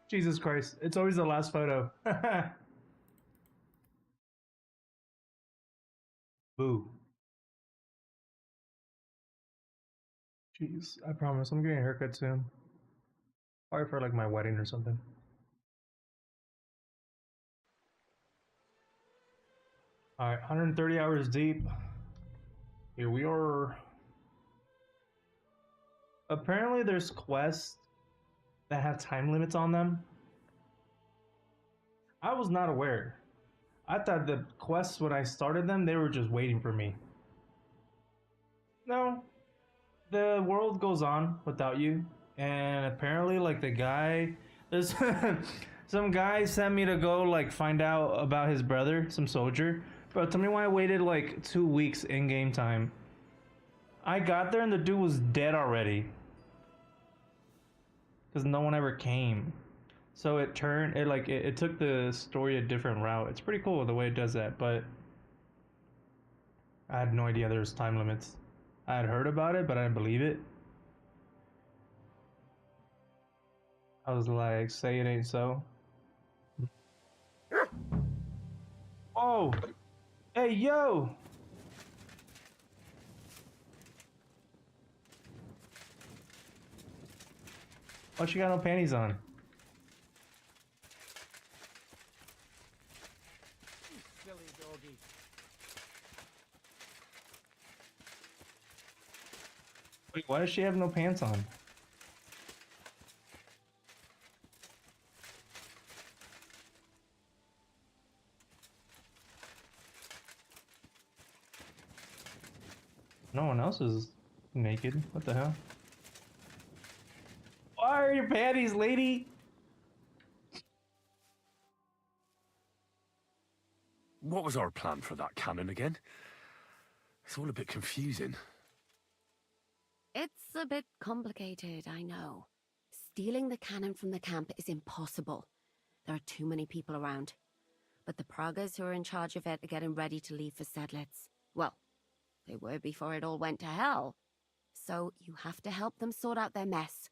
Jesus Christ. It's always the last photo. Boo. Jeez, I promise I'm getting a haircut soon. Probably for like my wedding or something. Alright, 130 hours deep. Here we are. Apparently there's quests that have time limits on them. I was not aware. I thought the quests when I started them, they were just waiting for me. No, the world goes on without you, and apparently like the guy, there's some guy sent me to go like find out about his brother, some soldier. Bro, tell me why I waited like 2 weeks in game time. I got there and the dude was dead already because no one ever came. So it turned it took the story a different route. It's pretty cool the way it does that, but I had no idea there was time limits. I had heard about it, but I didn't believe it. I was like, say it ain't so. Oh, hey yo! Oh, she got no panties on. Silly doggy. Wait, why does she have no pants on? No one else is naked. What the hell? Why are your panties, lady? What was our plan for that cannon again? It's all a bit confusing. It's a bit complicated, I know. Stealing the cannon from the camp is impossible. There are too many people around. But the Pragas who are in charge of it are getting ready to leave for Sedlitz. Well, they were before it all went to hell. So you have to help them sort out their mess.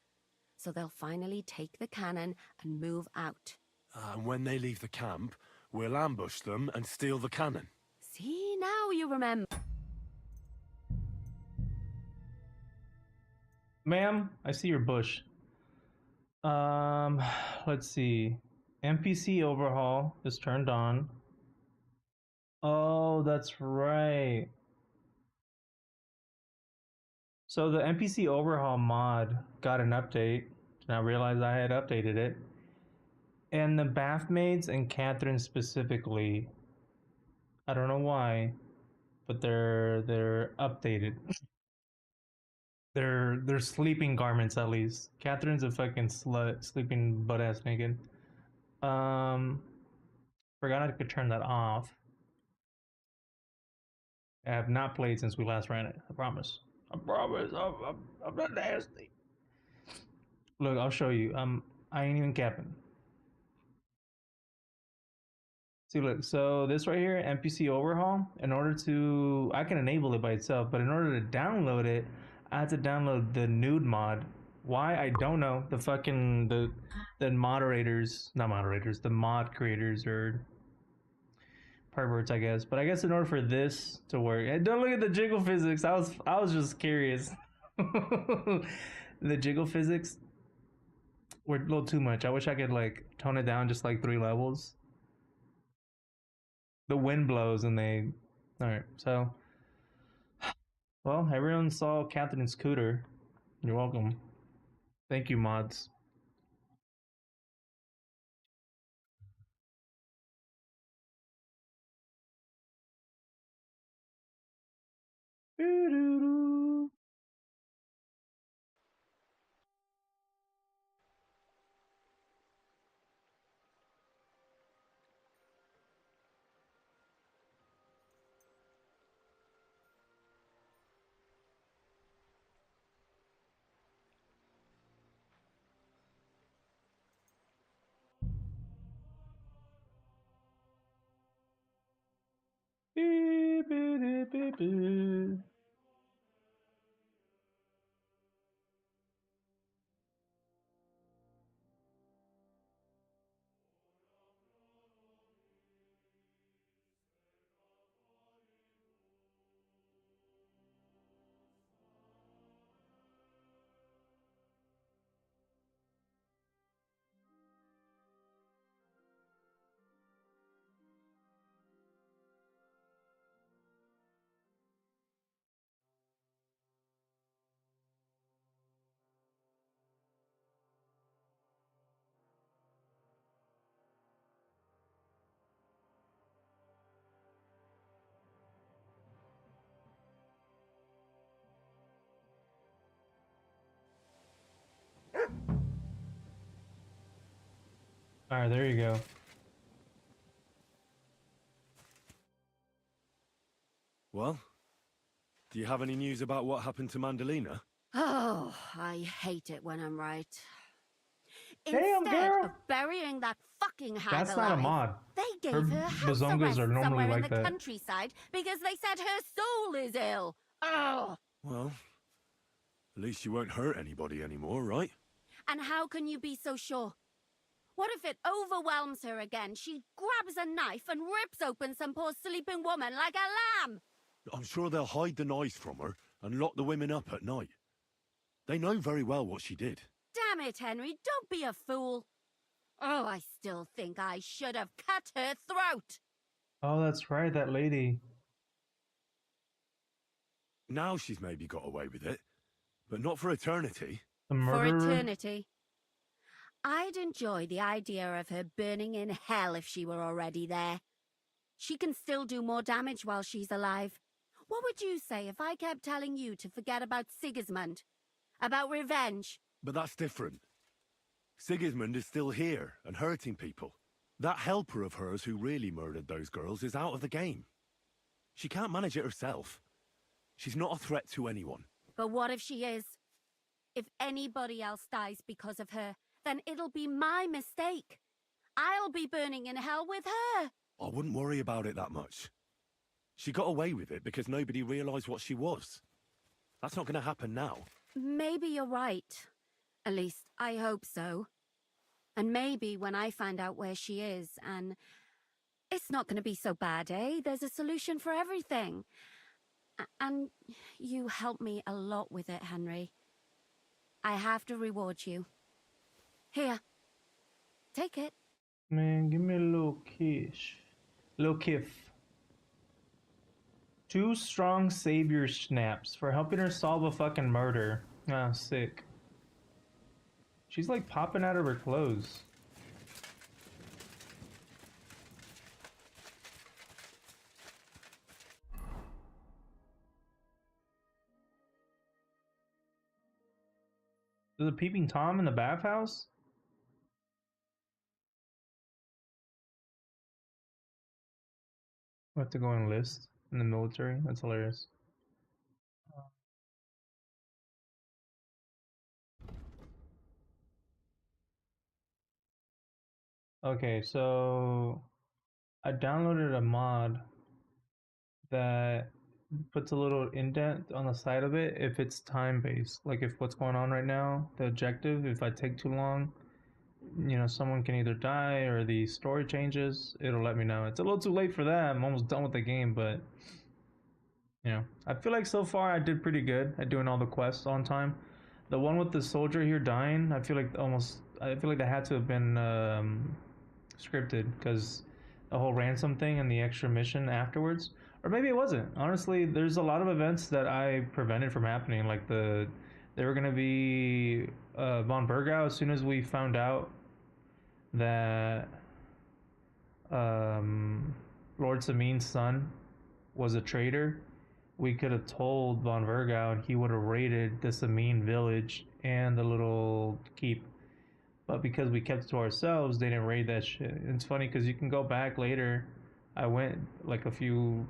So they'll finally take the cannon and move out. And when they leave the camp, we'll ambush them and steal the cannon. See, now you remember. Ma'am, I see your bush. Let's see. NPC overhaul is turned on. Oh, that's right. So the NPC overhaul mod got an update, and I realized I had updated it. And the bathmaids and Catherine specifically, I don't know why, but they're updated. They're sleeping garments at least. Catherine's a fucking slut, sleeping butt ass naked. Forgot I could turn that off. I have not played since we last ran it. I promise. I promise. I'm not nasty. Look, I'll show you. I ain't even capping. See, look. So this right here, NPC overhaul. In order to, I can enable it by itself, but in order to download it, I had to download the nude mod. Why? I don't know. The fucking the moderators, not moderators, the mod creators are perverts, I guess. But I guess in order for this to work, and don't look at the jiggle physics. I was just curious. The jiggle physics were a little too much. I wish I could like tone it down just like 3 levels. The wind blows and they. All right, so. Well, everyone saw Captain Scooter. You're welcome. Thank you, mods. Doo-doo-doo. Boo-boo-doo-boo-boo. All right, there you go. Well, do you have any news about what happened to Mandalina? Oh, I hate it when I'm right. Damn, Instead girl. of burying that fucking hag That's alive, not a mod. they Her gave her house bazongas arrest are normally somewhere in like the that. countryside because they said her soul is ill. Oh! Well, at least you won't hurt anybody anymore, right? And how can you be so sure? What if it overwhelms her again? She grabs a knife and rips open some poor sleeping woman like a lamb. I'm sure they'll hide the knives from her and lock the women up at night. They know very well what she did. Damn it, Henry, don't be a fool. Oh, I still think I should have cut her throat. Oh, that's right, that lady. Now she's maybe got away with it, but not for eternity. The For murderer. eternity. I'd enjoy the idea of her burning in hell if she were already there. She can still do more damage while she's alive. What would you say if I kept telling you to forget about Sigismund? About revenge? But that's different. Sigismund is still here and hurting people. That helper of hers who really murdered those girls is out of the game. She can't manage it herself. She's not a threat to anyone. But what if she is? If anybody else dies because of her, then it'll be my mistake. I'll be burning in hell with her. I wouldn't worry about it that much. She got away with it because nobody realized what she was. That's not going to happen now. Maybe you're right. At least, I hope so. And maybe when I find out where she is, and it's not going to be so bad, eh? There's a solution for everything. And you helped me a lot with it, Henry. I have to reward you. Here. Take it. Man, give me a little kiss. Little kiff. 2 strong savior snaps for helping her solve a fucking murder. Ah, sick. She's like popping out of her clothes. There's a peeping Tom in the bathhouse? I have to go enlist in the military? That's hilarious. Okay, so I downloaded a mod that puts a little indent on the side of it if it's time based. Like if what's going on right now, the objective, if I take too long, you know, someone can either die or the story changes, it'll let me know. It's a little too late for that. I'm almost done with the game, but you know, I feel like so far I did pretty good at doing all the quests on time. The one with the soldier here dying, I feel like that had to have been scripted because the whole ransom thing and the extra mission afterwards, or maybe it wasn't. Honestly, there's a lot of events that I prevented from happening. Like they were gonna be von Bergau as soon as we found out that Lord Samin's son was a traitor. We could have told von Vergau and he would have raided the Samin village and the little keep. But because we kept it to ourselves, they didn't raid that shit. It's funny because you can go back later. I went like a few,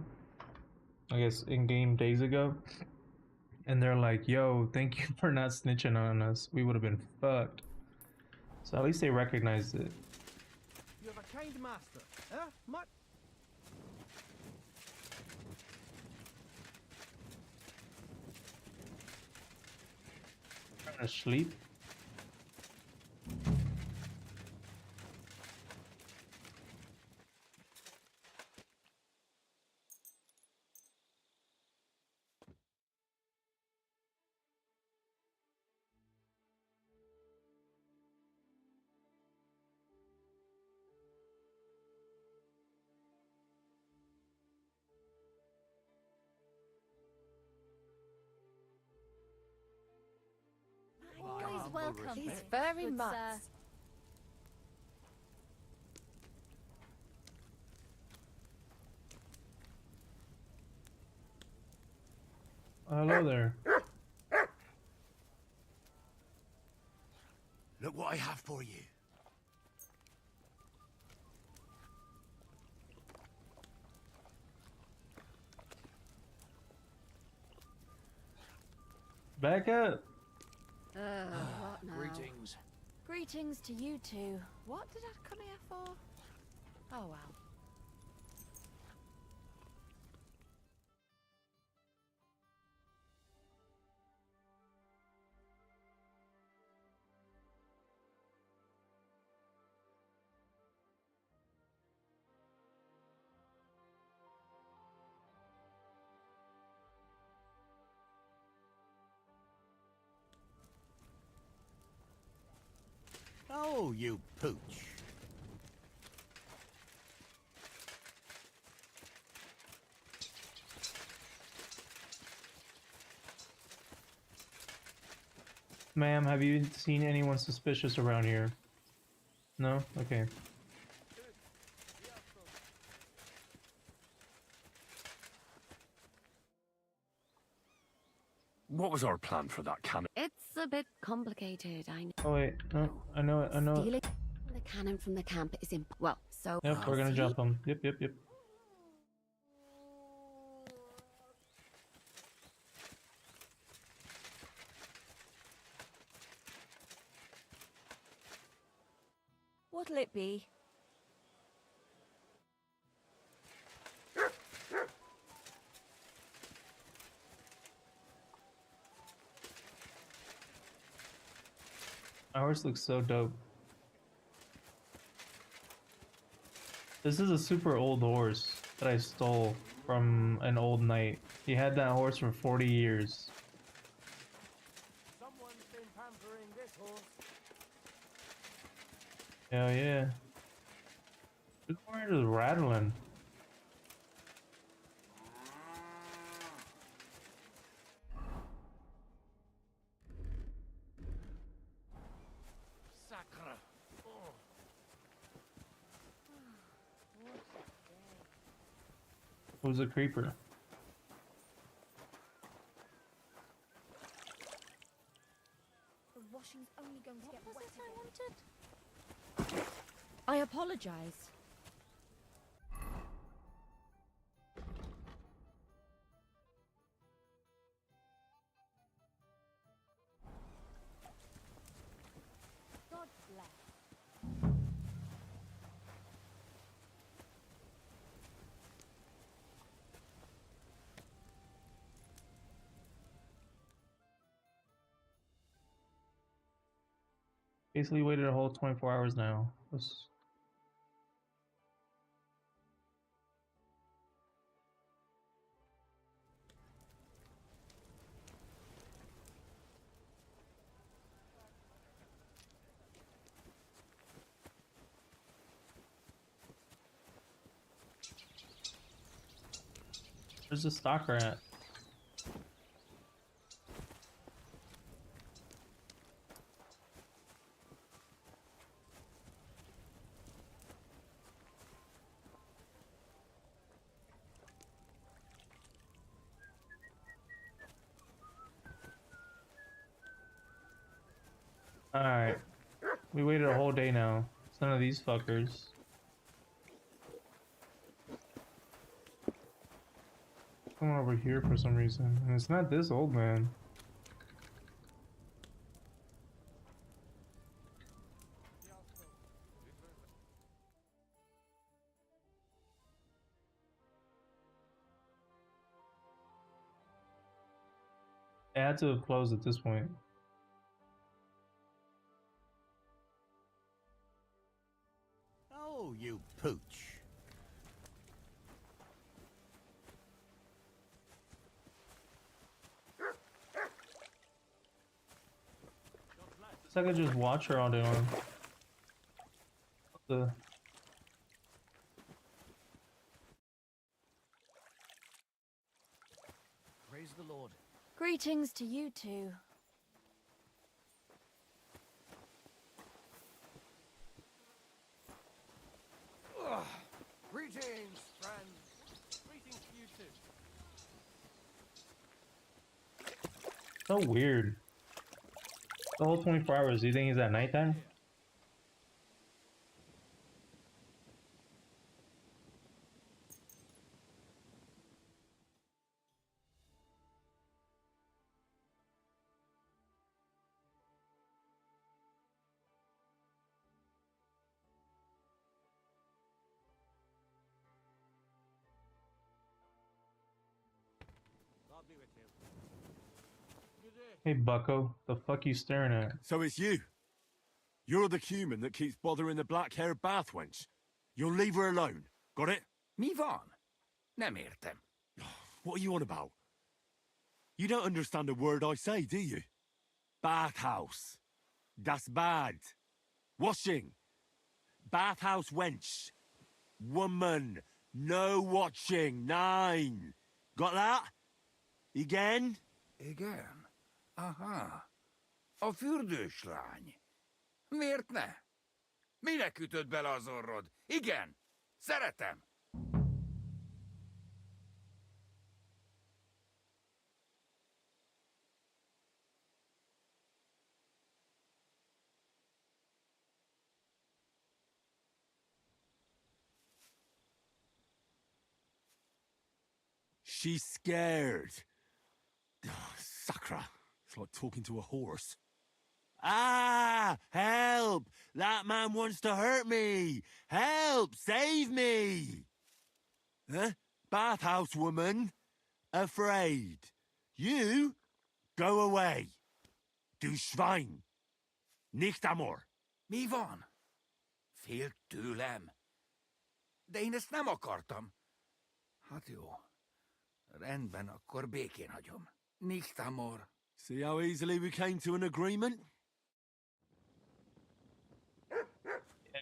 I guess, in-game days ago. And they're like, yo, thank you for not snitching on us. We would have been fucked. So at least they recognized it. You have a kind master, eh? Much. Trying to sleep. Always welcome. Please, very Good much. sir. Hello there. Look what I have for you. Back up. What now? Greetings. Greetings to you two. What did I come here for? Oh well. Oh, you pooch. Ma'am, have you seen anyone suspicious around here? No? Okay. What was our plan for that cannon? It's a bit complicated, I know. Oh wait, no, I know it, I know it. Stealing the cannon from the camp is well, so Yep, we're gonna jump him. Yep, yep, yep. What'll it be? My horse looks so dope. This is a super old horse that I stole from an old knight. He had that horse for 40 years. Someone's been pampering this horse. Hell yeah. This horse is rattling. Sacre. Oh. Who's a creeper? The washing's only going to get wet again. I wanted? I apologize. God bless. Basically waited a whole 24 hours now. Where's the stalker at? Alright. We waited a whole day now. It's none of these fuckers. Come over here for some reason. And it's not this old man. It had to have closed at this point. Oh, you pooch. I could just watch her all day long. The Praise the Lord. Greetings to you two. Greetings, friends. Greetings to you too. so weird. The whole 24 hours, do you think he's at nighttime? Hey, bucko. The fuck you staring at? So it's you. You're the human that keeps bothering the black-haired bath wench. You'll leave her alone. Got it? Mi van? Nem értem. What are you on about? You don't understand a word I say, do you? Bathhouse. Das bad. Washing. Bathhouse wench. Woman. No watching. 9. Got that? Again? Igen. Aha. A fürdős lány. Miért ne? Minek ütöd bele az orrod? Igen. Szeretem. She's scared. Sakra. It's like talking to a horse. Ah! Help! That man wants to hurt me! Help! Save me! Huh? Bathhouse woman? Afraid. You? Go away. Du Schwein. Nicht amor. Mi van? Félt tőlem. De én ezt nem akartam. Hát jó. Rendben, akkor békén hagyom. Nicht amor. See how easily we came to an agreement?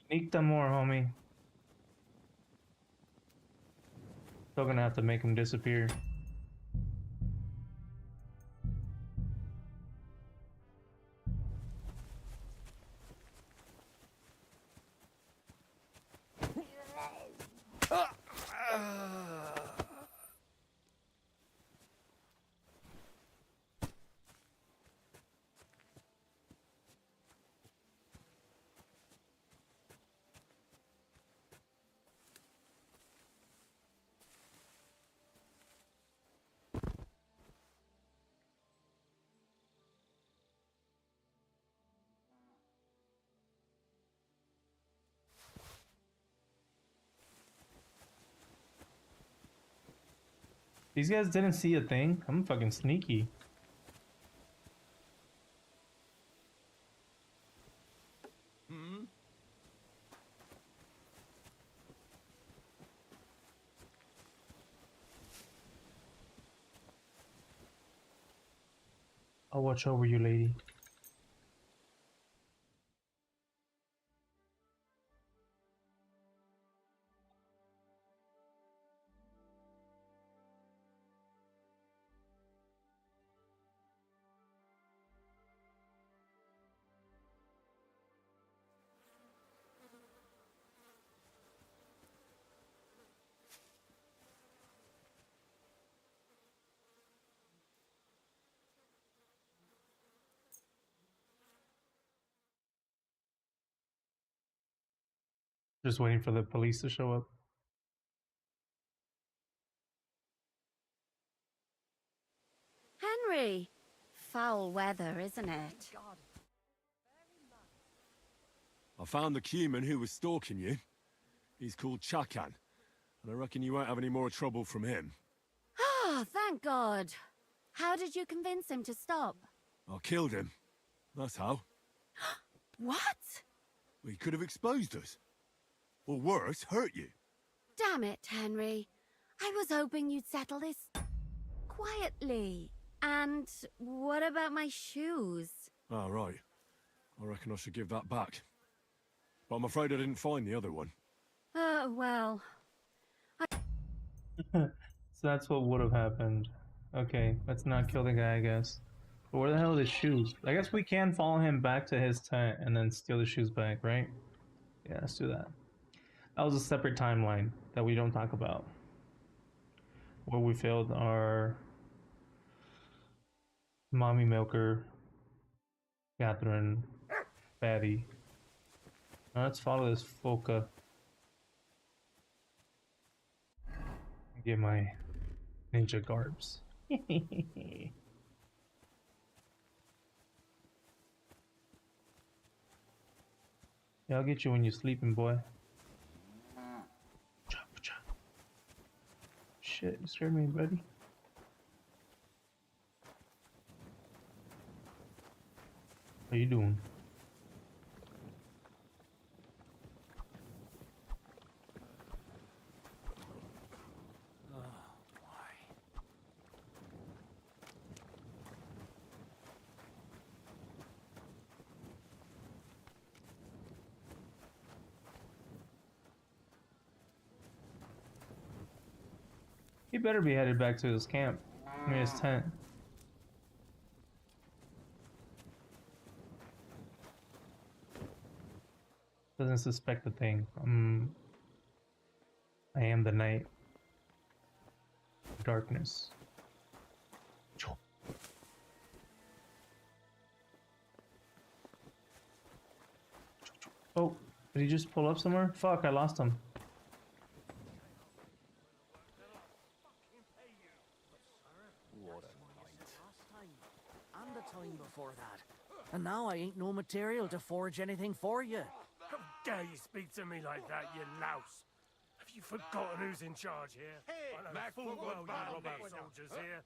Make them more, homie. Still gonna have to make him disappear. These guys didn't see a thing. I'm fucking sneaky. I'll watch over you, lady. Just waiting for the police to show up. Henry! Foul weather, isn't it? I found the human who was stalking you. He's called Chakan, and I reckon you won't have any more trouble from him. Ah, thank God. How did you convince him to stop? I killed him. That's how. What? He could have exposed us. Or worse, hurt you. Damn it, Henry. I was hoping you'd settle this quietly. And what about my shoes? Ah, right. I reckon I should give that back. But I'm afraid I didn't find the other one. Oh, well. So that's what would have happened. Okay, let's not kill the guy, I guess. But where the hell are the shoes? I guess we can follow him back to his tent and then steal the shoes back, right? Yeah, let's do that. That was a separate timeline that we don't talk about. Where we failed our mommy milker, Catherine, Fatty. Now let's follow this Foca. Get my ninja garbs. Yeah, I'll get you when you're sleeping, boy. Shit, you scared me, buddy. How you doing? He better be headed back to his camp. I mean, his tent. Doesn't suspect a thing. I am the night. Darkness. Oh, did he just pull up somewhere? Fuck, I lost him. And the time before that. And now I ain't no material to forge anything for you. How dare you speak to me like that, you louse? Have you forgotten who's in charge here? I know full well you rob our soldiers here.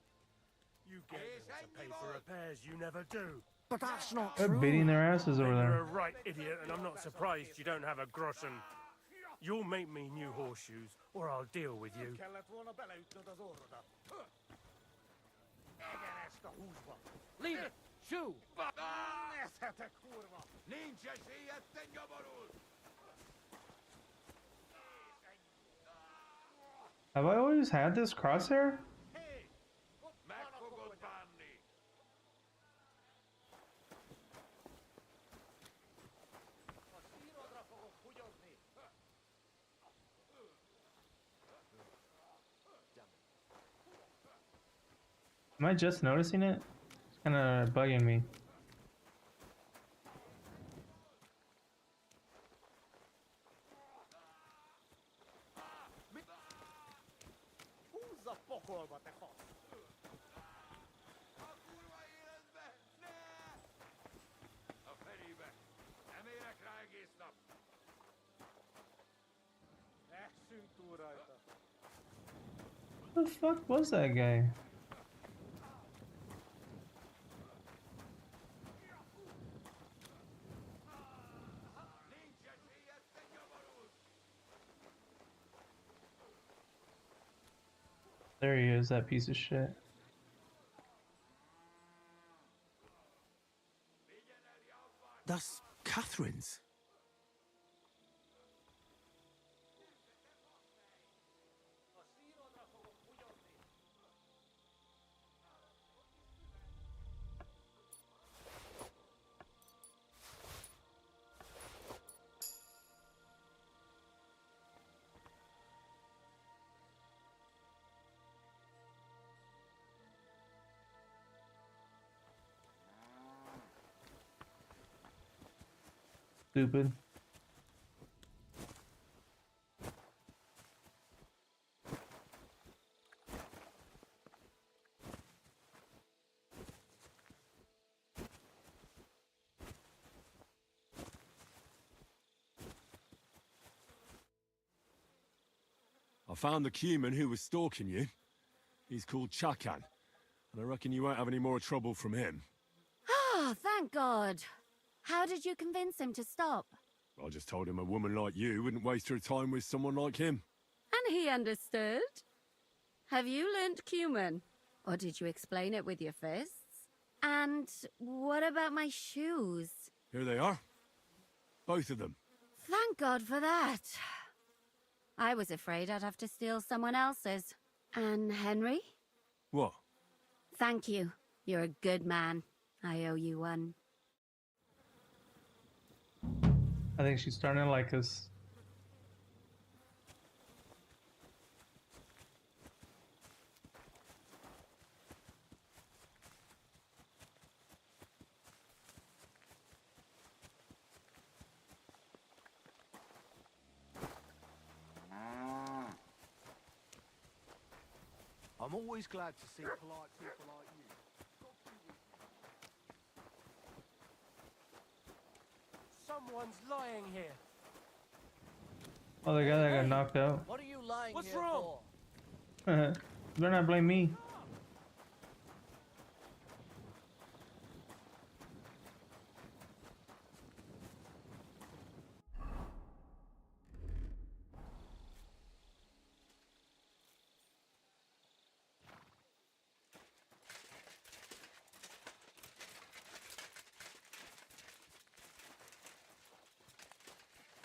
You get them to pay for repairs you never do. But that's not They're true. beating their asses over You're there. a right idiot, and I'm not surprised you don't have a groschen. You'll make me new horseshoes, or I'll deal with you. Leave it. Shoo. Have I always had this crosshair? Am I just noticing it? It's kind of bugging me. What the fuck was that guy? There he is, that piece of shit. That's Catherine's. Stupid. I found the Cuman who was stalking you. He's called Chakan, and I reckon you won't have any more trouble from him. Ah, thank God. How did you convince him to stop? I just told him a woman like you wouldn't waste her time with someone like him. And he understood? Have you learnt Cuman? Or did you explain it with your fists? And what about my shoes? Here they are. Both of them. Thank God for that. I was afraid I'd have to steal someone else's. And Henry? What? Thank you. You're a good man. I owe you one. I think she's starting to like us. I'm always glad to see polite people like you. Someone's lying here. Oh, the guy that got Hey. knocked out. What are you lying What's here wrong? for? You better not blame me.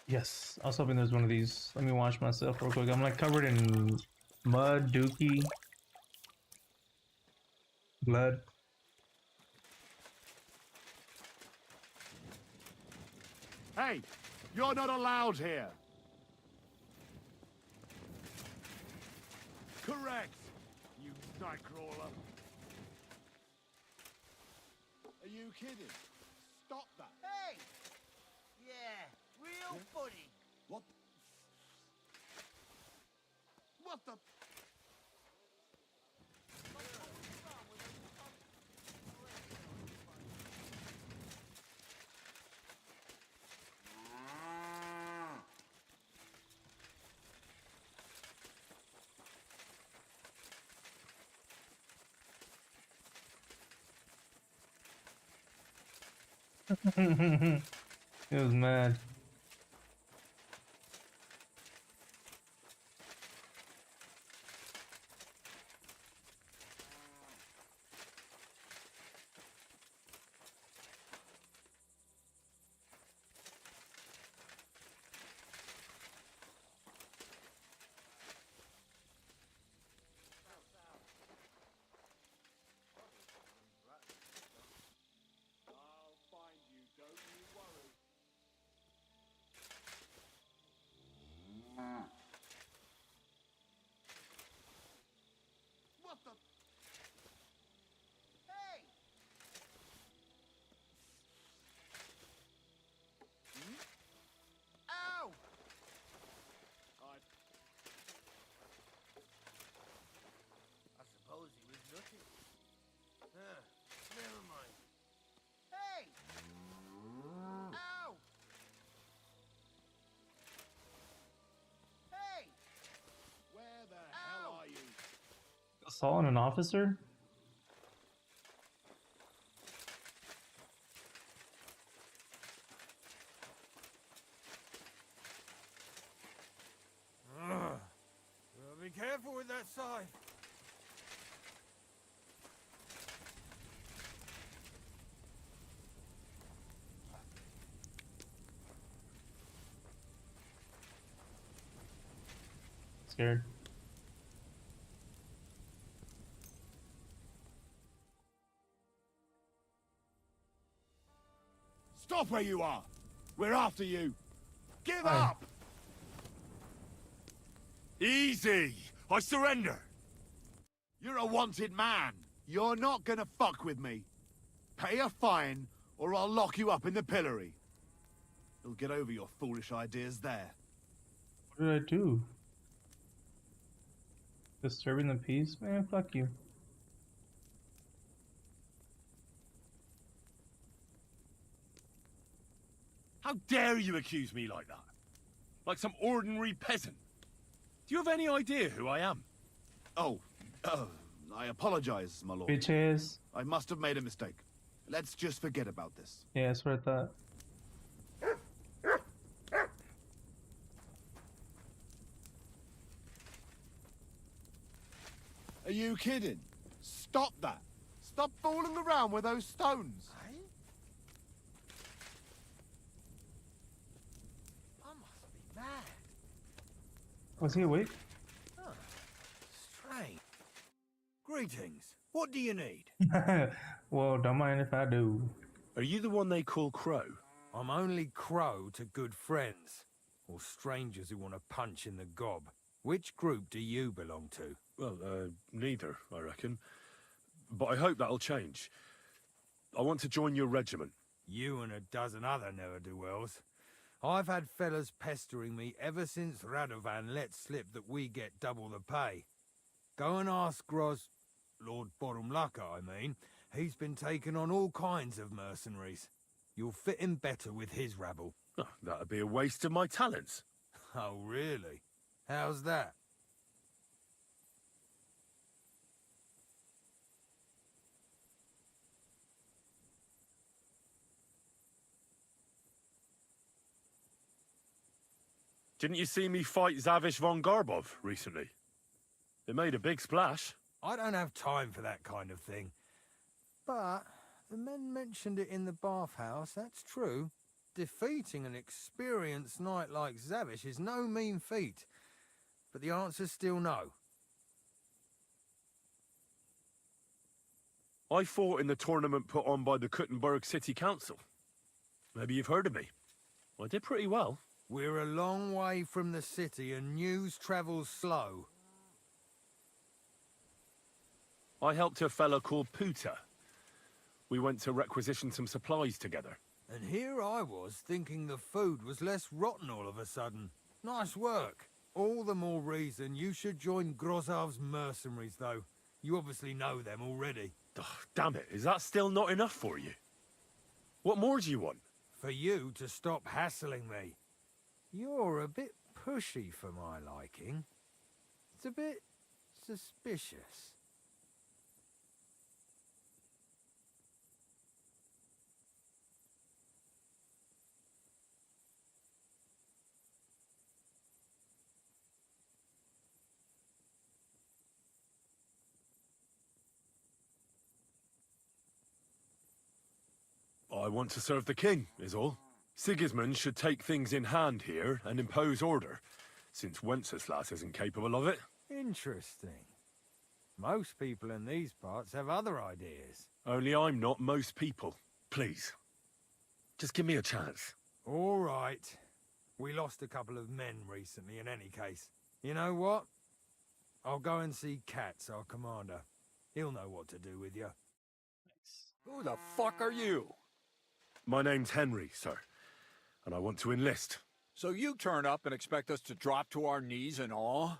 Yes, I was hoping there's one of these. Let me wash myself real quick. I'm like covered in mud, dookie, blood. Hey, you're not allowed here. Correct, you nightcrawler. Are you kidding? Stop that. Hey! Yeah, real funny. What? What the? It was mad. I'll find you, don't you worry. What the? Hey! Ow! I suppose he was looking. Never mind. Hey! Ow! Hey! Where the hell are you? Assault an officer? Well, be careful with that scythe. Scared. Stop where you are! We're after you! Give Hi. up! Easy! I surrender! You're a wanted man. You're not gonna fuck with me. Pay a fine, or I'll lock you up in the pillory. You'll get over your foolish ideas there. What did I do? Disturbing the peace? Man, fuck you. How dare you accuse me like that? Like some ordinary peasant. Do you have any idea who I am? Oh, I apologize, my lord. Bitches. I must have made a mistake. Let's just forget about this. Yeah, that's what I thought. Are you kidding? Stop that. Stop fooling around with those stones. I must be mad. Was he awake? Strange. Greetings. What do you need? Well, don't mind if I do. Are you the one they call Crow? I'm only Crow to good friends, or strangers who want to punch in the gob. Which group do you belong to? Well, neither, I reckon. But I hope that'll change. I want to join your regiment. You and a dozen other ne'er-do-wells. I've had fellas pestering me ever since Radovan let slip that we get double the pay. Go and ask Lord Borumlaka, I mean. He's been taking on all kinds of mercenaries. You'll fit in better with his rabble. Oh, that'd be a waste of my talents. Oh, really? How's that? Didn't you see me fight Zavish von Garbov recently? It made a big splash. I don't have time for that kind of thing. But the men mentioned it in the bathhouse, that's true. defeating an experienced knight like Zavish is no mean feat. But the answer's still no. I fought in the tournament put on by the Kuttenberg City Council. Maybe you've heard of me. I did pretty well. We're a long way from the city and news travels slow. I helped a fella called Puta. We went to requisition some supplies together. And here I was thinking the food was less rotten all of a sudden. Nice work. All the more reason you should join Grozov's mercenaries, though. You obviously know them already. Oh, damn it, is that still not enough for you? What more do you want? For you to stop hassling me. You're a bit pushy for my liking. It's a bit suspicious. I want to serve the king, is all. Sigismund should take things in hand here and impose order, since Wenceslas isn't capable of it. Interesting. Most people in these parts have other ideas. Only I'm not most people. Please. Just give me a chance. All right. We lost a couple of men recently in any case. You know what? I'll go and see Katz, our commander. He'll know what to do with you. Who the fuck are you? My name's Henry, sir, and I want to enlist. So you turn up and expect us to drop to our knees in awe?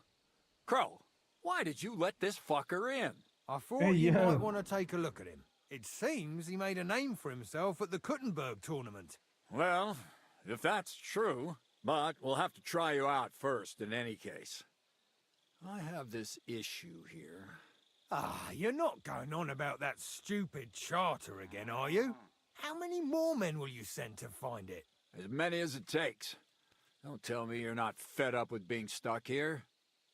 Crow, why did you let this fucker in? I thought Hey, you yo. might want to take a look at him. It seems he made a name for himself at the Kuttenberg tournament. Well, if that's true, but we'll have to try you out first in any case. I have this issue here. Ah, you're not going on about that stupid charter again, are you? How many more men will you send to find it? As many as it takes. Don't tell me you're not fed up with being stuck here.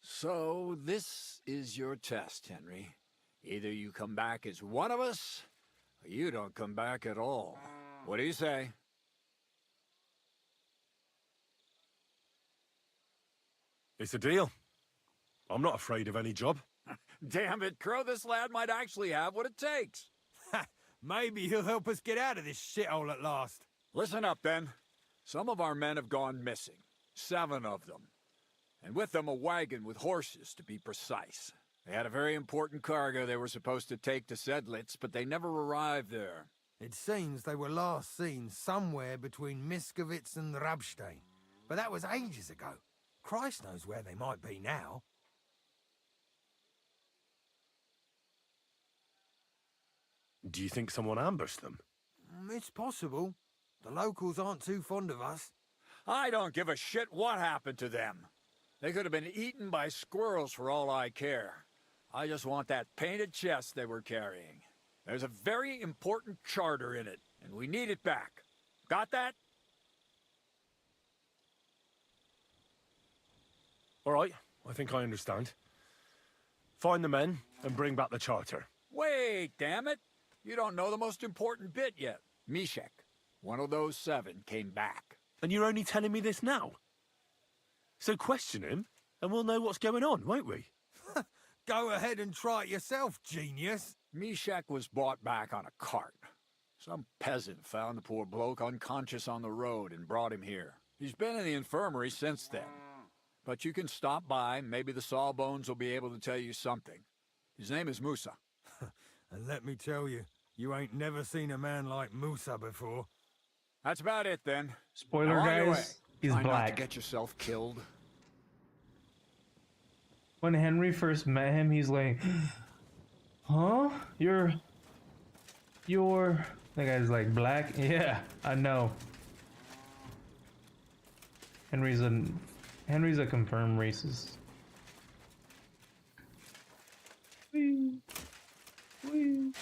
So, this is your test, Henry. Either you come back as one of us, or you don't come back at all. What do you say? It's a deal. I'm not afraid of any job. Damn it, Crow, this lad might actually have what it takes. Ha! Maybe he'll help us get out of this shithole at last. Listen up, then. Some of our men have gone missing. 7 of them. And with them a wagon with horses, to be precise. They had a very important cargo they were supposed to take to Sedlitz, but they never arrived there. It seems they were last seen somewhere between Miskovitz and Rabstein. But that was ages ago. Christ knows where they might be now. Do you think someone ambushed them? It's possible. The locals aren't too fond of us. I don't give a shit what happened to them. They could have been eaten by squirrels for all I care. I just want that painted chest they were carrying. There's a very important charter in it, and we need it back. Got that? All right, I think I understand. Find the men and bring back the charter. Wait, damn it! You don't know the most important bit yet. Mishek, one of those 7, came back. And you're only telling me this now? So question him, and we'll know what's going on, won't we? Go ahead and try it yourself, genius. Mishek was brought back on a cart. Some peasant found the poor bloke unconscious on the road and brought him here. He's been in the infirmary since then. But you can stop by, maybe the Sawbones will be able to tell you something. His name is Musa. And let me tell you, you ain't never seen a man like Musa before. That's about it, then. Spoiler, Now, on your way. guys, he's Try not to black. get yourself killed. When Henry first met him, he's like, huh? You're... That guy's like, black? Yeah, I know. Henry's a confirmed racist. Wee. Wee.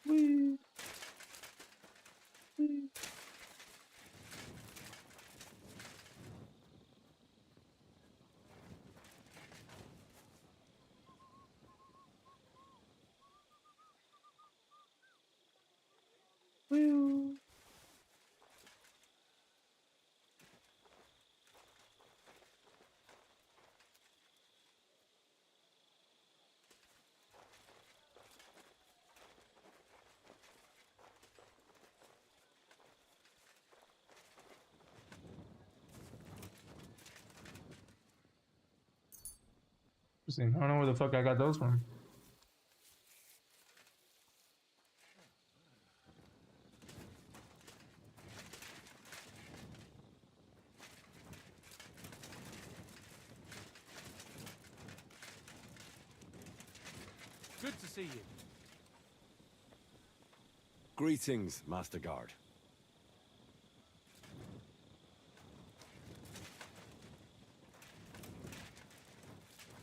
Wee. Wee. Wee. Interesting. I don't know where the fuck I got those from. Good to see you. Greetings, Master Guard.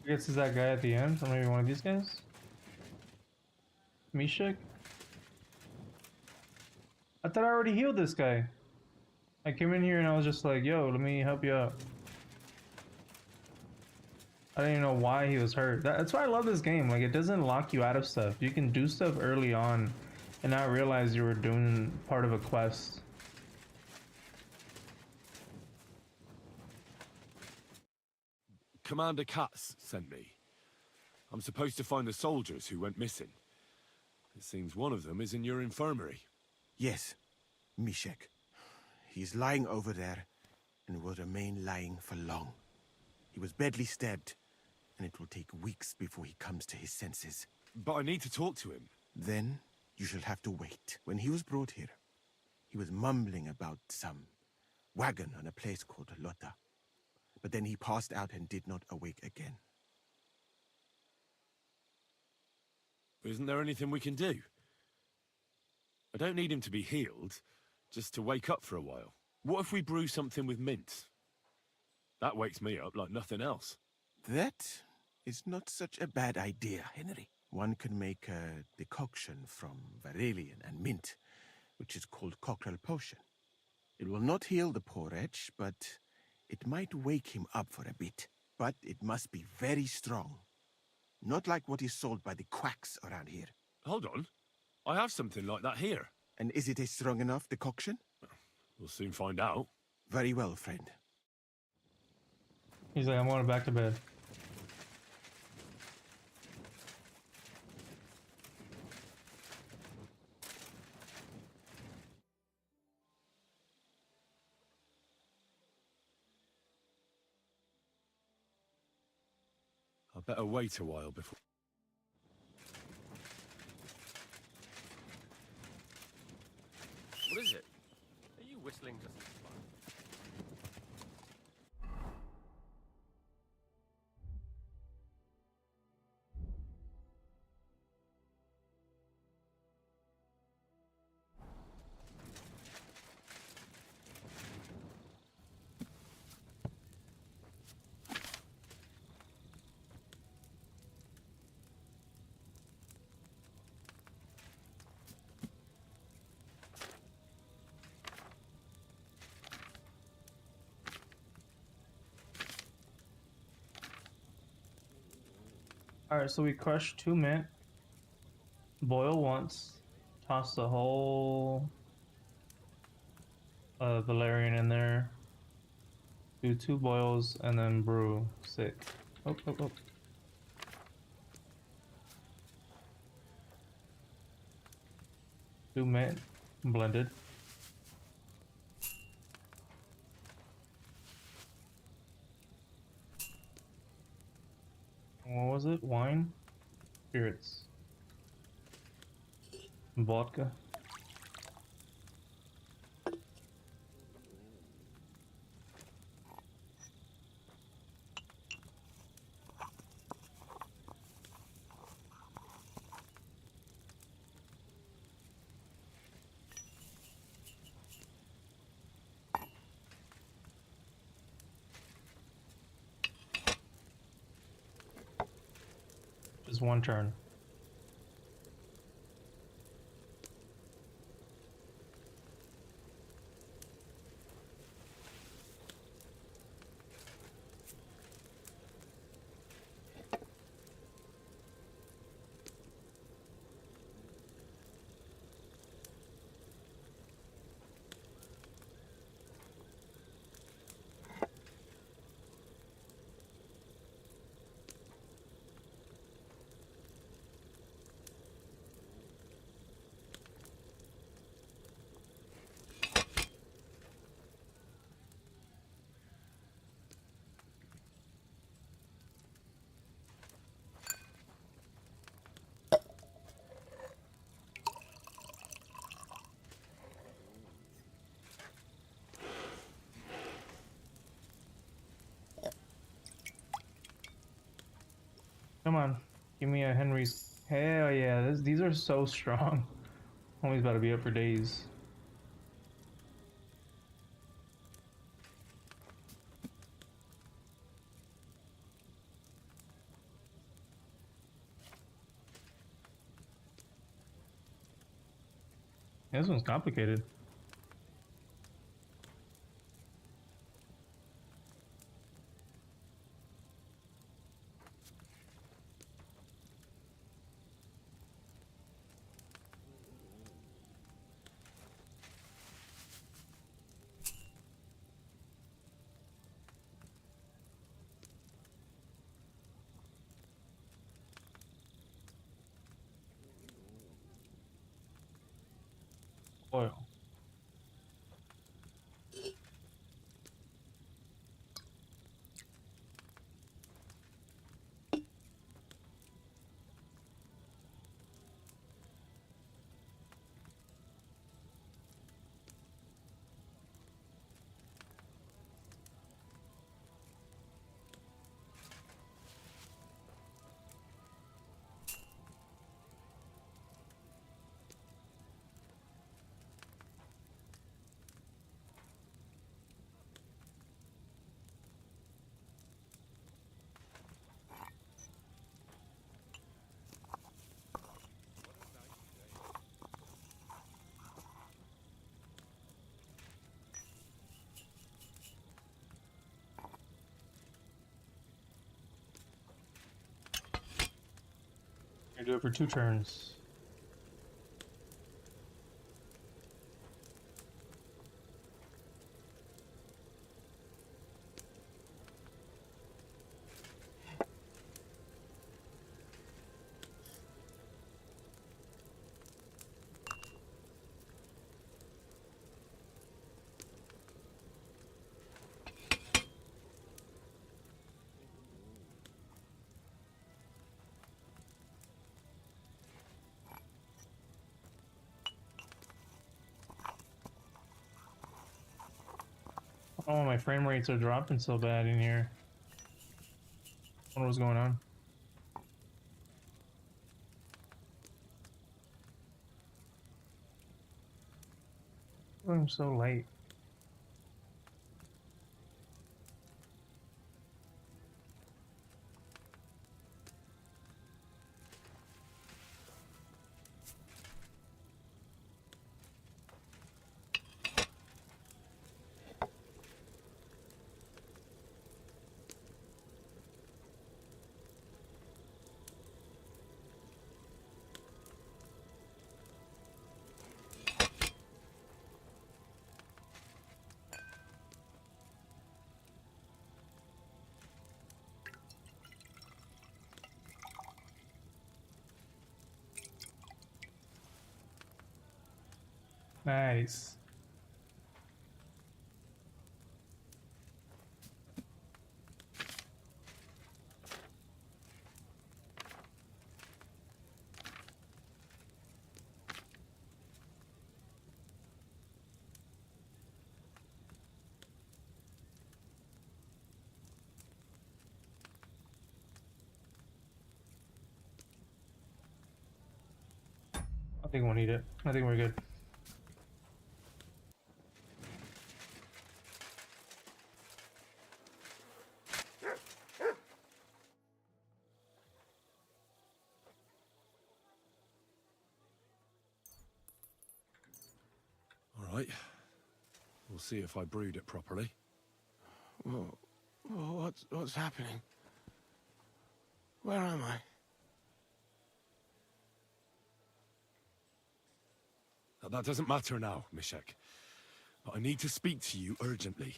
I guess is that guy at the end, or maybe one of these guys? Mishek? I thought I already healed this guy. I came in here and I was just like, yo, let me help you out. I didn't even know why he was hurt. That's why I love this game. Like, it doesn't lock you out of stuff. You can do stuff early on and not realize you were doing part of a quest. Commander Katz sent me. I'm supposed to find the soldiers who went missing. It seems one of them is in your infirmary. Yes, Mishek. He's lying over there, and will remain lying for long. He was badly stabbed, and it will take weeks before he comes to his senses. But I need to talk to him. Then you shall have to wait. When he was brought here, he was mumbling about some wagon on a place called Lota. But then he passed out and did not awake again. Isn't there anything we can do? I don't need him to be healed, just to wake up for a while. What if we brew something with mint? That wakes me up like nothing else. That is not such a bad idea, Henry. One can make a decoction from Varelian and mint, which is called Cockrell Potion. It will not heal the poor wretch, but it might wake him up for a bit. But it must be very strong. Not like what is sold by the quacks around here. Hold on. I have something like that here. And is it a strong enough decoction? We'll soon find out. Very well, friend. He's like, I'm going back to bed. I better wait a while before... What is it? Are you whistling just for fun? Alright, so we crush 2 mint, boil once, toss the whole Valerian in there, do 2 boils, and then brew. Sick. Oh, oh, oh. Do mint, blended. What was it? Wine? Spirits. Vodka. Just 1 turn. Come on. Give me a Henry's. Hell yeah. These are so strong. Homie's about to be up for days. Yeah, this one's complicated. Oil. I do it for 2 turns. Oh, my frame rates are dropping so bad in here. I wonder what's going on. I'm so light. Nice. I think we'll need it. I think we're good. All right. We'll see if I brewed it properly. Whoa. What's happening? Where am I? Now, that doesn't matter now, Mishek. But I need to speak to you urgently.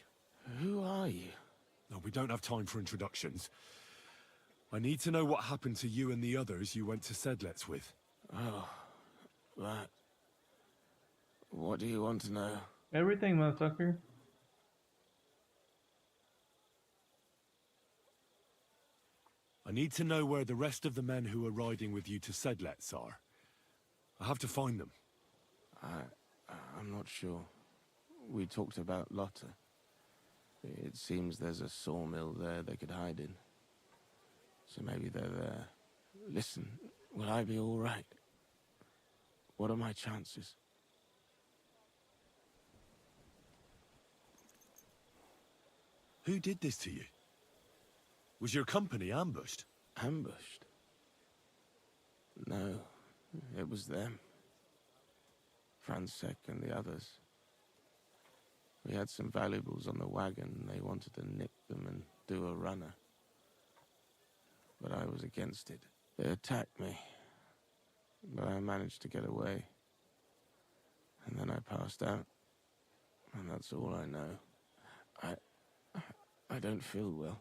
Who are you? No, we don't have time for introductions. I need to know what happened to you and the others you went to Sedlets with. Oh, that. What do you want to know? Everything, motherfucker. I need to know where the rest of the men who are riding with you to Sedlets are. I have to find them. I'm not sure. We talked about Lotta. It seems there's a sawmill there they could hide in. So maybe they're there. Listen, will I be all right? What are my chances? Who did this to you? Was your company ambushed? Ambushed? No, it was them. Fransek and the others. We had some valuables on the wagon, and they wanted to nick them and do a runner. But I was against it. They attacked me, but I managed to get away. And then I passed out. And that's all I know. I don't feel well.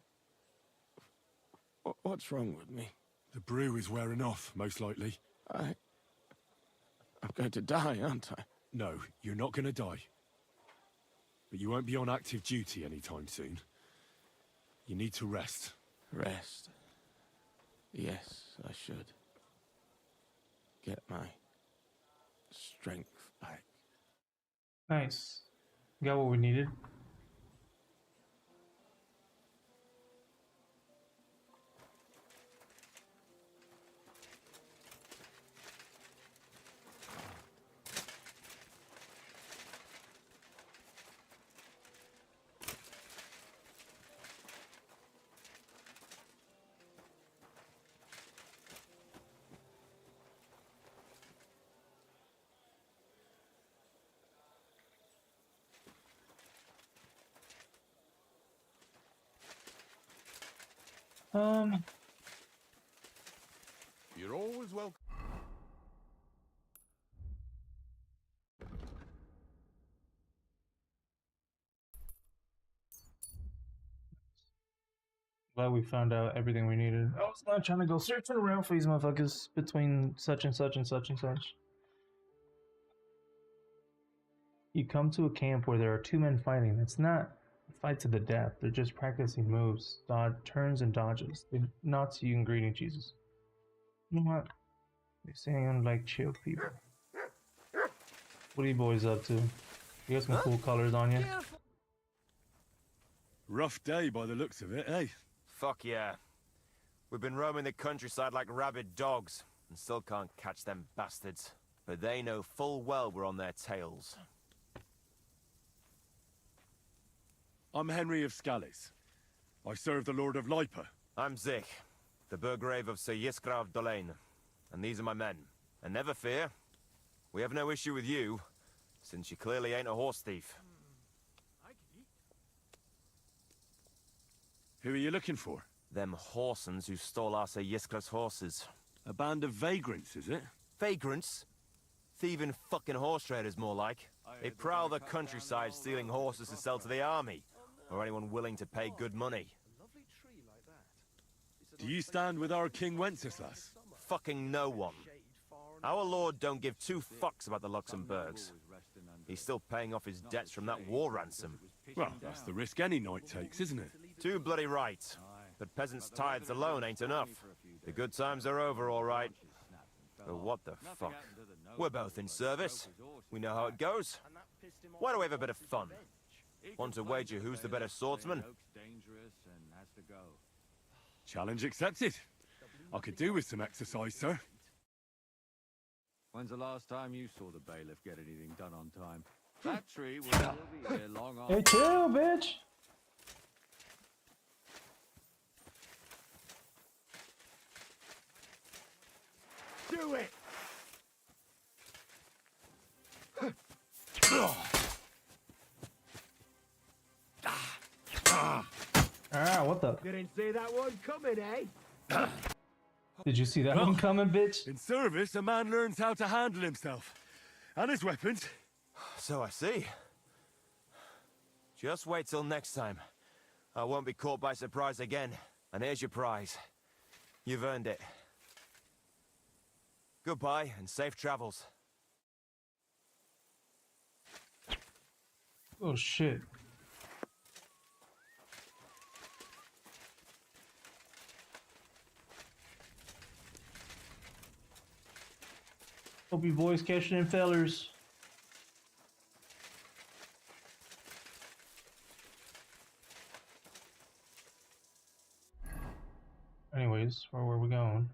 What's wrong with me? The brew is wearing off, most likely. I'm going to die, aren't I? No, you're not going to die. But you won't be on active duty anytime soon. You need to rest. Rest? Yes, I should. Get my strength back. Nice. Got what we needed. You're always welcome. Glad we found out everything we needed. I was not trying to go searching around for these motherfuckers between such and such and such and such. You come to a camp where there are two men fighting. It's not a fight to the death. They're just practicing moves, turns, and dodges. They're not to you and greeting Jesus. You know what? They sound like chill people. What are you boys up to? You got some cool colors on you. Rough day by the looks of it, eh? Fuck yeah. We've been roaming the countryside like rabid dogs, and still can't catch them bastards. But they know full well we're on their tails. I'm Henry of Scallis. I serve the Lord of Lipa. I'm Zich, the Burgrave of Sir Yisgrav Dolain. And these are my men. And never fear, we have no issue with you, since you clearly ain't a horse thief. Who are you looking for? Them horsens who stole our Sir Yisgrav's horses. A band of vagrants, is it? Vagrants? Thieving fucking horse traders, more like. They prowl the countryside stealing horses to sell to the army, or anyone willing to pay good money. Do you stand with our King Wenceslas? Fucking no one. Our lord don't give two fucks about the Luxembourgs. He's still paying off his debts from that war ransom. Well, that's the risk any knight takes, isn't it? Too bloody right. But peasants' tithes alone ain't enough. The good times are over, all right. But what the fuck? We're both in service. We know how it goes. Why don't we have a bit of fun? Want to wager who's the better swordsman? Challenge accepted. I could do with some exercise, sir. When's the last time you saw the bailiff get anything done on time? That tree will still be here long after. Hey, chill, bitch! Do it! Ah, what the? Didn't see that one coming, eh? Did you see that one coming, bitch? In service, a man learns how to handle himself. And his weapons. So I see. Just wait till next time. I won't be caught by surprise again. And here's your prize. You've earned it. Goodbye and safe travels. Oh, shit. Hope you boys catching them fellers. Anyways, where were we going?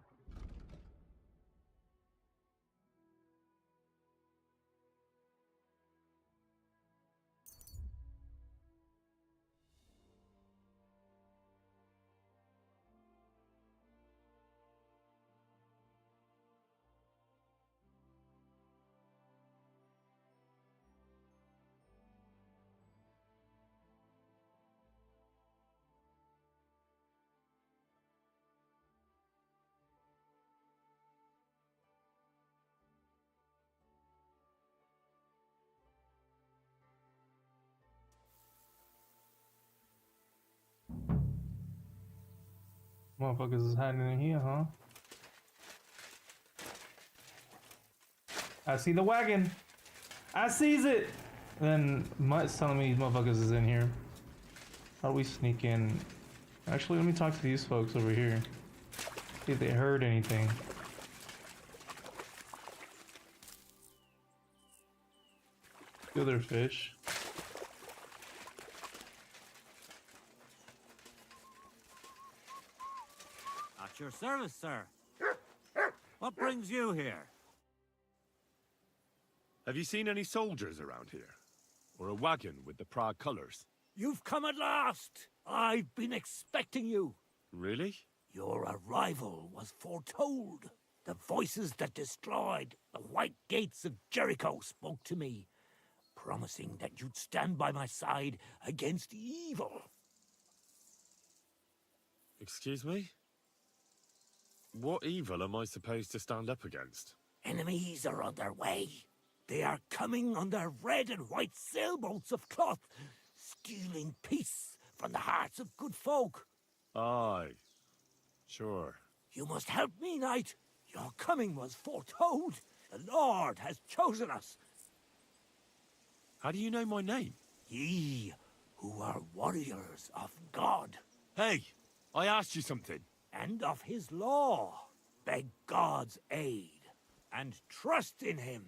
Motherfuckers is hiding in here, huh? I see the wagon. I sees it. Then Mutt's telling me these motherfuckers is in here. How do we sneak in? Actually, let me talk to these folks over here. See if they heard anything. Steal their fish. At your service, sir. What brings you here? Have you seen any soldiers around here? Or a wagon with the Prague colours? You've come at last! I've been expecting you. Really? Your arrival was foretold. The voices that destroyed the white gates of Jericho spoke to me, promising that you'd stand by my side against evil. Excuse me? What evil am I supposed to stand up against? Enemies are on their way. They are coming on their red and white sailboats of cloth, stealing peace from the hearts of good folk. Aye. Sure. You must help me, knight. Your coming was foretold. The Lord has chosen us. How do you know my name? Ye, who are warriors of God. Hey, I asked you something. And of his law. Beg God's aid. And trust in him.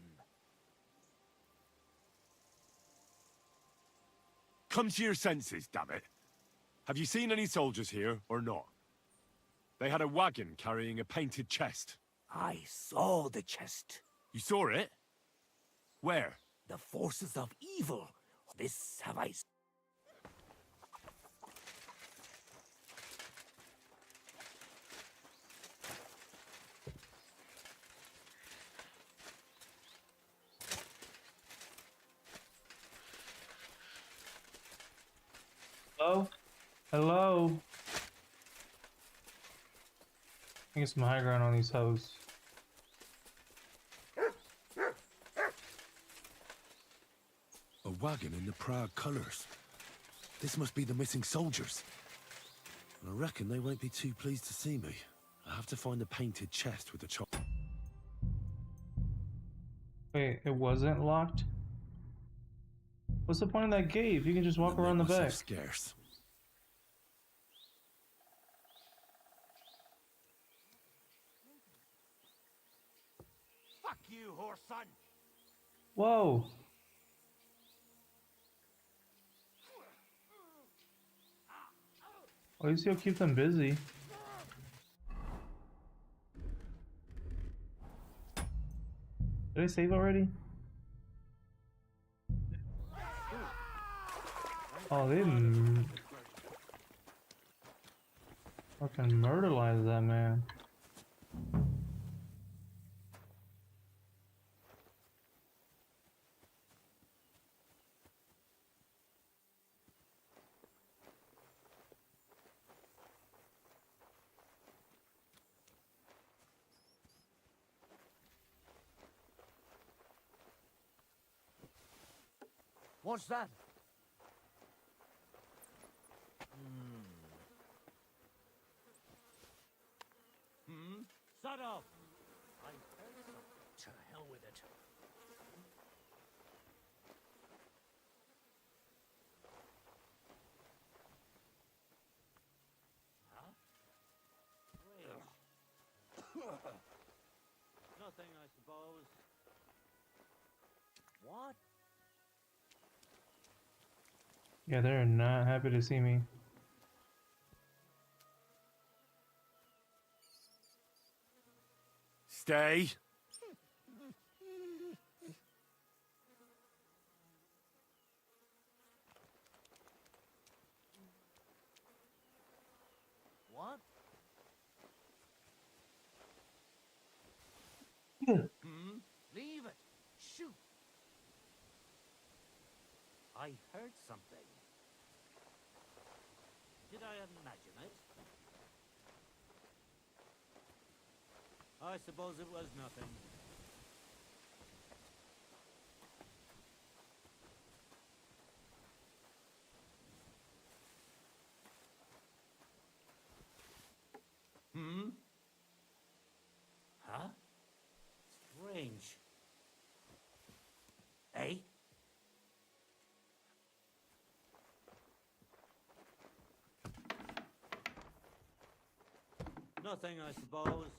Come to your senses, damn it. Have you seen any soldiers here, or not? They had a wagon carrying a painted chest. I saw the chest. You saw it? Where? The forces of evil. This have I... Hello? Hello? I get some high ground on these hoes. A wagon in the Prague colours. This must be the missing soldiers. I reckon they won't be too pleased to see me. I have to find the painted chest with the chop. Wait, it wasn't locked? What's the point of that gate if you can just walk around the back? Scarce. Fuck you, horse son! Whoa! At least you'll keep them busy. Did I save already? Oh, they fucking murderized that man. What's that? Shut up! I heard something. To hell with it. Huh? Nothing, I suppose. What? Yeah, they're not happy to see me. Stay. What? Leave it. Shoot. I heard something. Did I imagine it? I suppose it was nothing. Nothing, I suppose.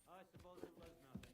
I suppose it was nothing.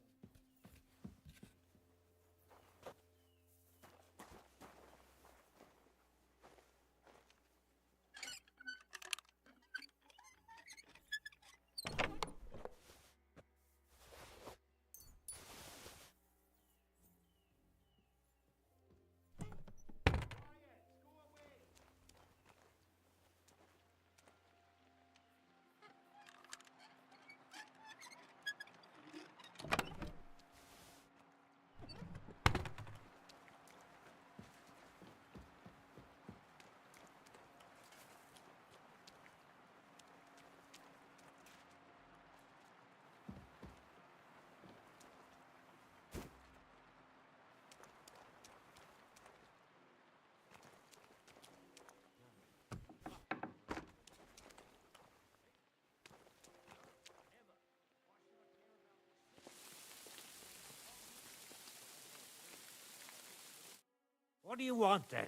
What do you want, then?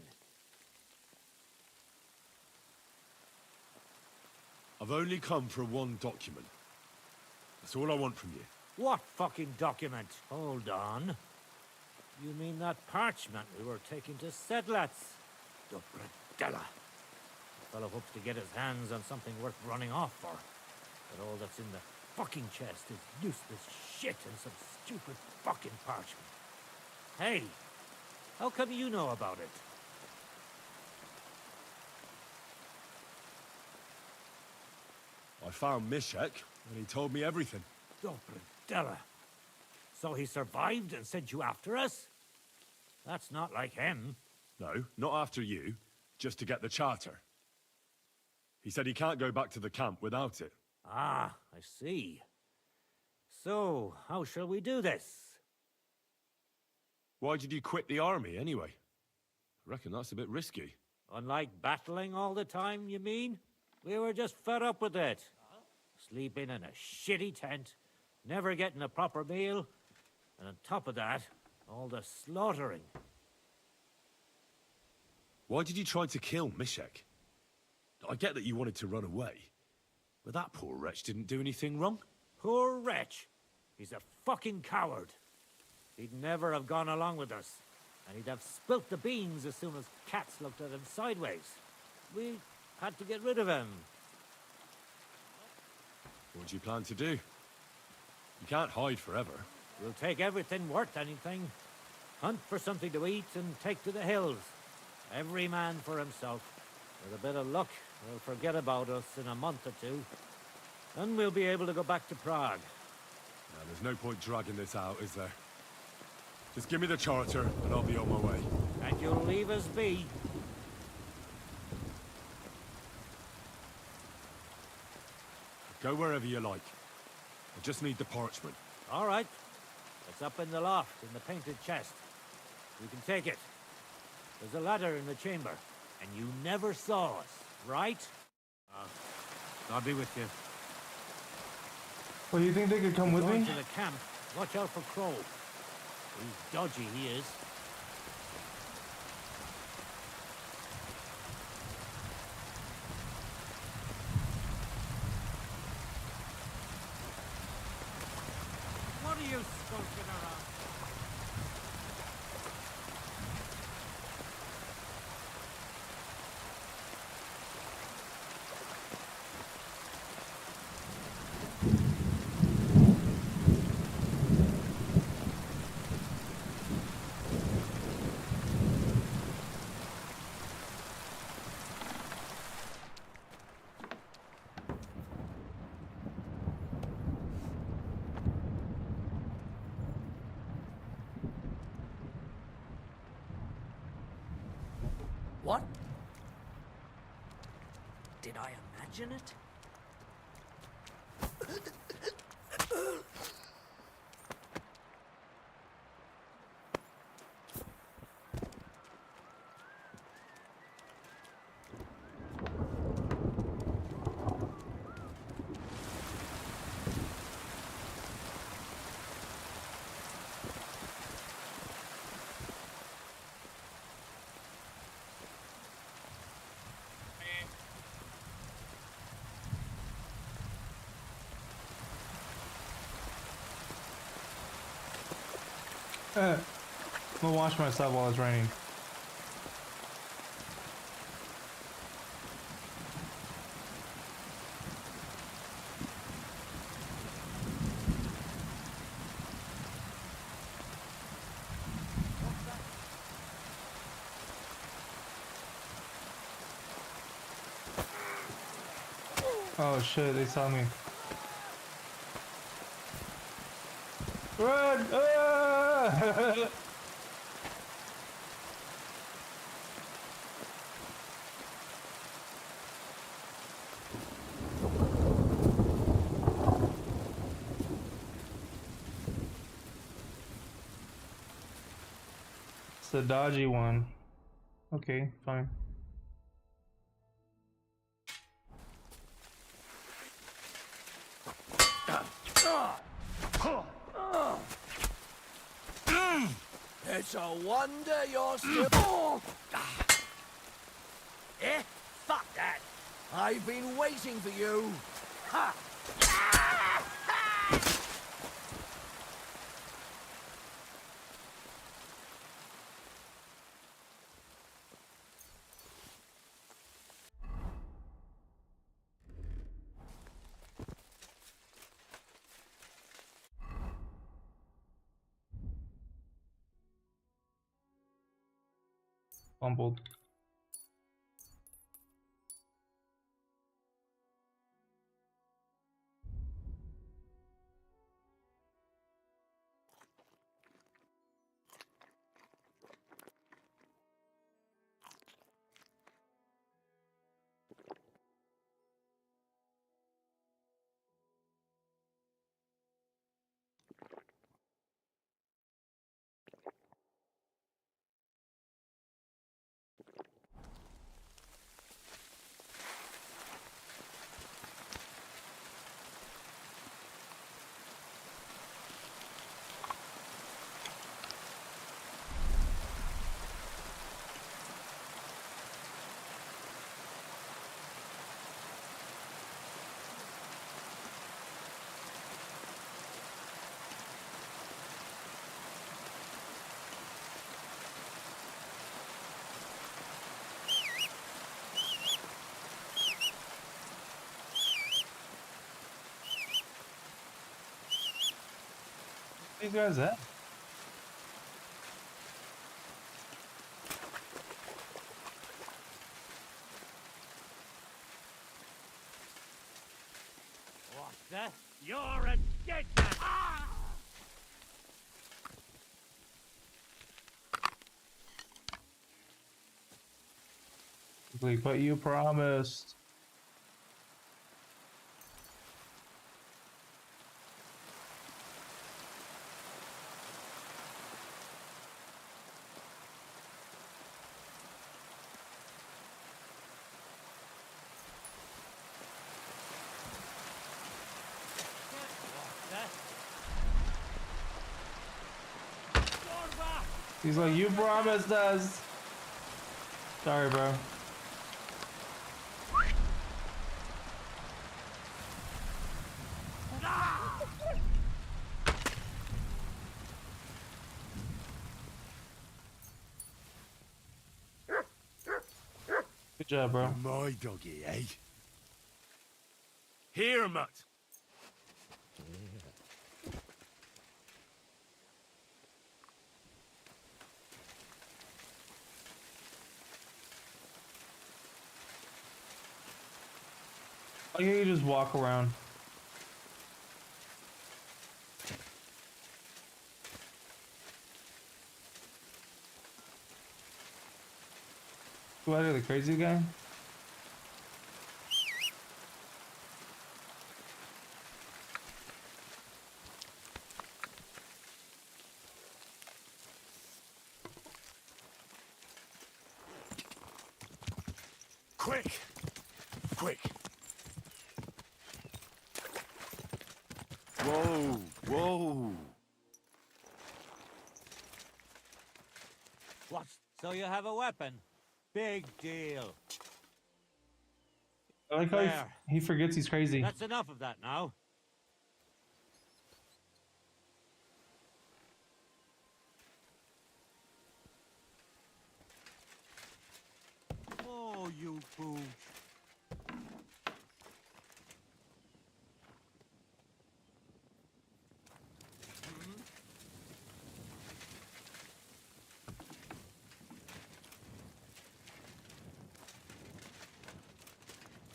I've only come for one document. That's all I want from you. What fucking document? Hold on. You mean that parchment we were taking to Sedlets? Dupradella. The fellow hopes to get his hands on something worth running off for. But all that's in the fucking chest is useless shit and some stupid fucking parchment. Hey, how come you know about it? I found Mishek, and he told me everything. Dupradella. So he survived and sent you after us? That's not like him. No, not after you. Just to get the charter. He said he can't go back to the camp without it. Ah, I see. So, how shall we do this? Why did you quit the army, anyway? I reckon that's a bit risky. Unlike battling all the time, you mean? We were just fed up with it. Sleeping in a shitty tent, never getting a proper meal, and on top of that, all the slaughtering. Why did you try to kill Mishek? I get that you wanted to run away, but that poor wretch didn't do anything wrong. Poor wretch. He's a fucking coward. He'd never have gone along with us, and he'd have spilt the beans as soon as cats looked at him sideways. We had to get rid of him. What do you plan to do? You can't hide forever. We'll take everything worth anything, hunt for something to eat, and take to the hills. Every man for himself. With a bit of luck, they'll forget about us in a month or two. Then we'll be able to go back to Prague. Now, there's no point dragging this out, is there? Just give me the charter, and I'll be on my way. And you'll leave us be. Go wherever you like. I just need the parchment. All right. It's up in the loft, in the painted chest. You can take it. There's a ladder in the chamber. And you never saw us, right? I'll be with you. Well, you think they could come with Going me? to the camp. Watch out for Crow. He's dodgy, he is. What are you skulking around? What? Did I imagine it? I'm gonna wash myself while it's raining. Oh shit, they saw me. Run! Ah! It's the dodgy one. Okay, fine. It's a wonder you're still... Eh? Fuck that! I've been waiting for you! Ha! Fumbled. These guys at? What the? You're a dead man! Ah! But you promised. He's like, you promised us. Sorry, bro. Good job, bro. My doggy, eh? Here, mutt. Why can't you just walk around? Who are the crazy guy? Quick! Quick! Whoa! Whoa! What? So you have a weapon? Big deal. I like how There. he forgets he's crazy. That's enough of that now.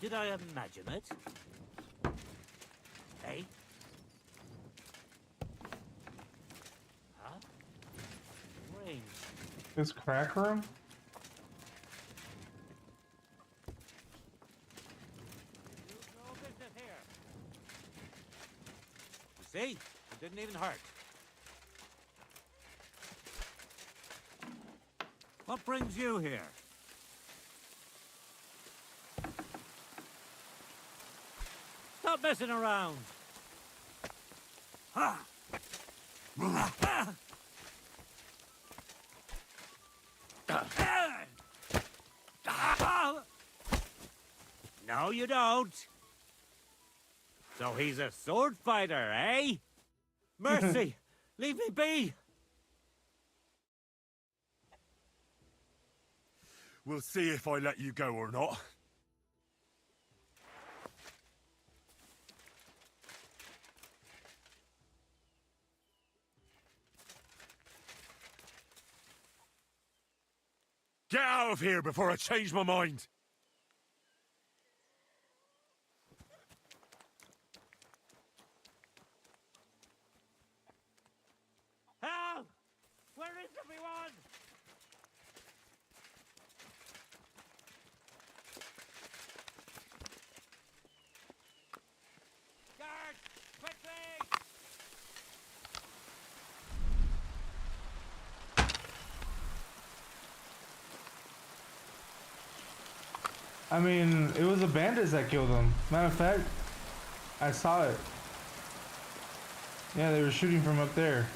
did I imagine it? Hey? Huh? Strange. This crack room? No business here. You see? It didn't even hurt. What brings you here? Stop messing around! Ha! No, you don't. So he's a sword fighter, eh? Mercy! Leave me be! We'll see if I let you go or not. Get out of here before I change my mind! Help! Where is everyone? Guard! Quickly! I mean, it was the bandits that killed him. Matter of fact, I saw it. Yeah, they were shooting from up there.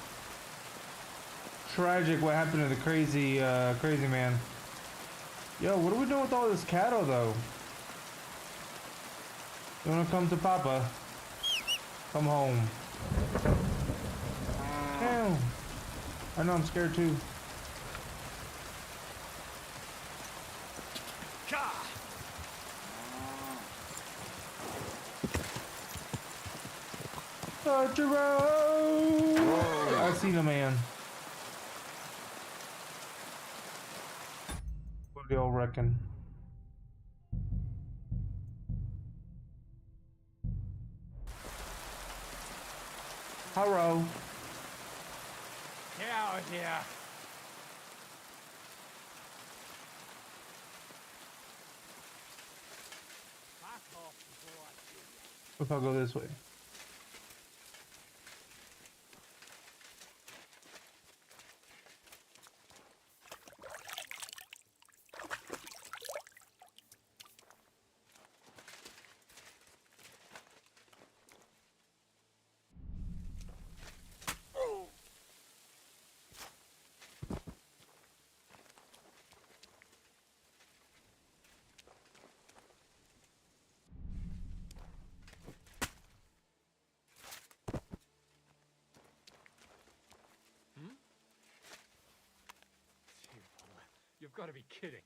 Tragic what happened to the crazy man. Yo, what are we doing with all this cattle though? You wanna come to Papa? Come home. Damn. I know I'm scared too. I seen a man. What do y'all reckon? Hello. Get out of here! Back off before I shoot you. If I go this way. You've got to be kidding.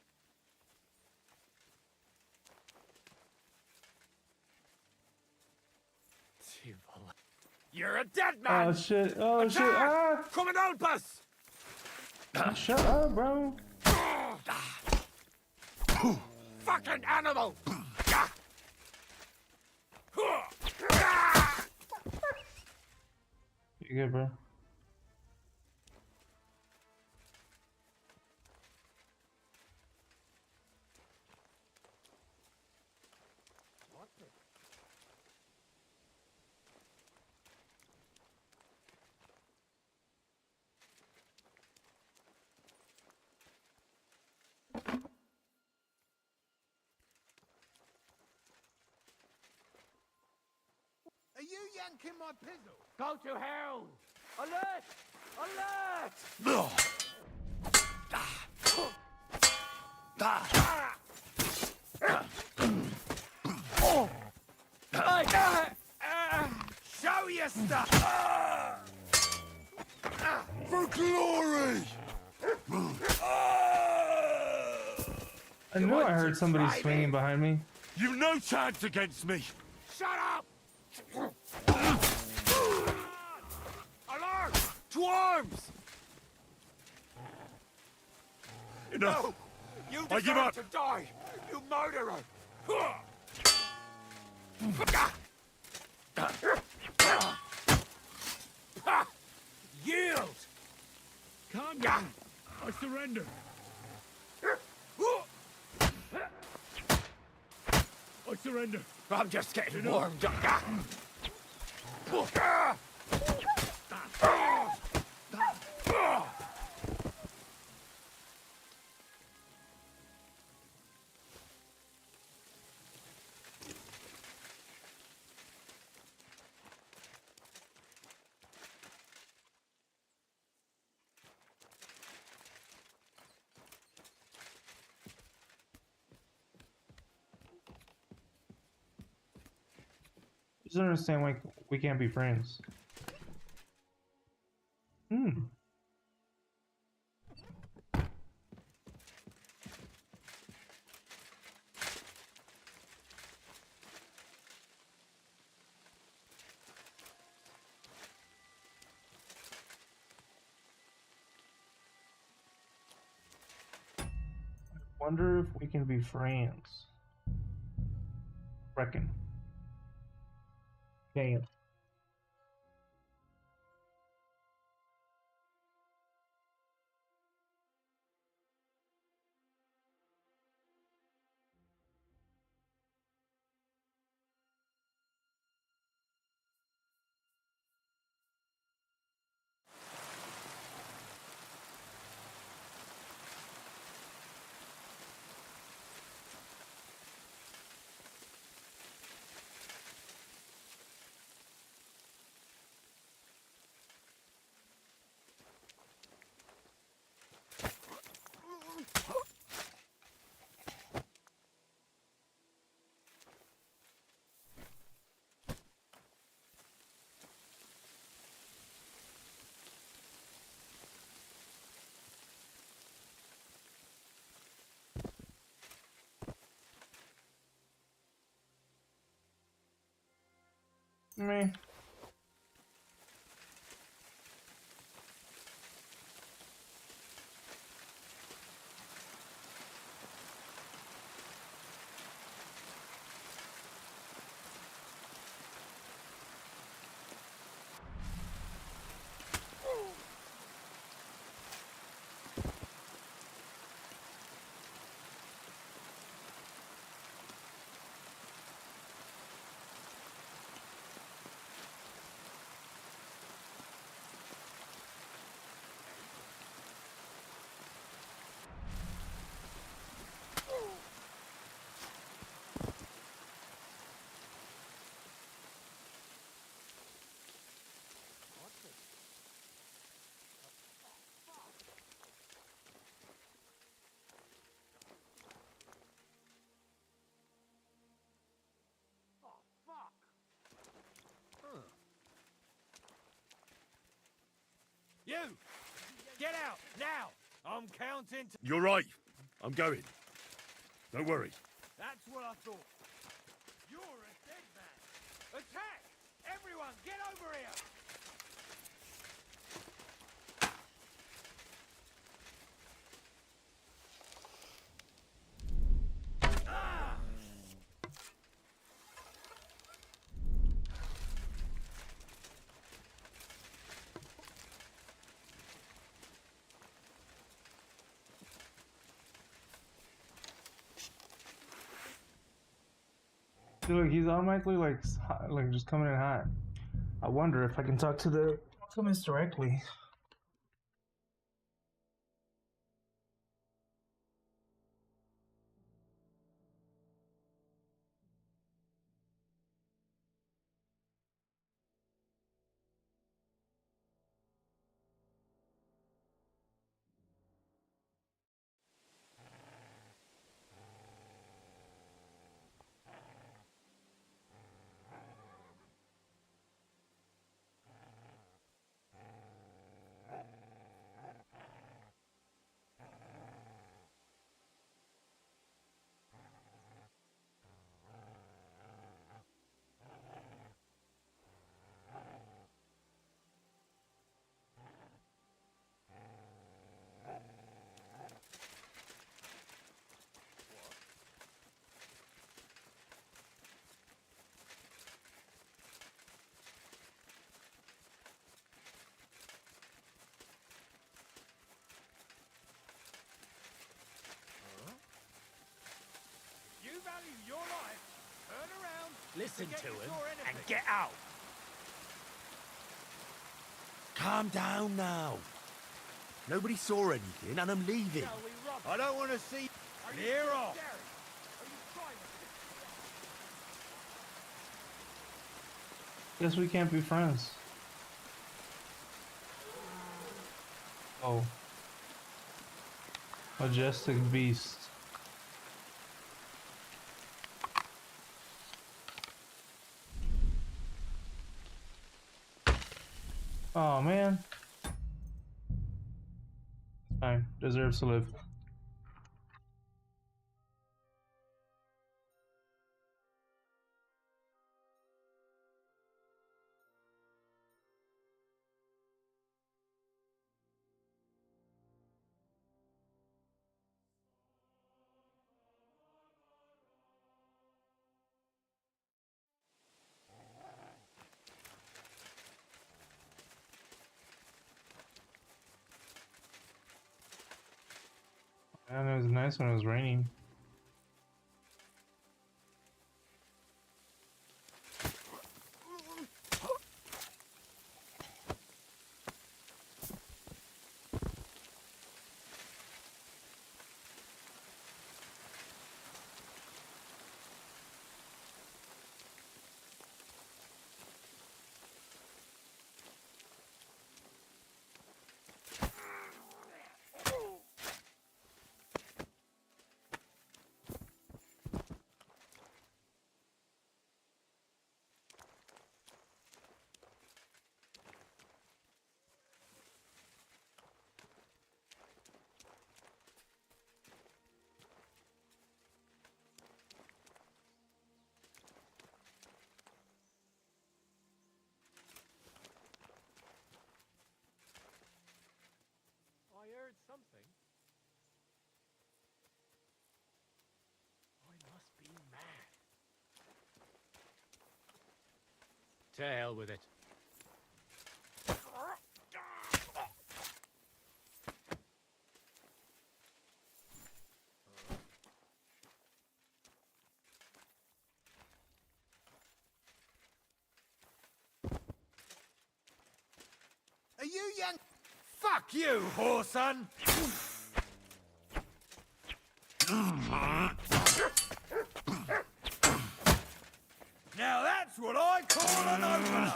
You're a dead man! Oh shit! Oh shit! Ah! Come and help us! Shut up, bro! Fucking animal! You good, bro? Are you yanking my pizzle? Go to hell! Alert! Alert! Show your stuff! For glory! I knew I heard somebody swinging behind me. You've no chance against me! Shut up! Alert! To arms! Enough! You I give deserve up. to die, you murderer! Yield! Calm down. I surrender. I surrender. I'm just getting warmed up. Just don't understand why we can't be friends. Hmm. Wonder if we can be friends. Reckon. Damn. Meh. You! Get out, now! I'm counting to... You're right. I'm going. Don't worry. That's what I thought. You're a dead man. Attack! Everyone, get over here! Dude, look, he's automatically like just coming in hot. I wonder if I can talk to the comments directly. Listen to him and get out. Calm down now. Nobody saw anything, and I'm leaving. I don't want to see. Clear off. Guess we can't be friends. Oh. Majestic beast. Oh man. Fine. Deserves to live. And it was nice when it was raining. I heard something. I must be mad. To hell with it. Are you young? Fuck you, whoreson! Now that's what I call an opener!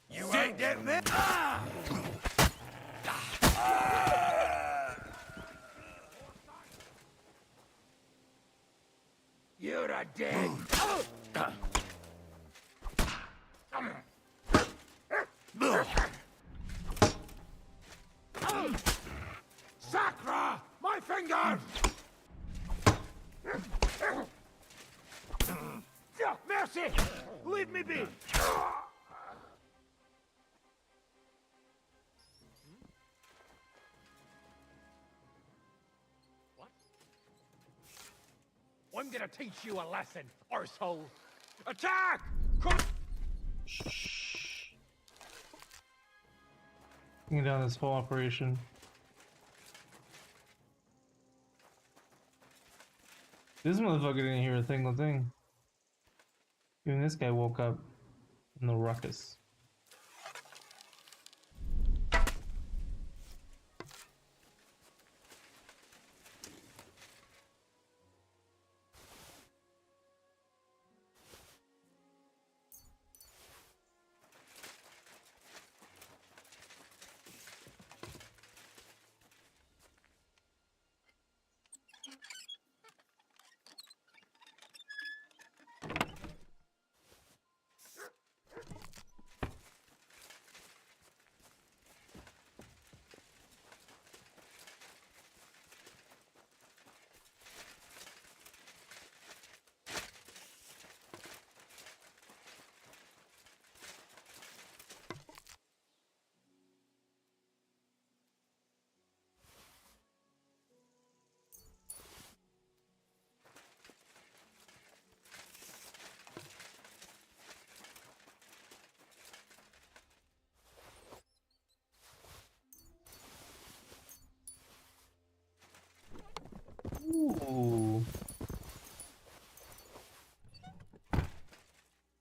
You ain't get me? You're a dead. Sacra! My finger! Mercy! Leave me be! What? I'm gonna teach you a lesson, arsehole. Attack! Taking down this whole operation. This motherfucker didn't hear a single thing. Even this guy woke up in the ruckus.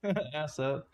Ass up.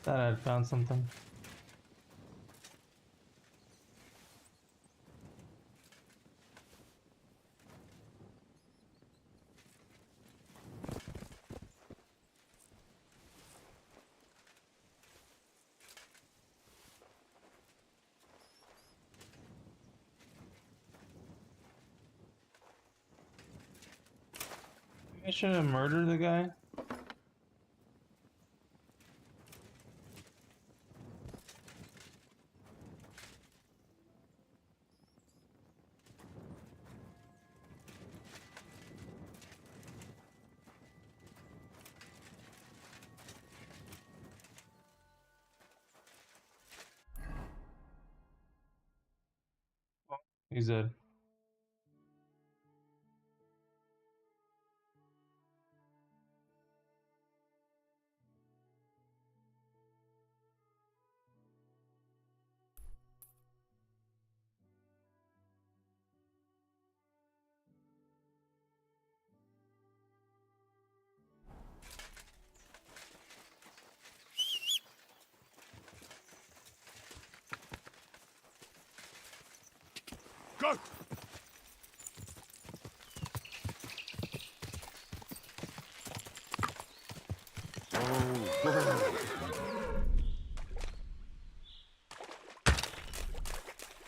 Thought I'd found something. I should have murdered the guy. He's dead. Go!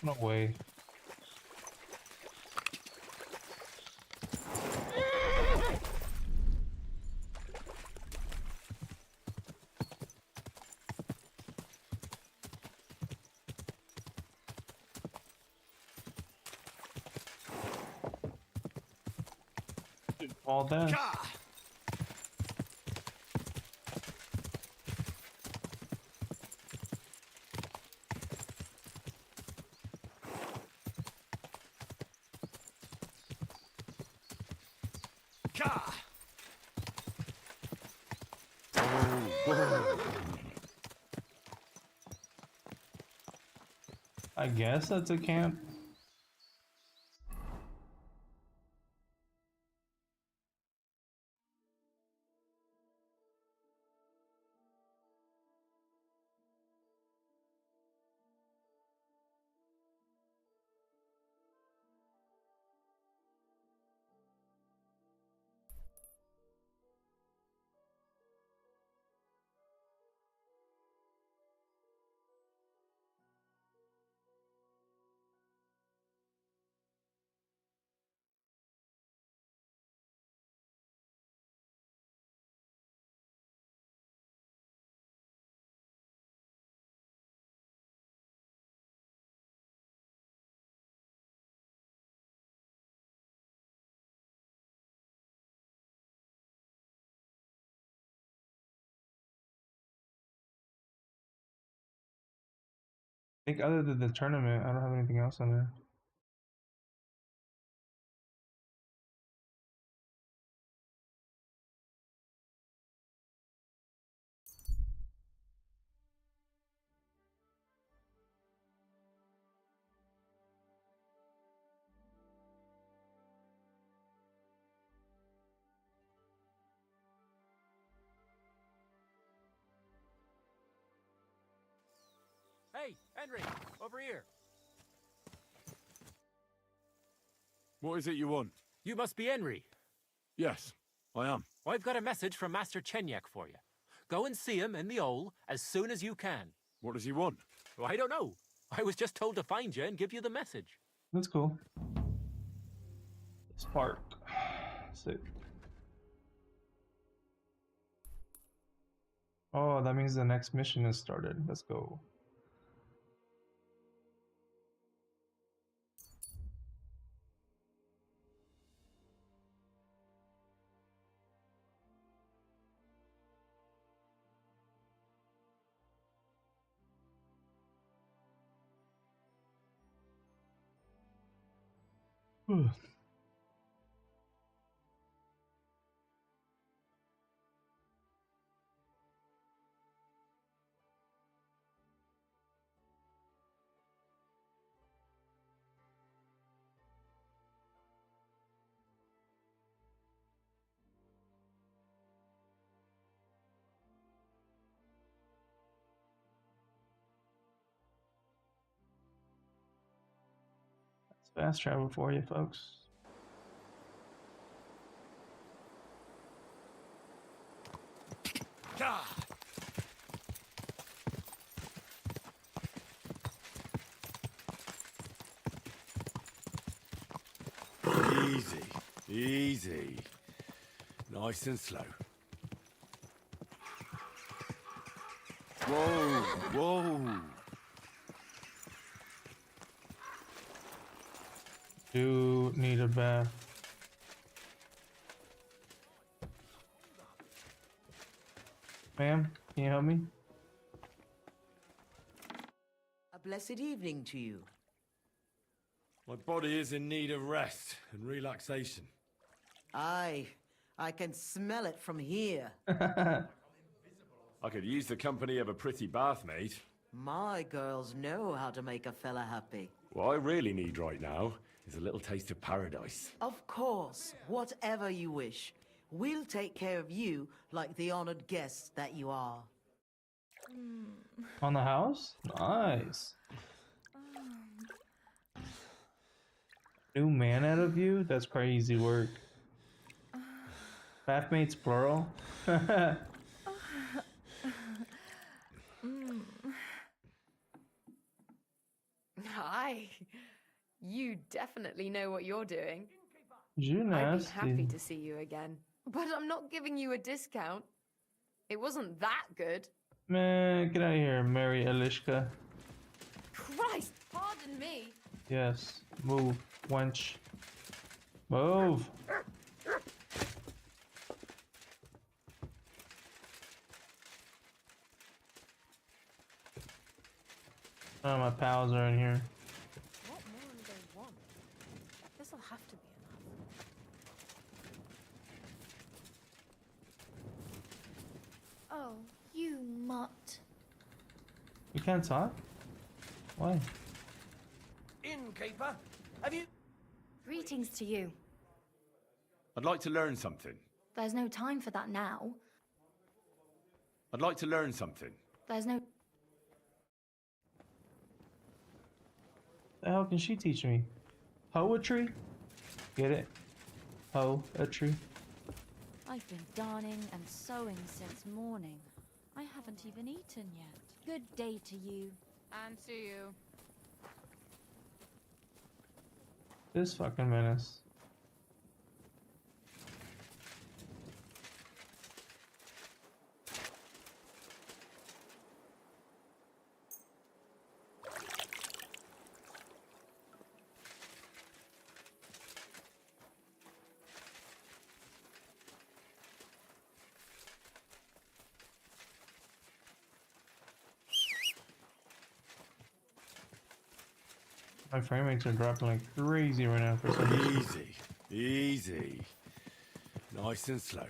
No way. Didn't fall down. I guess that's a camp. I think other than the tournament, I don't have anything else on there. Hey, Henry, over here. What is it you want? You must be Henry. Yes, I am. Well, I've got a message from Master Chenyek for you. Go and see him in the Ole as soon as you can. What does he want? Well, I don't know. I was just told to find you and give you the message. That's cool. Spark. Sick. Oh, that means the next mission is started. Let's go. Fast travel for you, folks. Easy, easy. Nice and slow. Whoa, whoa. Do need a bath. Ma'am, can you help me? A blessed evening to you. My body is in need of rest and relaxation. Aye, I can smell it from here. I could use the company of a pretty bath, mate. My girls know how to make a fella happy. What I really need right now is a little taste of paradise. Of course, whatever you wish. We'll take care of you like the honored guests that you are. On the house? Nice. New man out of you? That's crazy work. Bathmates plural? Hi. You definitely know what you're doing. You I'd be nasty. happy to see you again. But I'm not giving you a discount. It wasn't that good. Man, get out of here, Mary Elishka. Christ, pardon me. Yes, move, wench. Move! Oh, my pals are in here. What more do they want? This'll have to be enough. Oh, you mutt. You can't talk? Why? Innkeeper, have you... Greetings to you. I'd like to learn something. There's no time for that now. I'd like to learn something. There's no... The hell can she teach me? Poetry? Get it? Poetry. I've been darning and sewing since morning. I haven't even eaten yet. Good day to you. And to you. This fucking menace. My frame rates are dropping like crazy right now for some reason. Easy, easy. Nice and slow.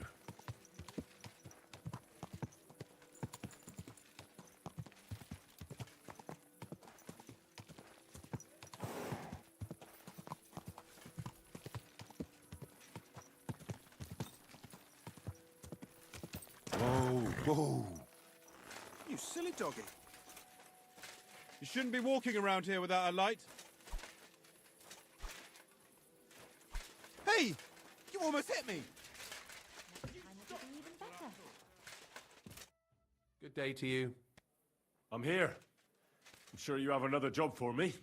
Whoa, whoa. You silly doggy. You shouldn't be walking around here without a light. Hey! You almost hit me! Good day to you. I'm here. I'm sure you have another job for me.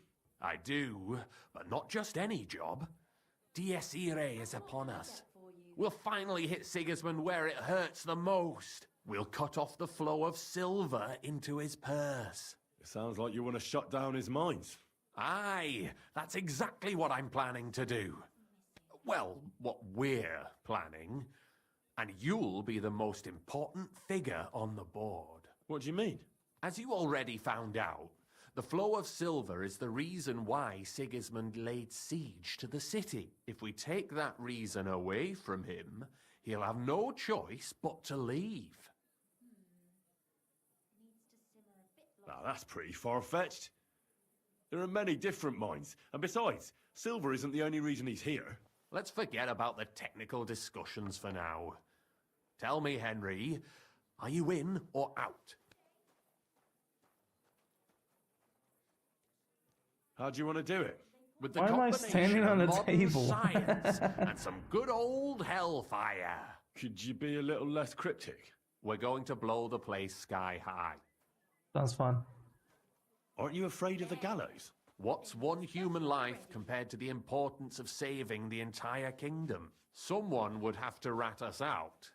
I do, but not just any job. Dies Irae is upon us. We'll finally hit Sigismund where it hurts the most. We'll cut off the flow of silver into his purse. It sounds like you want to shut down his mines. Aye, that's exactly what I'm planning to do. Well, what we're planning. And you'll be the most important figure on the board. What do you mean? As you already found out, the flow of silver is the reason why Sigismund laid siege to the city. If we take that reason away from him, he'll have no choice but to leave. Now, that's pretty far-fetched. There are many different mines, and besides, silver isn't the only reason he's here. Let's forget about the technical discussions for now. Tell me, Henry, are you in or out? How do you want to do it? With the Why am I combination standing of on the modern table? science and some good old hellfire. Could you be a little less cryptic? We're going to blow the place sky high. Sounds fun. Aren't you afraid of the gallows? What's one human life compared to the importance of saving the entire kingdom? Someone would have to rat us out.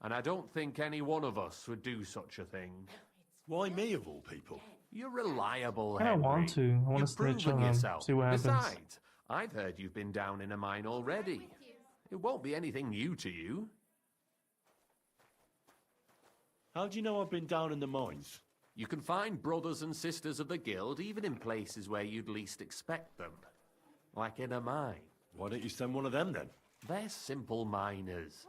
And I don't think any one of us would do such a thing. Why me of all people? You're reliable, I don't Henry. want to. I want to You've snitch proven on them, yourself. see what happens. Besides, I've heard you've been down in a mine already. It won't be anything new to you. How do you know I've been down in the mines? You can find brothers and sisters of the guild even in places where you'd least expect them. Like in a mine. Why don't you send one of them then? They're simple miners.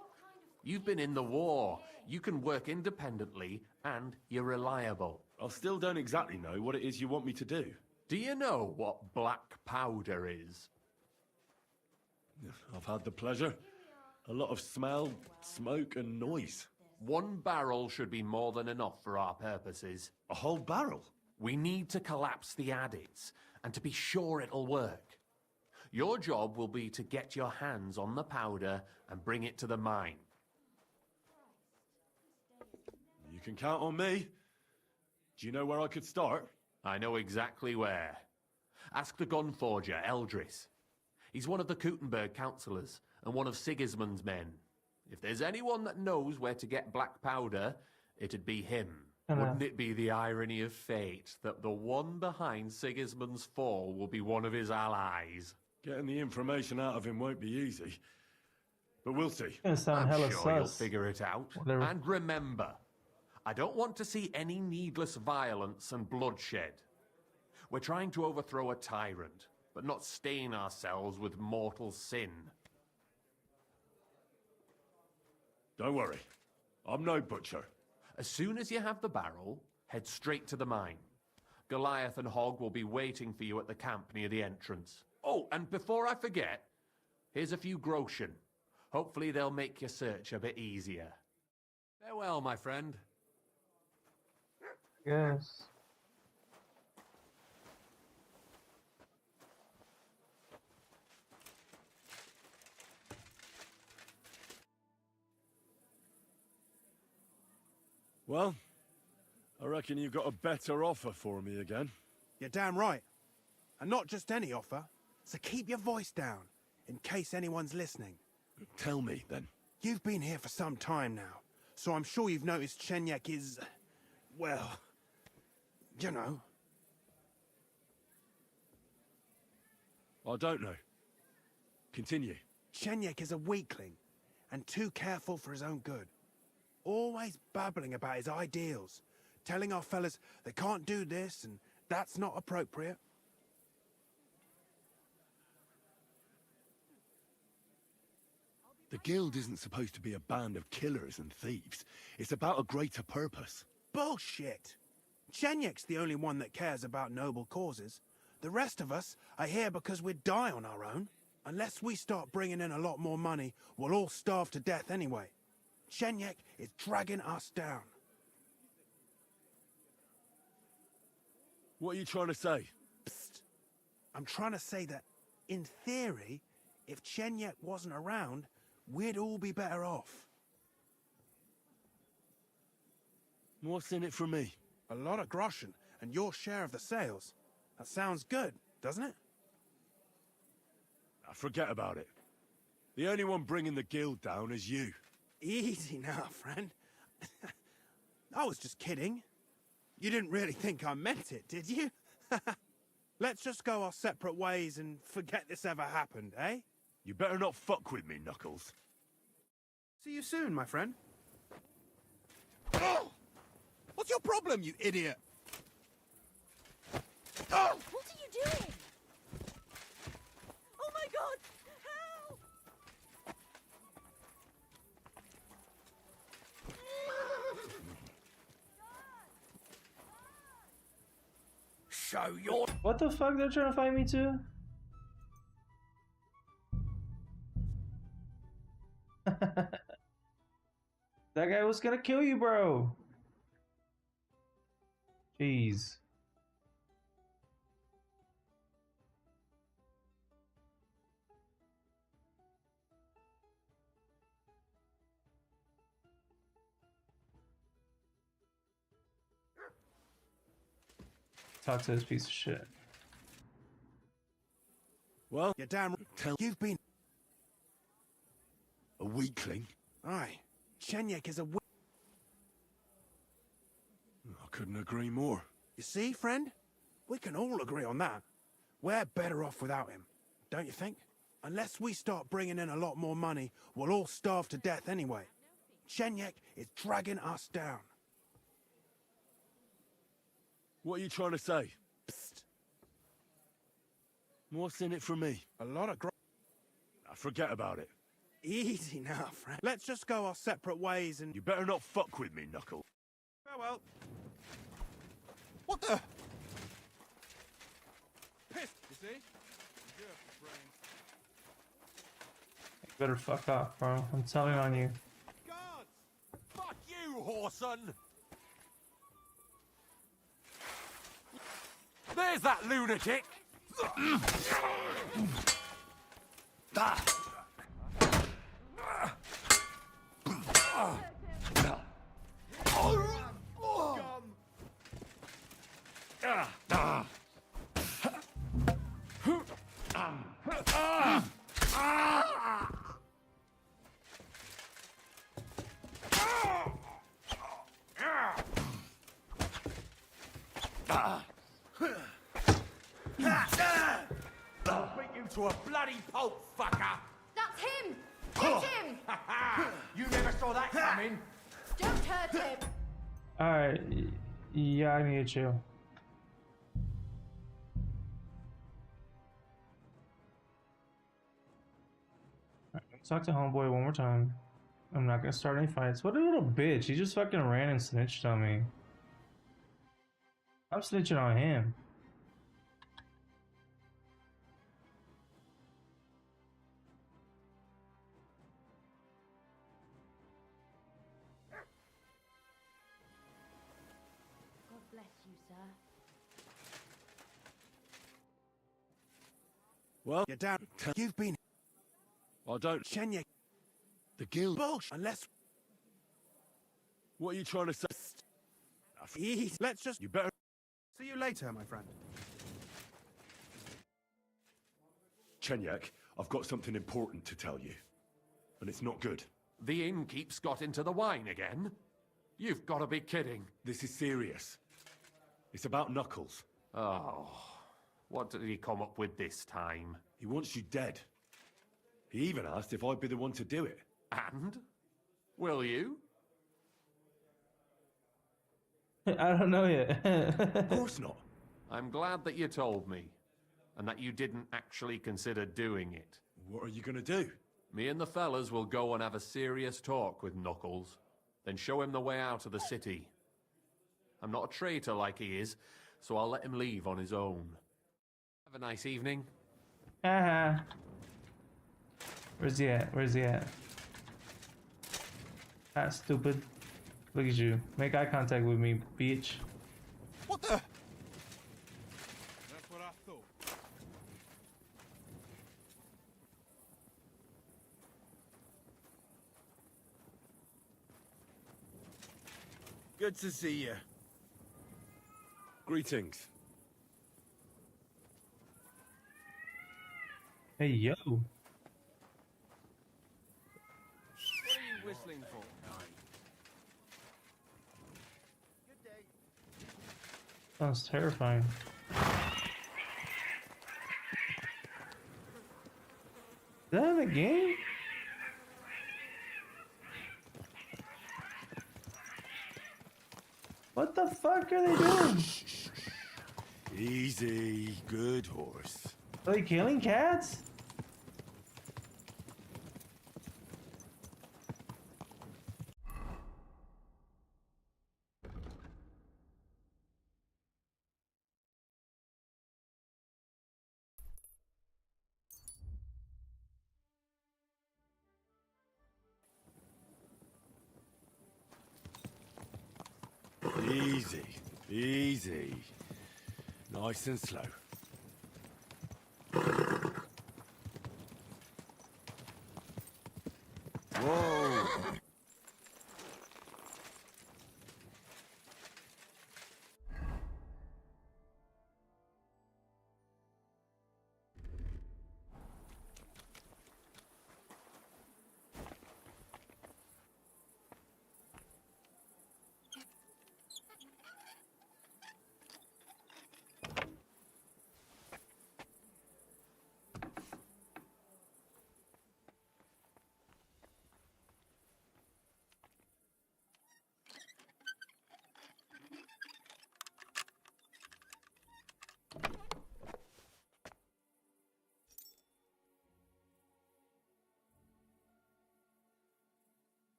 You've been in the war. You can work independently, and you're reliable. I still don't exactly know what it is you want me to do. Do you know what black powder is? I've had the pleasure. A lot of smell, smoke and noise. 1 barrel should be more than enough for our purposes. A whole barrel? We need to collapse the adits, and to be sure it'll work. Your job will be to get your hands on the powder and bring it to the mine. You can count on me. Do you know where I could start? I know exactly where. Ask the gun forger, Eldris. He's one of the Kuttenberg councillors, and one of Sigismund's men. If there's anyone that knows where to get black powder, it'd be him. Wouldn't it be the irony of fate that the one behind Sigismund's fall will be one of his allies? Getting the information out of him won't be easy. But we'll see. It's gonna sound I'm hella sure you'll sus. figure it out. Whatever. And remember, I don't want to see any needless violence and bloodshed. We're trying to overthrow a tyrant, but not stain ourselves with mortal sin. Don't worry. I'm no butcher. As soon as you have the barrel, head straight to the mine. Goliath and Hogg will be waiting for you at the camp near the entrance. Oh, and before I forget, here's a few groschen. Hopefully they'll make your search a bit easier. Farewell, my friend. Yes. Well, I reckon you've got a better offer for me again. You're damn right. And not just any offer. So keep your voice down, in case anyone's listening. Tell me, then. You've been here for some time now, so I'm sure you've noticed Chenyek is... well... you know. I don't know. Continue. Chenyek is a weakling, and too careful for his own good. Always babbling about his ideals, telling our fellas they can't do this and that's not appropriate. The guild isn't supposed to be a band of killers and thieves. It's about a greater purpose. Bullshit! Chenyek's the only one that cares about noble causes. The rest of us are here because we'd die on our own. Unless we start bringing in a lot more money, we'll all starve to death anyway. Chenyek is dragging us down. What are you trying to say? Psst. I'm trying to say that, in theory, if Chenyek wasn't around, we'd all be better off. What's in it for me? A lot of groschen, and your share of the sales. That sounds good, doesn't it? Forget about it. The only one bringing the guild down is you. Easy now, friend. I was just kidding. You didn't really think I meant it, did you? Let's just go our separate ways and forget this ever happened, eh? You better not fuck with me, Knuckles. See you soon, my friend. Oh! What's your problem, you idiot? Oh! What are you doing? Oh my god! Help! So you're... What the fuck? They're trying to fight me too? That guy was gonna kill you, bro. Jeez. Talk to this piece of shit. Well, you're damn right. You've been... A weakling? Aye. Chenyek is a I couldn't agree more. You see, friend? We can all agree on that. We're better off without him, don't you think? Unless we start bringing in a lot more money, we'll all starve to death anyway. Chenyek is dragging us down. What are you trying to say? Psst. What's in it for me? A lot of Forget about it. Easy now, friend. Let's just go our separate ways and... You better not fuck with me, Knuckles. Farewell. What the? Pissed, you see? You better fuck off, bro. I'm telling on you. Guards! Fuck you, whoreson! There's that lunatic! I'll beat you to a bloody pulp, fucker! That's him! Hit him! You never saw that coming. Don't hurt him! Alright. Yeah, I need to chill. Talk to homeboy one more time. I'm not gonna start any fights. What a little bitch. He just fucking ran and snitched on me. I'm snitching on him. God bless you, sir. Well, you're damn... You've been... I don't... Chenyek... The guild... Bullshit. Unless... What are you trying to say? Easy. Let's just... You better... See you later, my friend. Chenyek, I've got something important to tell you. And it's not good. The innkeep's got into the wine again? You've got to be kidding. This is serious. It's about Knuckles. Oh, what did he come up with this time? He wants you dead. He even asked if I'd be the one to do it. And? Will you? I don't know yet. Of course not. I'm glad that you told me, and that you didn't actually consider doing it. What are you gonna do? Me and the fellas will go and have a serious talk with Knuckles, then show him the way out of the city. I'm not a traitor like he is, so I'll let him leave on his own. Have a nice evening. Haha. Where's he at? Where's he at? Ah, stupid. Look at you. Make eye contact with me, bitch. What the? That's what I thought. Good to see you. Greetings. Hey, yo. What are you whistling for? Sounds terrifying. Is that in the game? What the fuck are they doing? Easy, good horse. Are they killing cats? Easy, easy. Nice and slow. Whoa!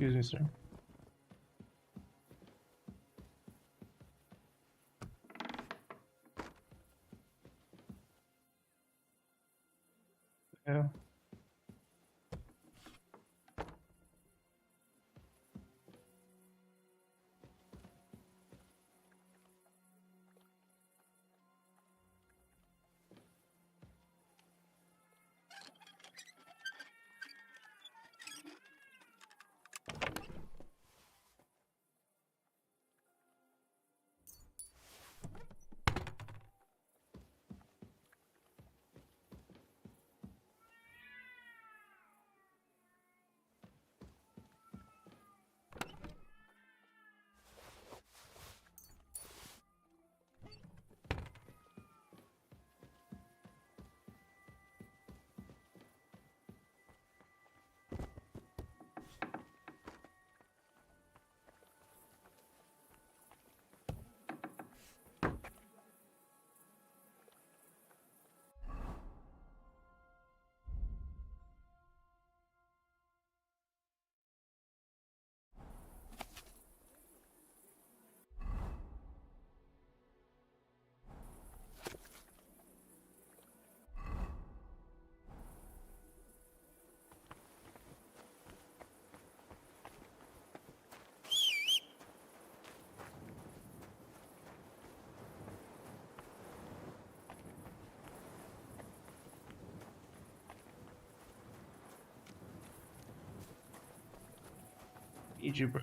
Excuse me, sir. Yeah. Need you, bro.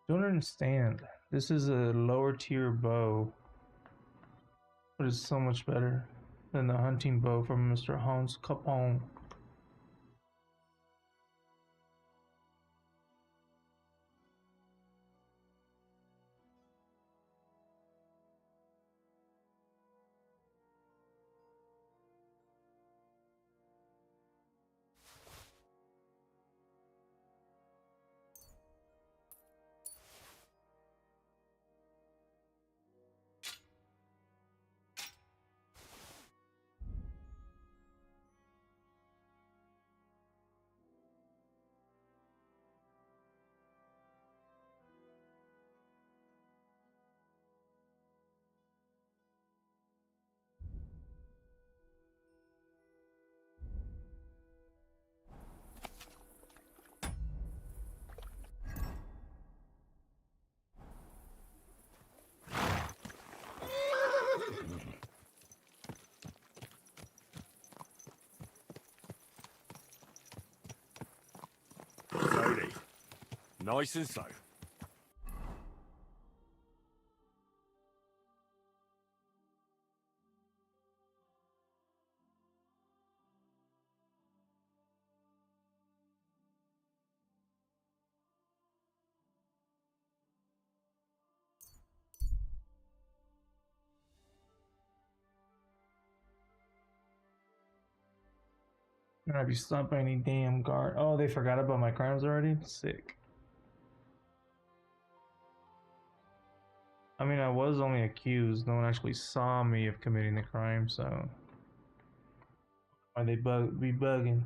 Don't understand. This is a lower tier bow, but it's so much better than the hunting bow from Mr. Hans Capone. Slowly. Nice and slow. Can I be stopped by any damn guard? Oh, they forgot about my crimes already? Sick. I mean, I was only accused. No one actually saw me of committing the crime, so why they be bugging?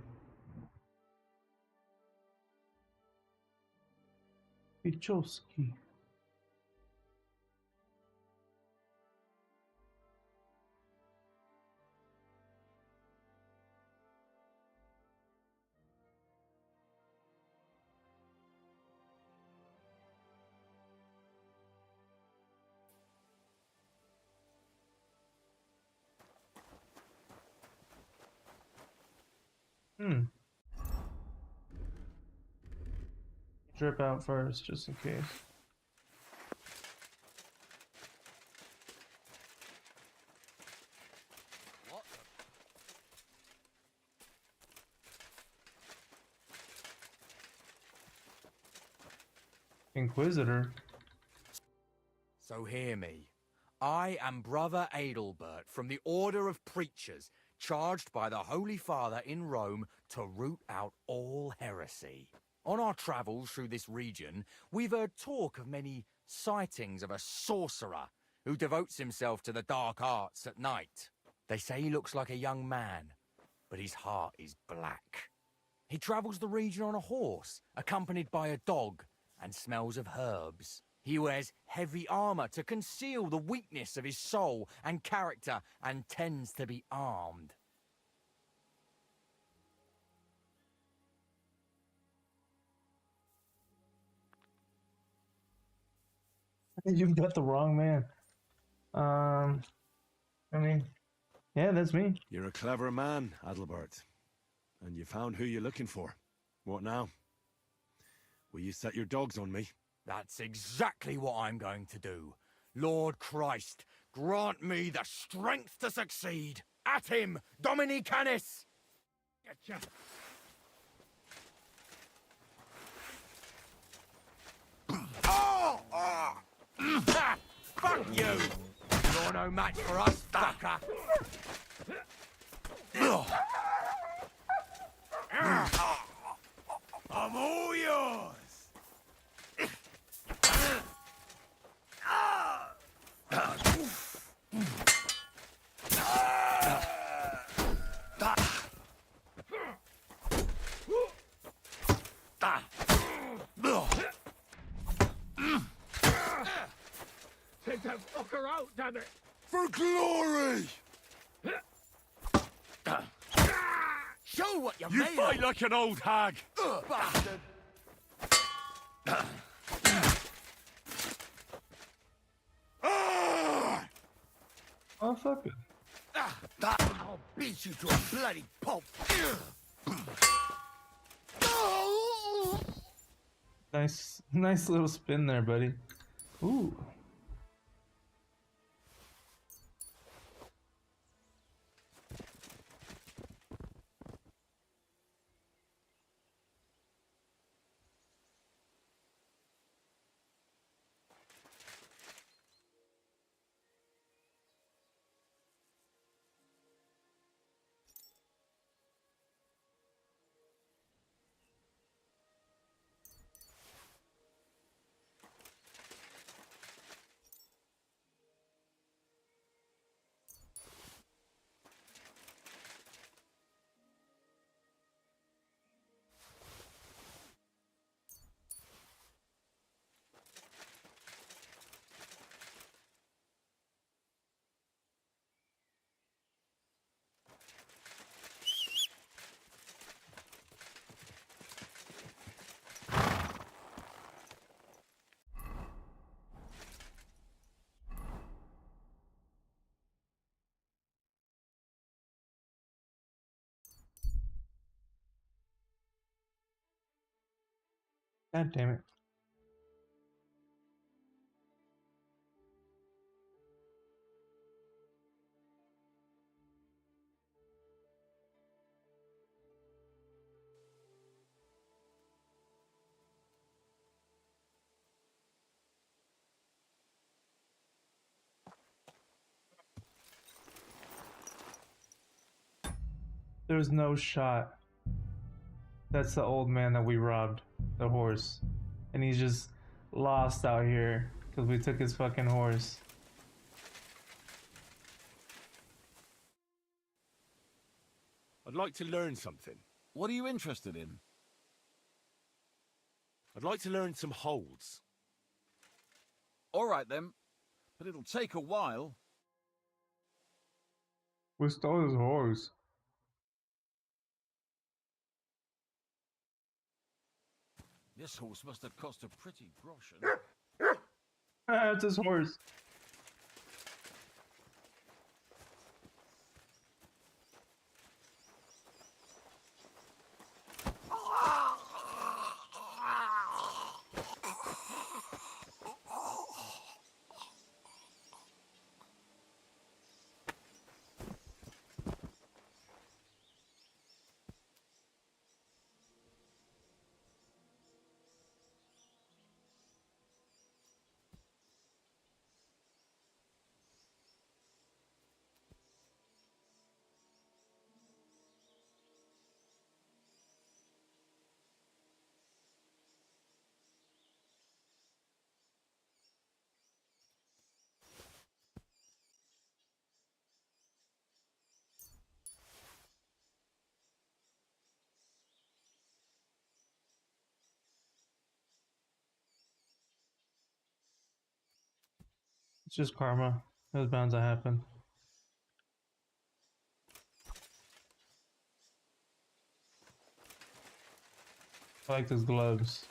Pichowski. Drip out first, just in case. Inquisitor. So hear me. I am Brother Adelbert from the Order of Preachers, charged by the Holy Father in Rome to root out all heresy. On our travels through this region, we've heard talk of many sightings of a sorcerer who devotes himself to the dark arts at night. They say he looks like a young man, but his heart is black. He travels the region on a horse, accompanied by a dog, and smells of herbs. He wears heavy armor to conceal the weakness of his soul and character, and tends to be armed. You've got the wrong man. I mean, yeah, that's me. You're a clever man, Adelbert. And you found who you're looking for. What now? Will you set your dogs on me? That's exactly what I'm going to do. Lord Christ, grant me the strength to succeed. At him, Dominicanis! Getcha. Oh! Oh! Ah, fuck you! You're no match for us, fucker! I'm all yours! Take that fucker out, damn it! For glory! Show what you're You made fight of. like an old hag! Bastard! Oh, fuck it. I'll beat you to a bloody pulp. Nice little spin there, buddy. Ooh. God damn it. There's no shot. That's the old man that we robbed, the horse. And he's just lost out here because we took his fucking horse. I'd like to learn something. What are you interested in? I'd like to learn some holds. All right then, but it'll take a while. We stole his horse. This horse must have cost a pretty groschen. That's his horse. It's just karma. It was bound to happen. I like those gloves.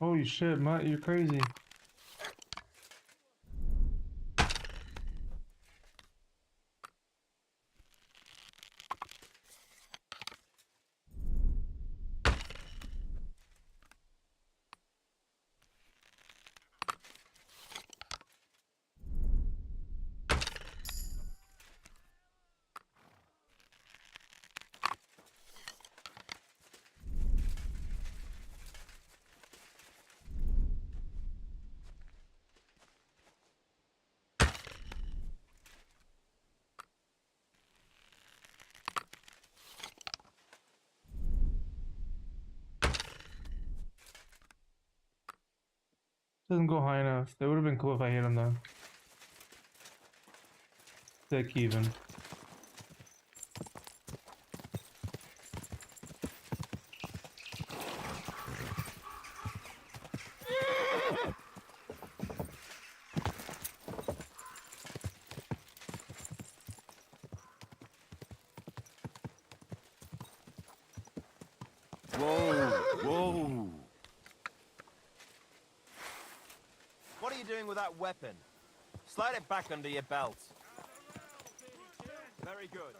Holy shit, Mutt, you're crazy. Doesn't go high enough. That would have been cool if I hit him though. Sick even. Whoa, whoa. What are you doing with that weapon? Slide it back under your belt. Very good.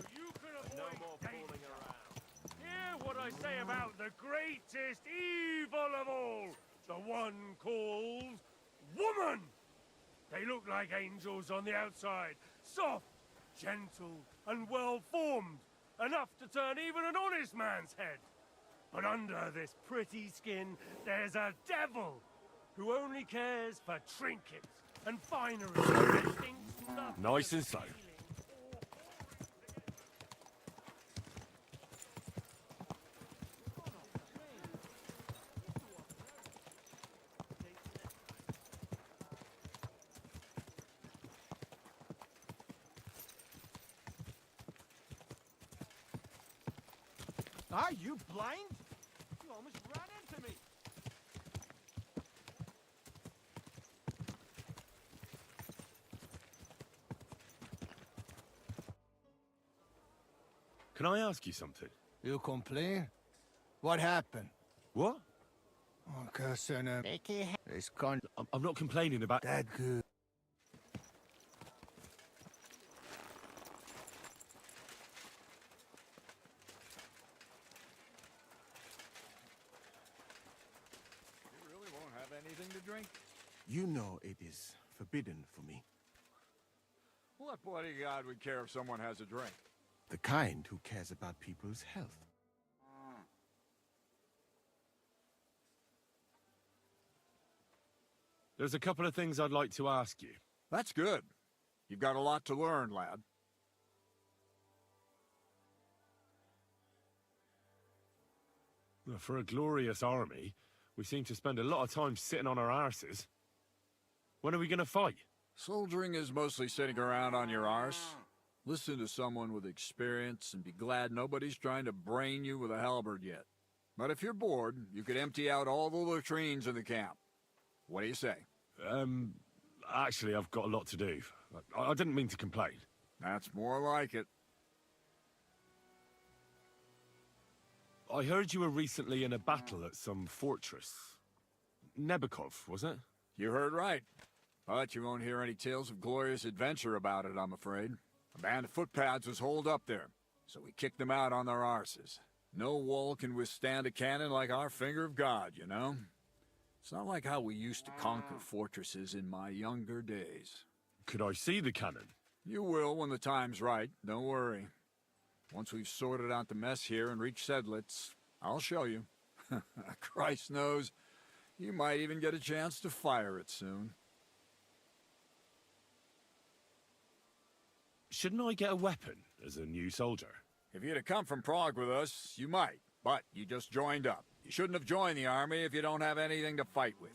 No more fooling around. Hear what I say about the greatest evil of all, the one called woman. They look like angels on the outside, soft, gentle, and well-formed, enough to turn even an honest man's head. But under this pretty skin, there's a devil who only cares for trinkets and finery. And thinks nothing Nice of and so. Are you blind? You almost ran into me. Can I ask you something? You complain? What happened? What? Oh, concerning this con. I'm not complaining about that good. You really won't have anything to drink? You know it is forbidden for me. What bodyguard would care if someone has a drink? The kind who cares about people's health. There's a couple of things I'd like to ask you. That's good. You've got a lot to learn, lad. For a glorious army, we seem to spend a lot of time sitting on our arses. When are we going to fight? Soldiering is mostly sitting around on your arse. Listen to someone with experience and be glad nobody's trying to brain you with a halberd yet. But if you're bored, you could empty out all the latrines in the camp. What do you say? Actually, I've got a lot to do. I didn't mean to complain. That's more like it. I heard you were recently in a battle at some fortress. Nebukov, was it? You heard right. But you won't hear any tales of glorious adventure about it, I'm afraid. A band of footpads was holed up there, so we kicked them out on their arses. No wall can withstand a cannon like our finger of God, you know? It's not like how we used to conquer fortresses in my younger days. Could I see the cannon? You will when the time's right, don't worry. Once we've sorted out the mess here and reached Sedlitz, I'll show you. Christ knows, you might even get a chance to fire it soon. Shouldn't I get a weapon as a new soldier? If you'd have come from Prague with us, you might, but you just joined up. You shouldn't have joined the army if you don't have anything to fight with.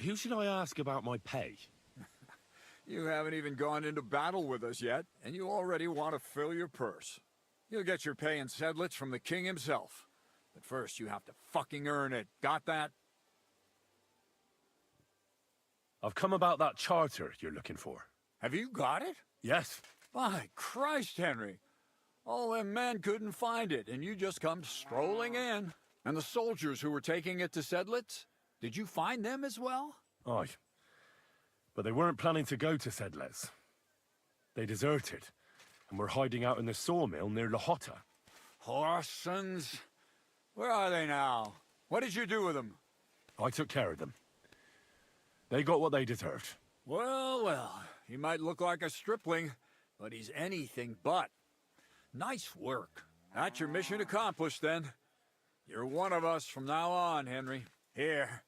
Who should I ask about my pay? You haven't even gone into battle with us yet, and you already want to fill your purse. You'll get your pay in Sedlitz from the king himself. But first, you have to fucking earn it. Got that? I've come about that charter you're looking for. Have you got it? Yes. By Christ, Henry. All them men couldn't find it, and you just come strolling in. And the soldiers who were taking it to Sedlitz, did you find them as well? Aye. But they weren't planning to go to Sedlitz. They deserted, and were hiding out in the sawmill near Lahota. Horsons? Where are they now? What did you do with them? I took care of them. They got what they deserved. Well, well, he might look like a stripling, but he's anything but. Nice work. That's your mission accomplished, then. You're one of us from now on, Henry. Here,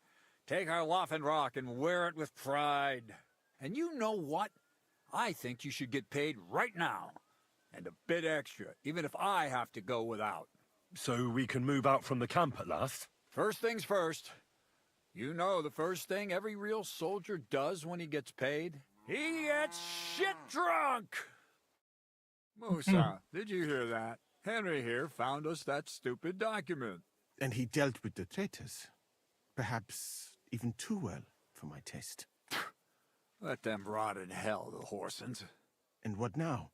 take our Waffenrock and wear it with pride. And you know what? I think you should get paid right now. And a bit extra, even if I have to go without. So we can move out from the camp at last? First things first. You know the first thing every real soldier does when he gets paid? He gets shit drunk! Musa, did you hear that? Henry here found us that stupid document. And he dealt with the traitors. Perhaps even too well for my taste. Let them rot in hell, the horsens. And what now?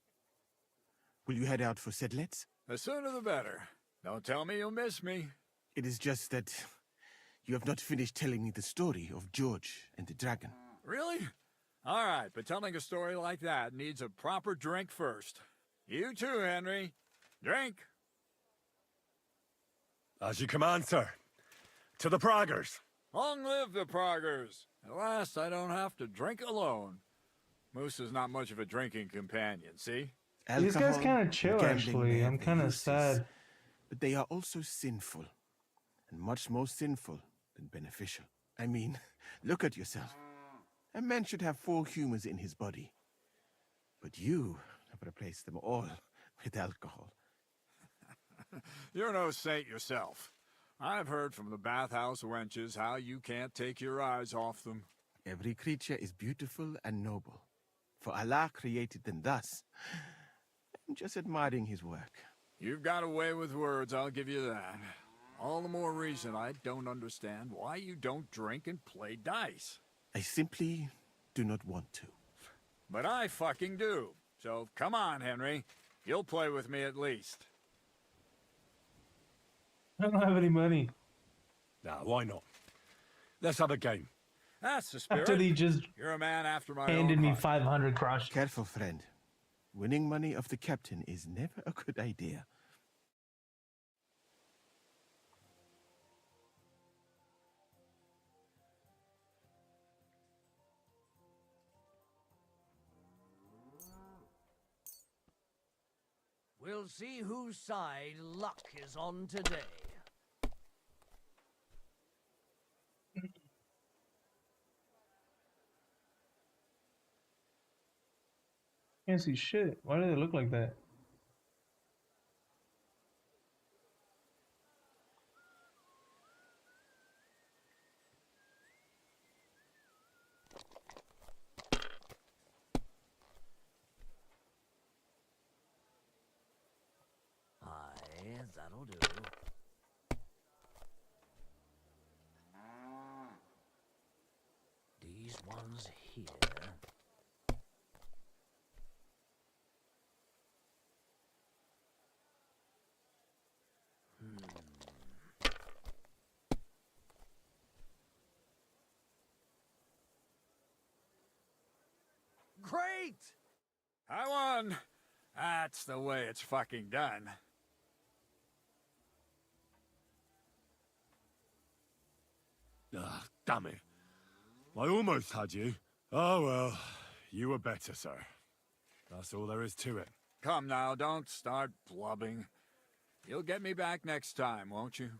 Will you head out for Sedlets? The sooner the better. Don't tell me you'll miss me. It is just that you have not finished telling me the story of George and the dragon. Really? All right, but telling a story like that needs a proper drink first. You too, Henry. Drink. As you command, sir. To the Praggers. Long live the Praggers. At last, I don't have to drink alone. Moose is not much of a drinking companion, see? These guys kind of chill, actually. I'm kind of sad. But they are also sinful. And much more sinful than beneficial. I mean, look at yourself. A man should have 4 humors in his body. But you have replaced them all with alcohol. You're no saint yourself. I've heard from the bathhouse wenches how you can't take your eyes off them. Every creature is beautiful and noble. For Allah created them thus. I'm just admiring his work. You've got a way with words, I'll give you that. All the more reason I don't understand why you don't drink and play dice. I simply do not want to. But I fucking do. So come on, Henry. You'll play with me at least. I don't have any money. Nah, why not? Let's have a game. That's the spirit. After he just You're a man after my handed own me heart. 500 grosh. Careful, friend. Winning money of the captain is never a good idea. We'll see whose side luck is on today. Can't see shit. Why do they look like that? Aye, that'll do. These ones here. Great! I won. That's the way it's fucking done. Ah, damn it. I almost had you. Oh well, you were better, sir. That's all there is to it. Come now, don't start blubbing. You'll get me back next time, won't you?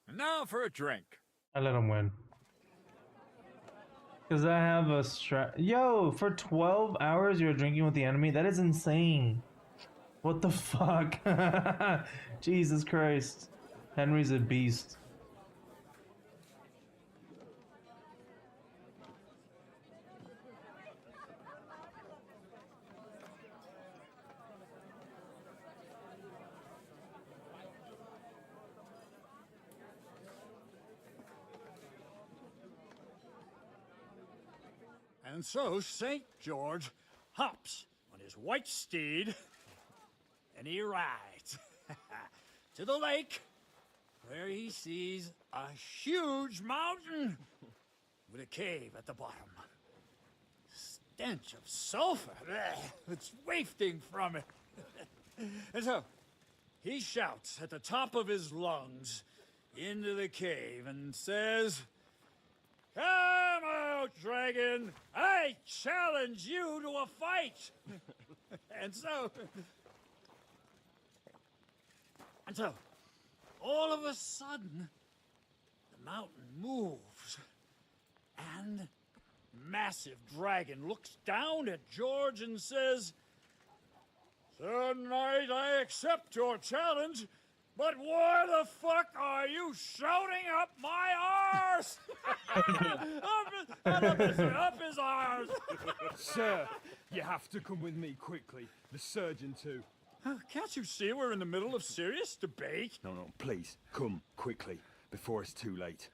And now for a drink. I let him win. Because I have a Yo, for 12 hours you're drinking with the enemy? That is insane. What the fuck? Jesus Christ. Henry's a beast. And so St. George hops on his white steed, and he rides to the lake, where he sees a huge mountain with a cave at the bottom. Stench of sulfur, it's wafting from it. And so he shouts at the top of his lungs into the cave and says, "Come out, dragon! I challenge you to a fight!" And so, all of a sudden, the mountain moves, and massive dragon looks down at George and says, "Sir Knight, I accept your challenge, But why the fuck are you shouting up my arse? Up his arse! Sir, you have to come with me quickly. The surgeon too. Can't you see we're in the middle of serious debate? No, please, come quickly, before it's too late.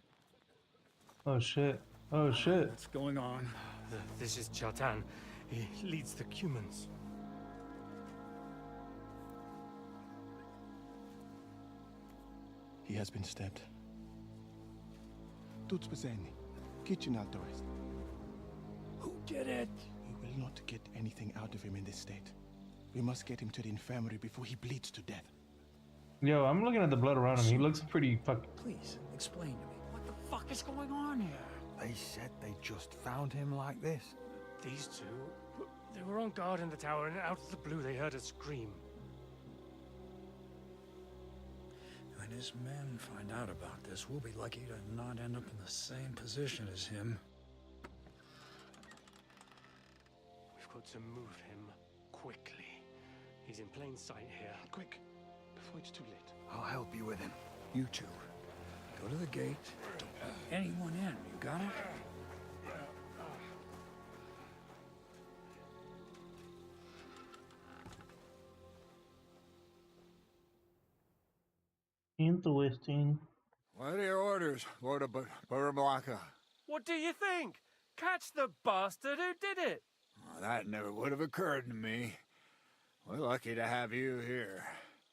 Oh shit. Oh shit. What's going on? This is Chatan. He leads the Cumans. He has been stabbed. Tuts Peseni, kitchen alto est. Who did it? We will not get anything out of him in this state. We must get him to the infirmary before he bleeds to death. Yo, I'm looking at the blood around him. He looks pretty fucking. Please, explain to me. What the fuck is going on here? They said they just found him like this. These two, they were on guard in the tower, and out of the blue they heard a scream. When his men find out about this, we'll be lucky to not end up in the same position as him. We've got to move him quickly. He's in plain sight here. Quick, before it's too late. I'll help you with him. You two. Go to the gate. Don't let anyone in. You got it? Interesting. What are your orders, Lord of Burblaka? What do you think? Catch the bastard who did it! Oh, that never would have occurred to me. We're lucky to have you here.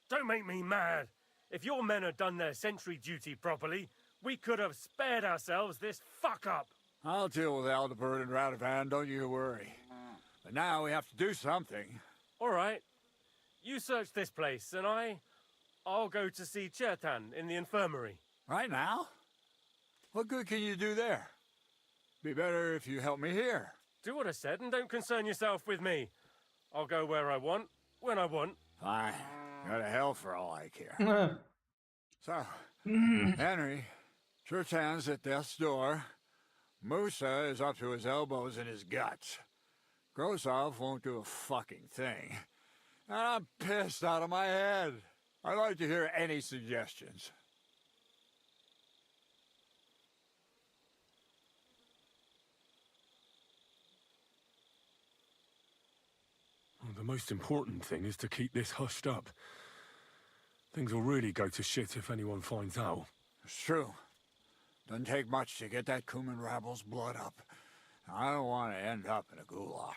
Don't make me mad. If your men had done their sentry duty properly, we could have spared ourselves this fuck-up. I'll deal with Aldebert and Radovan, don't you worry. But now we have to do something. All right. You search this place, and I'll go to see Chertan in the infirmary. Right now? What good can you do there? Be better if you help me here. Do what I said, and don't concern yourself with me. I'll go where I want, when I want. Fine. Go to hell for all I care. So, Henry, Chertan's at death's door. Musa is up to his elbows in his guts. Grozov won't do a fucking thing. And I'm pissed out of my head. I'd like to hear any suggestions. The most important thing is to keep this hushed up. Things will really go to shit if anyone finds out. It's true. Doesn't take much to get that Kuman rabble's blood up. I don't want to end up in a goulash.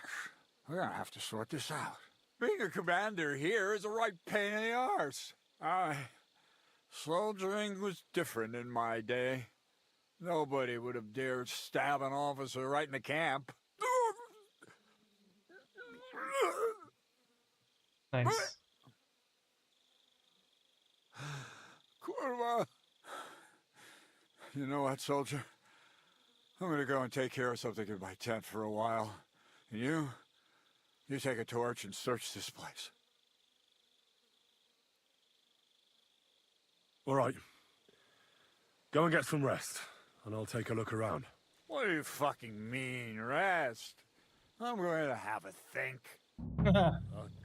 We're gonna have to sort this out. Being a commander here is a right pain in the arse. Soldiering was different in my day. Nobody would have dared stab an officer right in the camp. Nice. Kurva. You know what, soldier? I'm gonna go and take care of something in my tent for a while. And you take a torch and search this place. All right. Go and get some rest, and I'll take a look around. What do you fucking mean, rest? I'm going to have a think.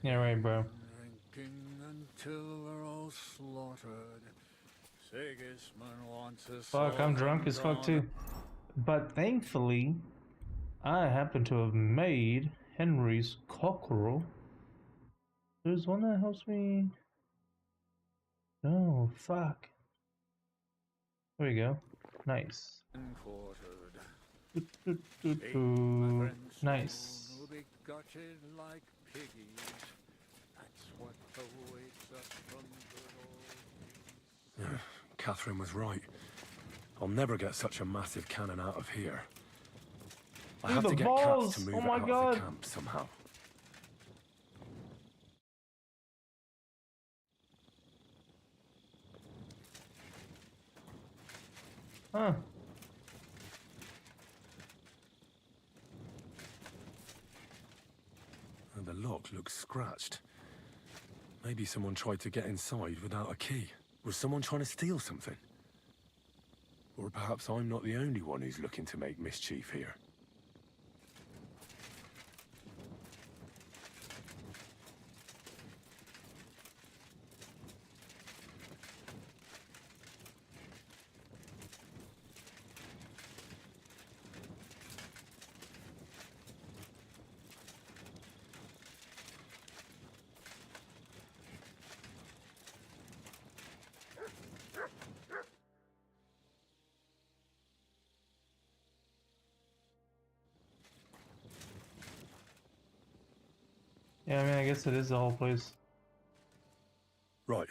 Yeah, right, bro. Drinking until we're all slaughtered. Sigismund wants us. Fuck, I'm drunk as fuck too. But thankfully, I happen to have made Henry's cockerel. There's one that helps me. No, fuck. There we go. Nice. Nice. Like piggies. That's what awaits us from Yeah, Catherine was right. I'll never get such a massive cannon out of here. I have to get Cats to move it out of the camp somehow. Huh. And the lock looks scratched. Maybe someone tried to get inside without a key. Was someone trying to steal something? Or perhaps I'm not the only one who's looking to make mischief here. Yeah, I mean, I guess it is the whole place. Right.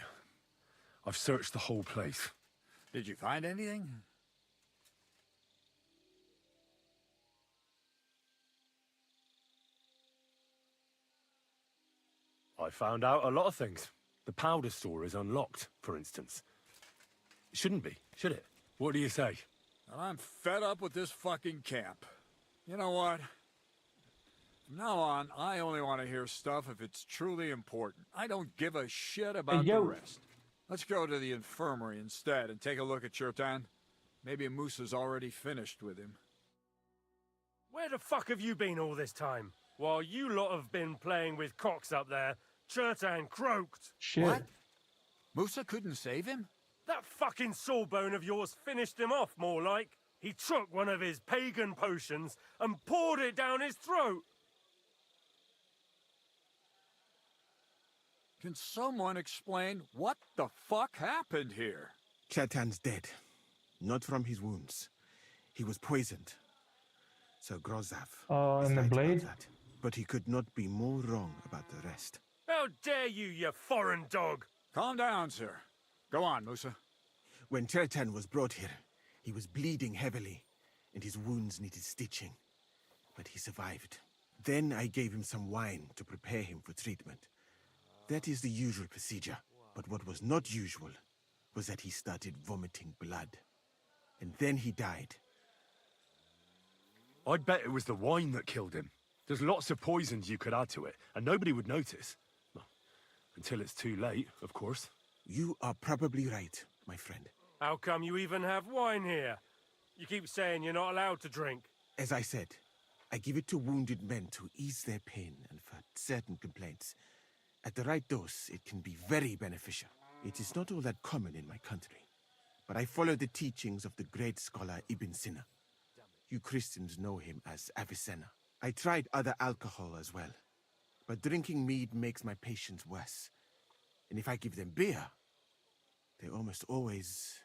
I've searched the whole place. Did you find anything? I found out a lot of things. The powder store is unlocked, for instance. It shouldn't be, should it? What do you say? Well, I'm fed up with this fucking camp. You know what? From now on, I only want to hear stuff if it's truly important. I don't give a shit about the rest. Let's go to the infirmary instead and take a look at Chertan. Maybe Musa's already finished with him. Where the fuck have you been all this time? While you lot have been playing with cocks up there, Chertan croaked. Shit. What? Musa couldn't save him? That fucking sawbone of yours finished him off, more like. He took one of his pagan potions and poured it down his throat. Can someone explain what the fuck happened here? Chertan's dead. Not from his wounds. He was poisoned. So Grozav. Oh, and the blade? That. But he could not be more wrong about the rest. How dare you, you foreign dog! Calm down, sir. Go on, Musa. When Chertan was brought here, he was bleeding heavily, and his wounds needed stitching. But he survived. Then I gave him some wine to prepare him for treatment. That is the usual procedure. But what was not usual was that he started vomiting blood. And then he died. I'd bet it was the wine that killed him. There's lots of poisons you could add to it, and nobody would notice. Well, until it's too late, of course. You are probably right, my friend. How come you even have wine here? You keep saying you're not allowed to drink. As I said, I give it to wounded men to ease their pain and for certain complaints. At the right dose, it can be very beneficial. It is not all that common in my country, but I follow the teachings of the great scholar Ibn Sina. You Christians know him as Avicenna. I tried other alcohol as well, but drinking mead makes my patients worse. And if I give them beer, they almost always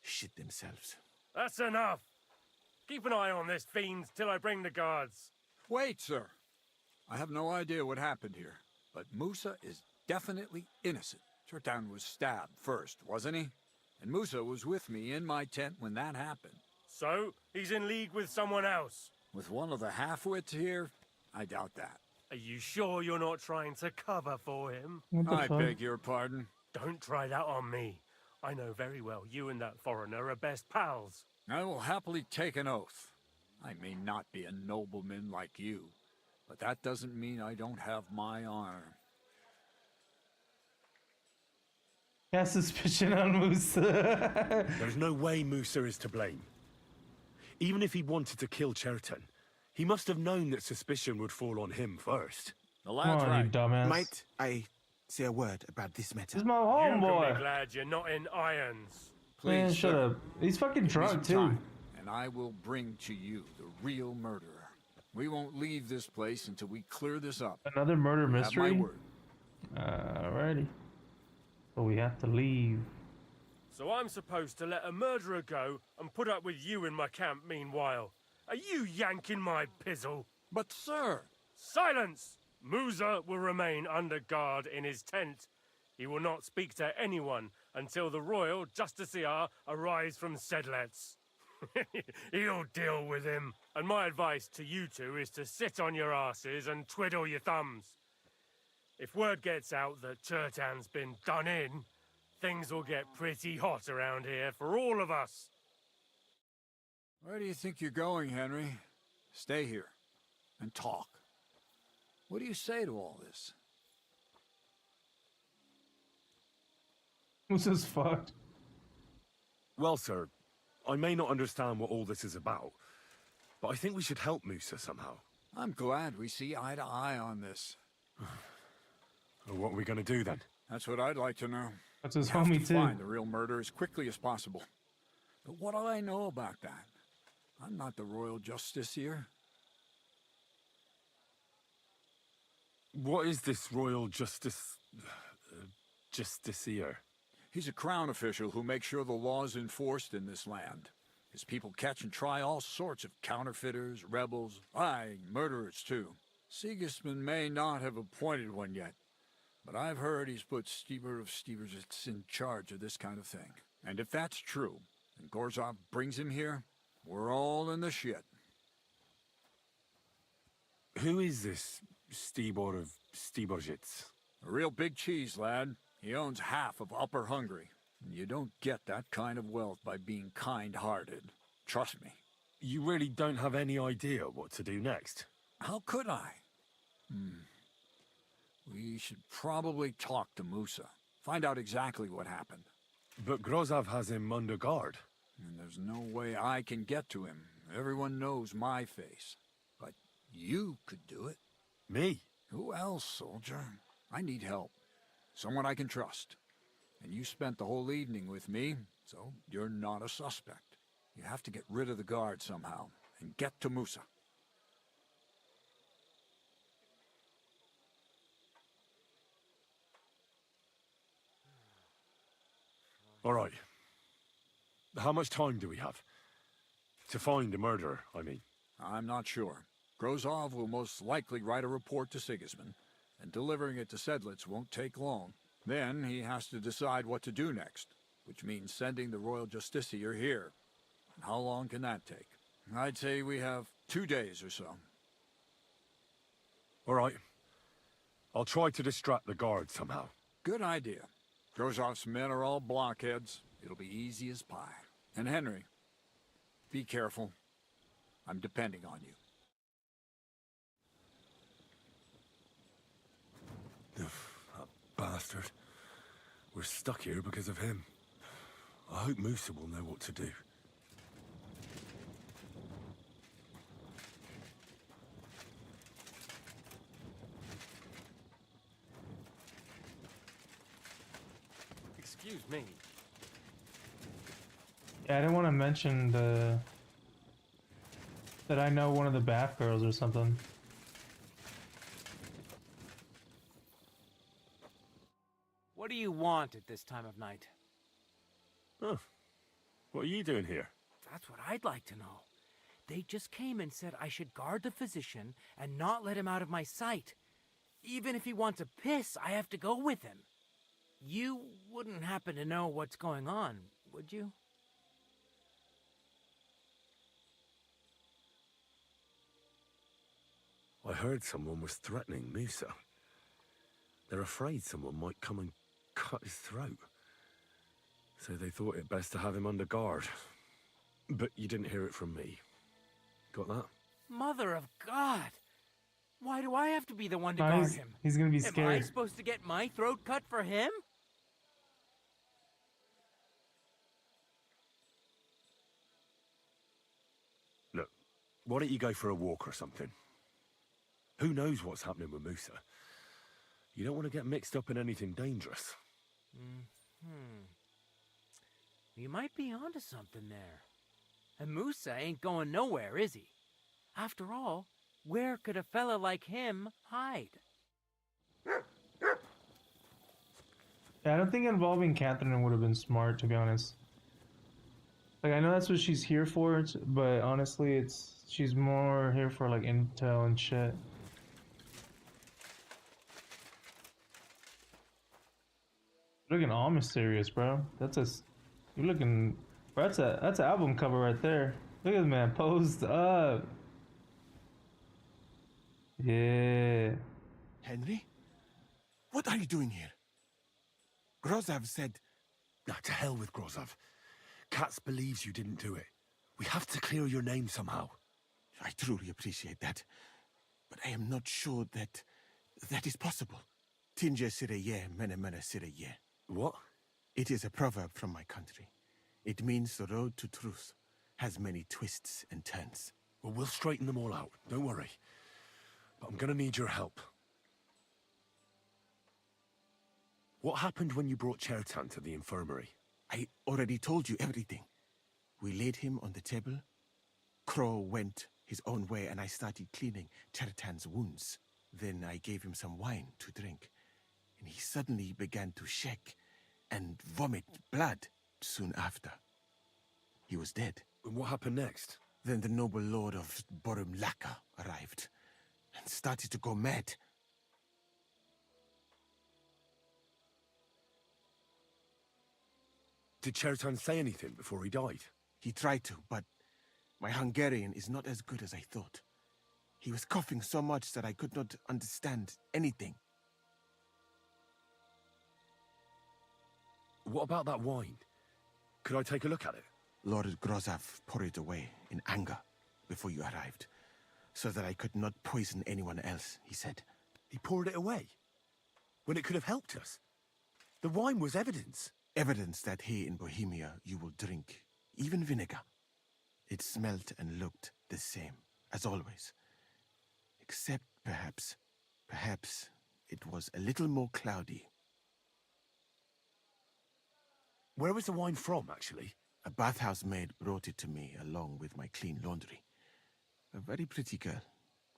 shit themselves. That's enough. Keep an eye on this fiend till I bring the guards. Wait, sir. I have no idea what happened here, but Musa is definitely innocent. Chertan was stabbed first, wasn't he? And Musa was with me in my tent when that happened. So, he's in league with someone else? With one of the half-wits here? I doubt that. Are you sure you're not trying to cover for him? I beg your pardon. Don't try that on me. I know very well you and that foreigner are best pals. I will happily take an oath. I may not be a nobleman like you, but that doesn't mean I don't have my honor. Cast suspicion on Musa. There's no way Musa is to blame. Even if he wanted to kill Chertan, he must have known that suspicion would fall on him first. The lad's right. You dumbass. Might I say a word about this matter? This is my You can homeboy. be glad you're not in irons. Please, Man, shut sir. up. He's fucking Give me drunk, some too. time, and I will bring to you the real murderer. We won't leave this place until we clear this up. Another murder You have my mystery? word. Alrighty. But we have to leave. So I'm supposed to let a murderer go and put up with you in my camp meanwhile. Are you yanking my pizzle? But sir! Silence! Musa will remain under guard in his tent. He will not speak to anyone until the royal justiciar arrives from Sedlets. He'll deal with him. And my advice to you two is to sit on your asses and twiddle your thumbs. If word gets out that Chertan's been done in, things will get pretty hot around here for all of us. Where do you think you're going, Henry? Stay here and talk. What do you say to all this? Musa's fucked. Well, sir, I may not understand what all this is about, but I think we should help Musa somehow. I'm glad we see eye to eye on this. Well, what are we going to do then? That's what I'd like to know. That's his We have homie, to too. find the real murderer as quickly as possible. But what do I know about that? I'm not the royal justiciar. What is this royal justiciar? He's a crown official who makes sure the law's enforced in this land. His people catch and try all sorts of counterfeiters, rebels, aye, murderers too. Sigismund may not have appointed one yet, but I've heard he's put Steber of Stebersitz in charge of this kind of thing. And if that's true, and Gorzov brings him here, we're all in the shit. Who is this Stibor of Stebersitz? A real big cheese, lad. He owns half of Upper Hungary. You don't get that kind of wealth by being kind-hearted. Trust me. You really don't have any idea what to do next? How could I? We should probably talk to Musa. Find out exactly what happened. But Grozov has him under guard. And there's no way I can get to him. Everyone knows my face. But you could do it. Me? Who else, soldier? I need help. Someone I can trust. And you spent the whole evening with me, so you're not a suspect. You have to get rid of the guard somehow, and get to Musa. All right. How much time do we have? To find the murderer, I mean. I'm not sure. Grozov will most likely write a report to Sigismund, and delivering it to Sedlitz won't take long. Then he has to decide what to do next, which means sending the Royal Justiciar here. And how long can that take? I'd say we have 2 days or so. All right. I'll try to distract the guard somehow. Good idea. Grozov's men are all blockheads. It'll be easy as pie. And Henry, be careful. I'm depending on you. That bastard. We're stuck here because of him. I hope Musa will know what to do. Excuse me. Yeah, I didn't want to mention that I know one of the bath girls or something. What do you want at this time of night? Huh. What are you doing here? That's what I'd like to know. They just came and said I should guard the physician and not let him out of my sight. Even if he wants to piss, I have to go with him. You wouldn't happen to know what's going on, would you? I heard someone was threatening Musa. They're afraid someone might come and cut his throat. So they thought it best to have him under guard. But you didn't hear it from me. Got that? Mother of God! Why do I have to be the one to guard him? He's gonna be Am I scared. supposed to get my throat cut for him? Look, why don't you go for a walk or something? Who knows what's happening with Musa? You don't want to get mixed up in anything dangerous. You might be onto something there. And Musa ain't going nowhere, is he? After all, where could a fella like him hide? Yeah, I don't think involving Catherine would have been smart, to be honest. Like, I know that's what she's here for, but honestly, she's more here for like intel and shit. You're looking all mysterious, bro. You're looking, bro, that's an album cover right there. Look at the man posed up. Yeah. Henry? What are you doing here? Grozov said... Nah, to hell with Grozov. Katz believes you didn't do it. We have to clear your name somehow. I truly appreciate that. But I am not sure that is possible. Tinge sireye, mene mene sireye. What? It is a proverb from my country. It means the road to truth has many twists and turns. Well, we'll straighten them all out. Don't worry. But I'm gonna need your help. What happened when you brought Chertan to the infirmary? I already told you everything. We laid him on the table. Crow went his own way and I started cleaning Chertan's wounds. Then I gave him some wine to drink. And he suddenly began to shake and vomit blood soon after. He was dead. And what happened next? Then the noble lord of Borumlaka arrived. and started to go mad. Did Chertan say anything before he died? He tried to, but my Hungarian is not as good as I thought. He was coughing so much that I could not understand anything. What about that wine? Could I take a look at it? Lord Grozov poured it away in anger before you arrived, so that I could not poison anyone else, he said. He poured it away? When it could have helped us? The wine was evidence. Evidence that here in Bohemia you will drink, even vinegar. It smelt and looked the same, as always. Except perhaps it was a little more cloudy. Where was the wine from, actually? A bathhouse maid brought it to me along with my clean laundry. A very pretty girl.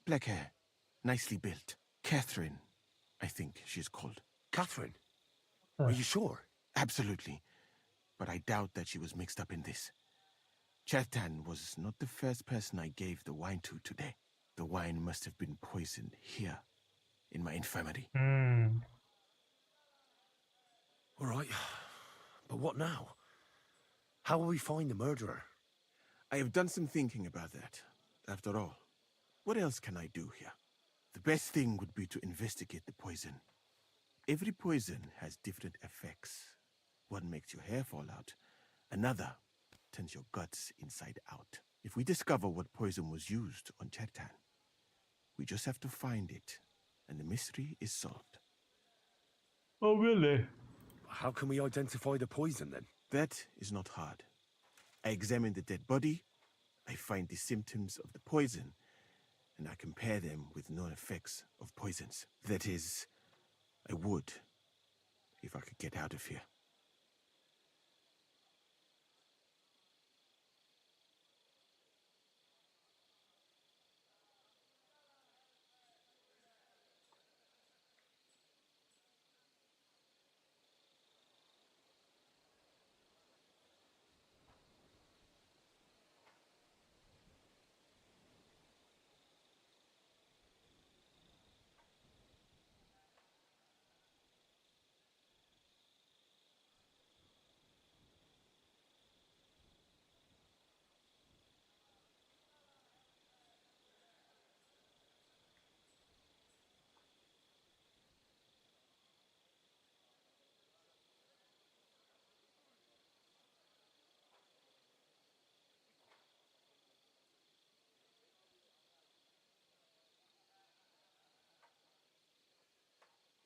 Black hair, nicely built. Catherine, I think she's called. Catherine? Are you sure? Absolutely. But I doubt that she was mixed up in this. Chertan was not the first person I gave the wine to today. The wine must have been poisoned here, in my infirmary. All right. But what now? How will we find the murderer? I have done some thinking about that. After all, what else can I do here? The best thing would be to investigate the poison. Every poison has different effects. One makes your hair fall out. Another turns your guts inside out. If we discover what poison was used on Chertan, we just have to find it, and the mystery is solved. Oh, really? How can we identify the poison, then? That is not hard. I examine the dead body, I find the symptoms of the poison, and I compare them with known effects of poisons. That is, I would, if I could get out of here.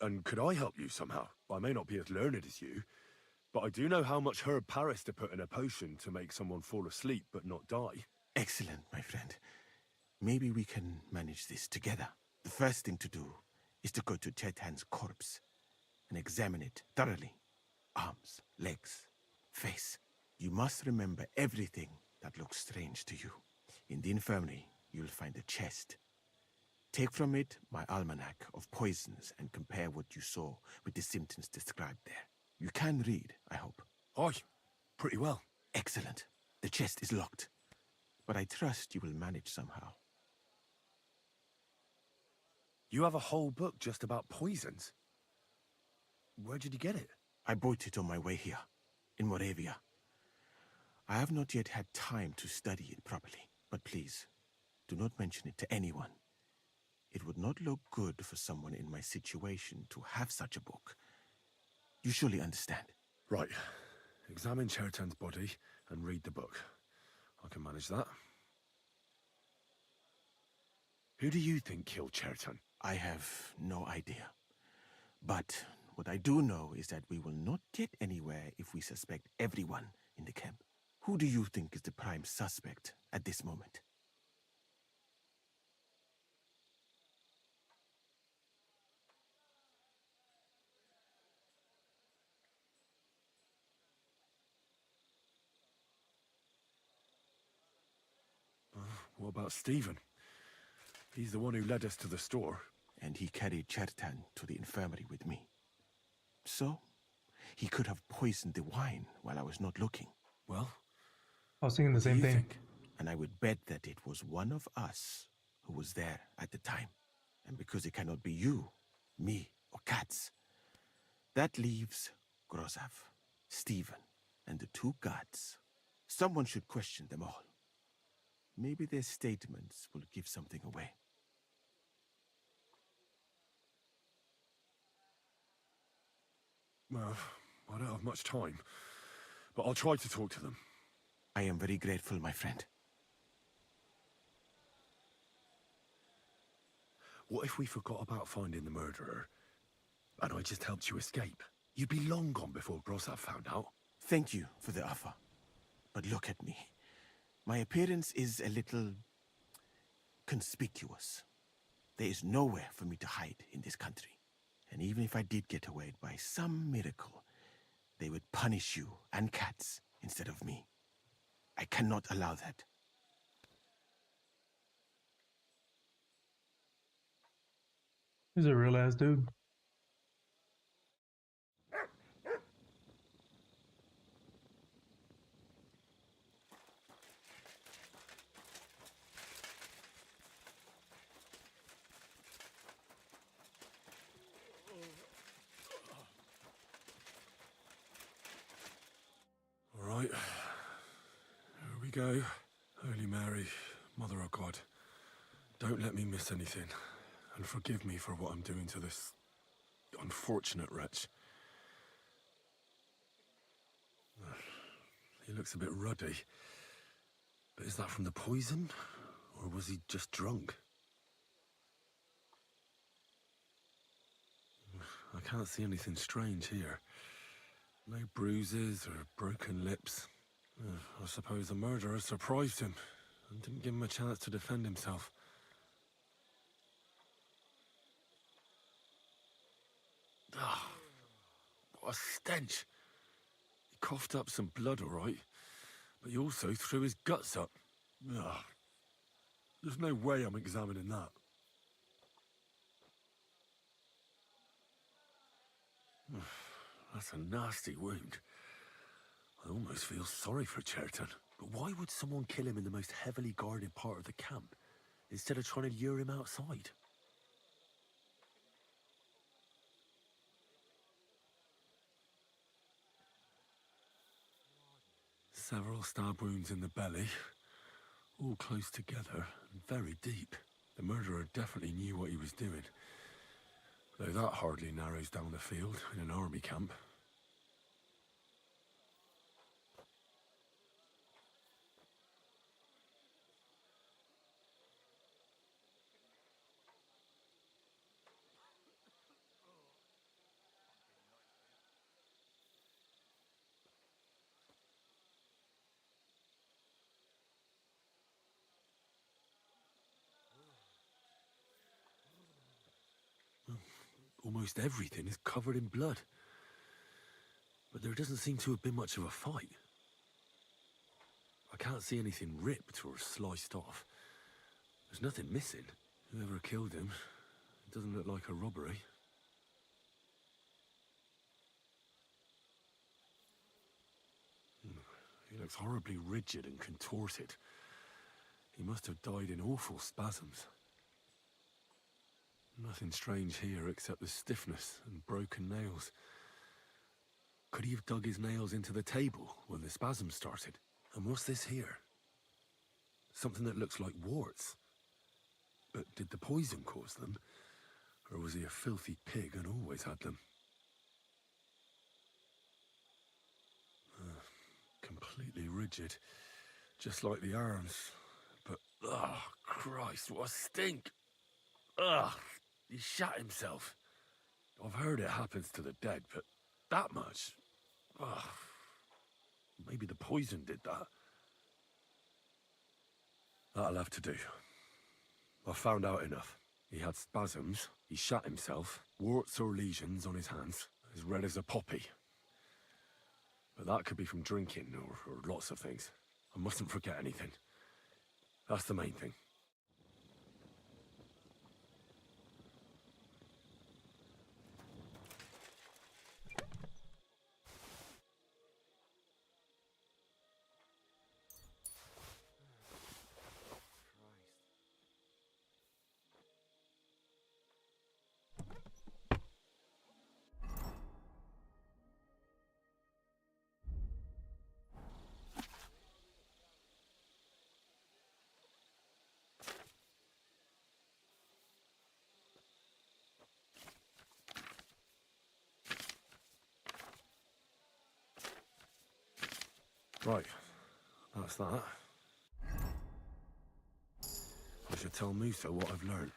And could I help you somehow? I may not be as learned as you, but I do know how much herb Paris to put in a potion to make someone fall asleep but not die. Excellent, my friend. Maybe we can manage this together. The first thing to do is to go to Chertan's corpse and examine it thoroughly. Arms, legs, face. You must remember everything that looks strange to you. In the infirmary, you'll find a chest. Take from it my almanac of poisons and compare what you saw with the symptoms described there. You can read, I hope. Aye, pretty well. Excellent. The chest is locked, but I trust you will manage somehow. You have a whole book just about poisons? Where did you get it? I bought it on my way here, in Moravia. I have not yet had time to study it properly, but please, do not mention it to anyone. It would not look good for someone in my situation to have such a book. You surely understand. Right. Examine Chertan's body and read the book. I can manage that. Who do you think killed Chertan? I have no idea. But what I do know is that we will not get anywhere if we suspect everyone in the camp. Who do you think is the prime suspect at this moment? What about Stephen? He's the one who led us to the store. And he carried Chertan to the infirmary with me. So, he could have poisoned the wine while I was not looking. Well, I was thinking the same thing. And I would bet that it was one of us who was there at the time. And because it cannot be you, me, or Katz, that leaves Grozav, Stephen, and the two gods. Someone should question them all. Maybe their statements will give something away. Well, I don't have much time, but I'll try to talk to them. I am very grateful, my friend. What if we forgot about finding the murderer, and I just helped you escape? You'd be long gone before Grozav found out. Thank you for the offer. But look at me. My appearance is a little conspicuous. There is nowhere for me to hide in this country. And even if I did get away by some miracle, they would punish you and Katz instead of me. I cannot allow that. He's a real ass dude. All right. Here we go. Holy Mary, Mother of God, don't let me miss anything, and forgive me for what I'm doing to this unfortunate wretch. He looks a bit ruddy. But is that from the poison? Or was he just drunk? I can't see anything strange here. No bruises or broken lips. I suppose the murderer surprised him and didn't give him a chance to defend himself. Ah, what a stench. He coughed up some blood, all right, but he also threw his guts up. Ugh. There's no way I'm examining that. That's a nasty wound. I almost feel sorry for Cherton. But why would someone kill him in the most heavily guarded part of the camp, instead of trying to lure him outside? Several stab wounds in the belly, all close together and very deep. The murderer definitely knew what he was doing. Though that hardly narrows down the field in an army camp. Almost everything is covered in blood. But there doesn't seem to have been much of a fight. I can't see anything ripped or sliced off. There's nothing missing. Whoever killed him, it doesn't look like a robbery. He looks horribly rigid and contorted. He must have died in awful spasms. Nothing strange here except the stiffness and broken nails. Could he have dug his nails into the table when the spasms started? And what's this here? Something that looks like warts. But did the poison cause them? Or was he a filthy pig and always had them? Completely rigid. Just like the arms. But, oh, Christ, what a stink! Ugh! He shot himself. I've heard it happens to the dead, but that much? Ugh. Maybe the poison did that. That'll have to do. I found out enough. He had spasms, he shot himself, warts or lesions on his hands, as red as a poppy. But that could be from drinking, or lots of things. I mustn't forget anything. That's the main thing. Right. That's that. I should tell Musa what I've learned.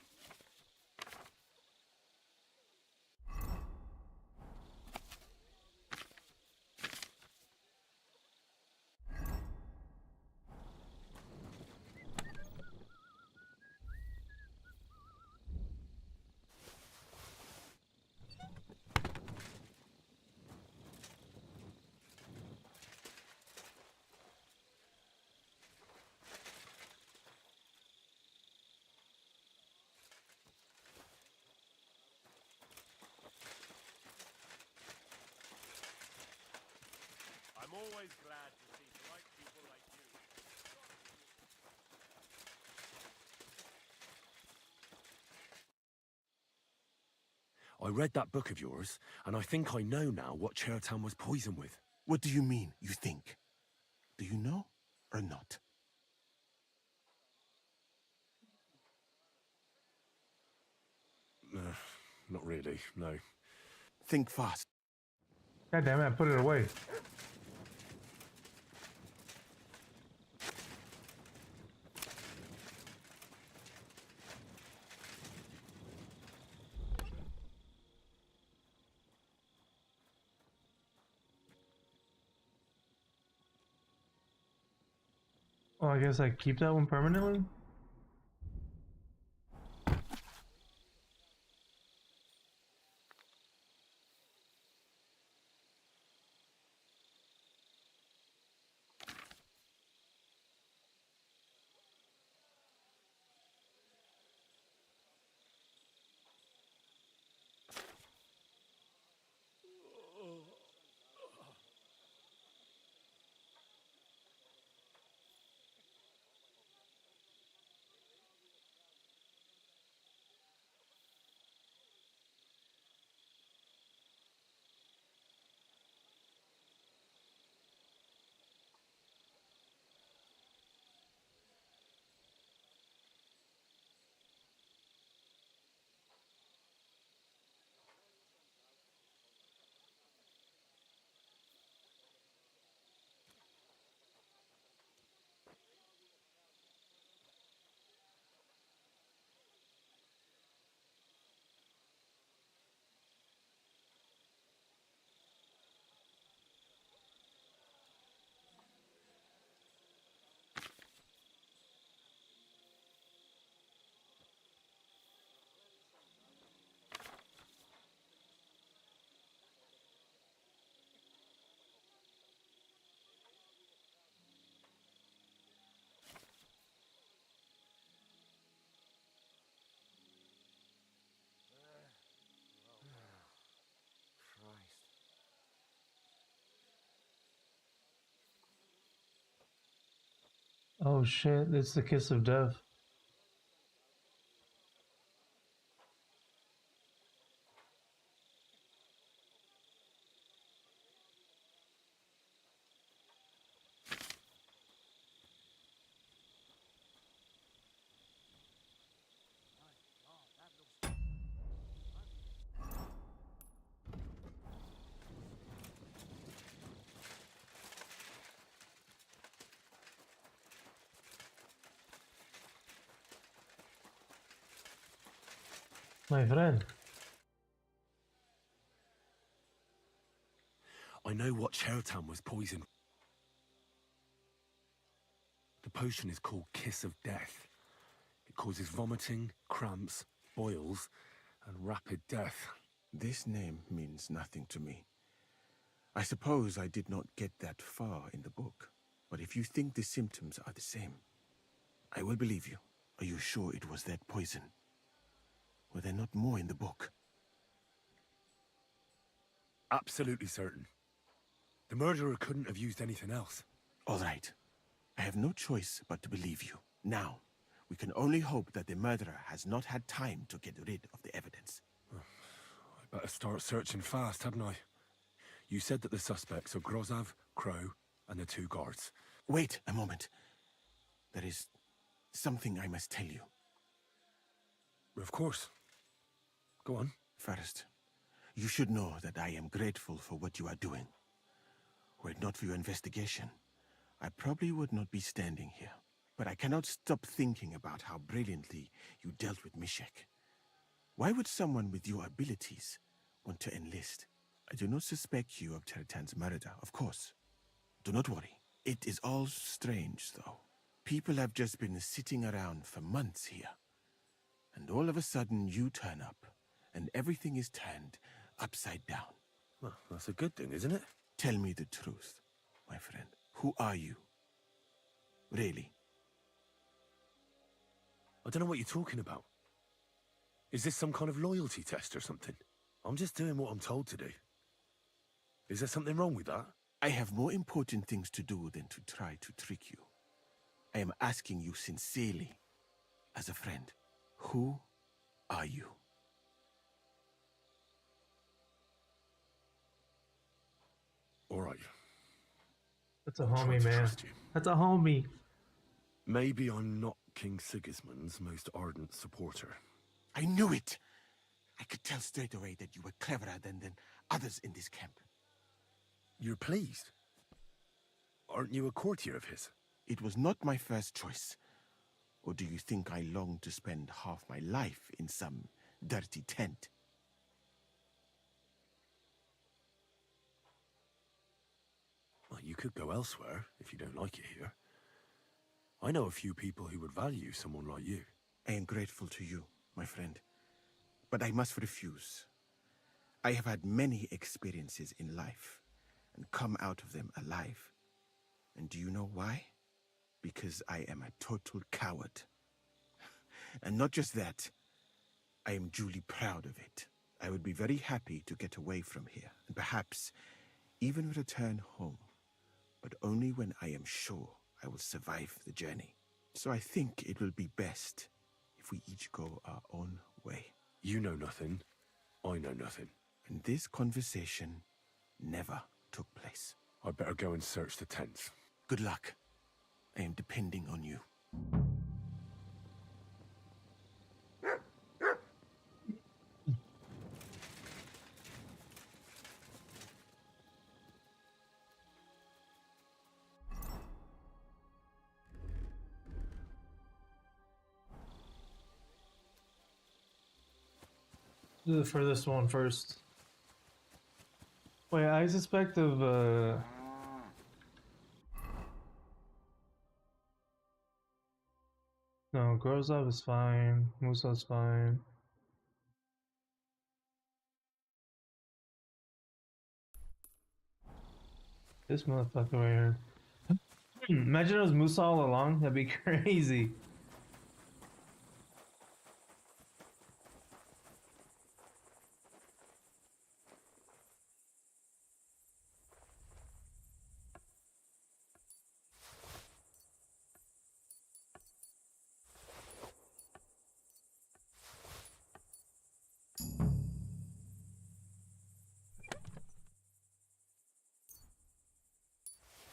I'm always glad to see bright people like you. I read that book of yours, and I think I know now what Chertown was poisoned with. What do you mean, you think? Do you know or not? Not really, no. Think fast. God damn it, I put it away. Oh, I guess I keep that one permanently? Oh shit, it's the kiss of death. My friend. I know what Chertown was poisoned. The potion is called Kiss of Death. It causes vomiting, cramps, boils, and rapid death. This name means nothing to me. I suppose I did not get that far in the book, but if you think the symptoms are the same, I will believe you. Are you sure it was that poison? Were there not more in the book? Absolutely certain. The murderer couldn't have used anything else. All right. I have no choice but to believe you. Now, we can only hope that the murderer has not had time to get rid of the evidence. I better start searching fast, hadn't I? You said that the suspects are Grozav, Crow, and the two guards. Wait a moment. There is something I must tell you. Of course. Go on. First, you should know that I am grateful for what you are doing. Were it not for your investigation, I probably would not be standing here. But I cannot stop thinking about how brilliantly you dealt with Mishek. Why would someone with your abilities want to enlist? I do not suspect you of Cheritan's murder, of course. Do not worry. It is all strange, though. People have just been sitting around for months here. And all of a sudden you turn up, and everything is turned upside down. Well, that's a good thing, isn't it? Tell me the truth, my friend. Who are you? Really? I don't know what you're talking about. Is this some kind of loyalty test or something? I'm just doing what I'm told to do. Is there something wrong with that? I have more important things to do than to try to trick you. I am asking you sincerely, as a friend. Who are you? All right. That's a homie, man. That's a homie. Maybe I'm not King Sigismund's most ardent supporter. I knew it! I could tell straight away that you were cleverer than others in this camp. You're pleased? Aren't you a courtier of his? It was not my first choice. Or do you think I long to spend half my life in some dirty tent? Well, you could go elsewhere if you don't like it here. I know a few people who would value someone like you. I am grateful to you, my friend. But I must refuse. I have had many experiences in life and come out of them alive. And do you know why? Because I am a total coward. And not just that, I am duly proud of it. I would be very happy to get away from here, and perhaps even return home, but only when I am sure I will survive the journey. So I think it will be best if we each go our own way. You know nothing, I know nothing. And this conversation never took place. I'd better go and search the tents. Good luck. I am depending on you. Do the furthest one first. Wait, I suspect of no, Grozov is fine. Musa's fine. This motherfucker right here. Imagine it was Musa all along. That'd be crazy.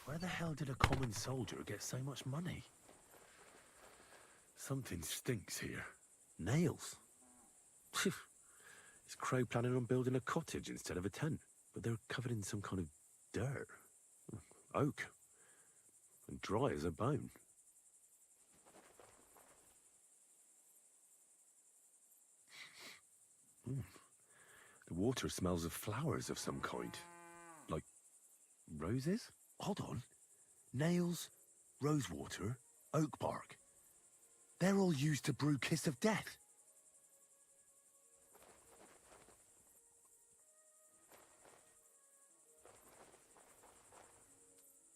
Where the hell did a common soldier get so much money? Something stinks here. Nails. Is Crow planning on building a cottage instead of a tent? But they're covered in some kind of dirt. Oak. And dry as a bone. The water smells of flowers of some kind. Like roses? Hold on. Nails, rosewater, oak bark. They're all used to brew Kiss of Death.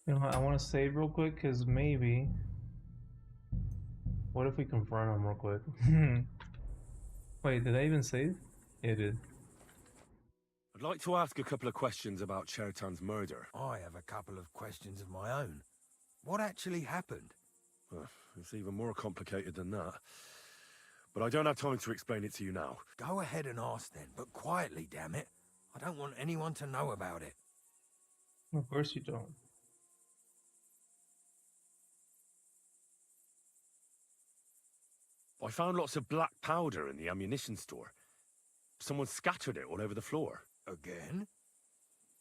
You know what, I want to save real quick because maybe. What if we confront him real quick? Wait, did I even save? Yeah, it did. I'd like to ask a couple of questions about Cheritan's murder. I have a couple of questions of my own. What actually happened? It's even more complicated than that. But I don't have time to explain it to you now. Go ahead and ask then, but quietly, damn it. I don't want anyone to know about it. Of course you don't. I found lots of black powder in the ammunition store. Someone scattered it all over the floor. Again?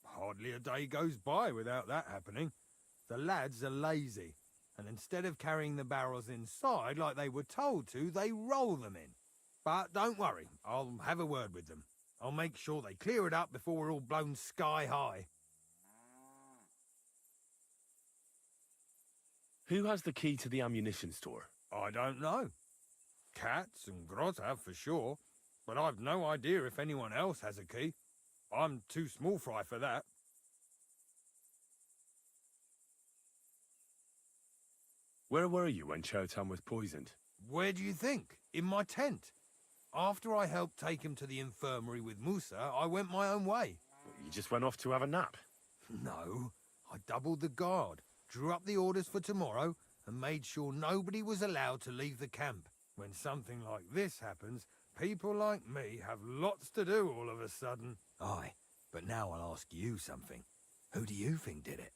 Hardly a day goes by without that happening. The lads are lazy, and instead of carrying the barrels inside like they were told to, they roll them in. But don't worry, I'll have a word with them. I'll make sure they clear it up before we're all blown sky high. Who has the key to the ammunition store? I don't know. Katz and Grozhav for sure, but I've no idea if anyone else has a key. I'm too small fry for that. Where were you when Chertan was poisoned? Where do you think? In my tent. After I helped take him to the infirmary with Musa, I went my own way. You just went off to have a nap? No, I doubled the guard, drew up the orders for tomorrow, and made sure nobody was allowed to leave the camp. When something like this happens, people like me have lots to do all of a sudden. Aye, but now I'll ask you something. Who do you think did it?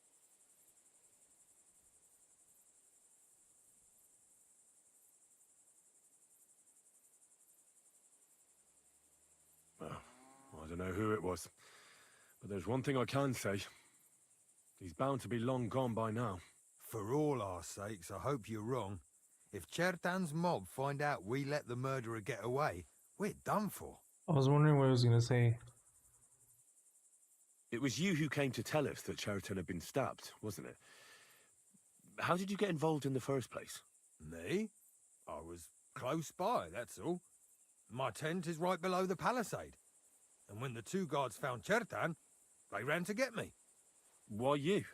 Well, I don't know who it was. But there's one thing I can say. He's bound to be long gone by now. For all our sakes, I hope you're wrong. If Chertan's mob find out we let the murderer get away, we're done for. I was wondering what I was going to say. It was you who came to tell us that Chertan had been stabbed, wasn't it? How did you get involved in the first place? Me? I was close by, that's all. My tent is right below the palisade. And when the two guards found Chertan, they ran to get me. Why you?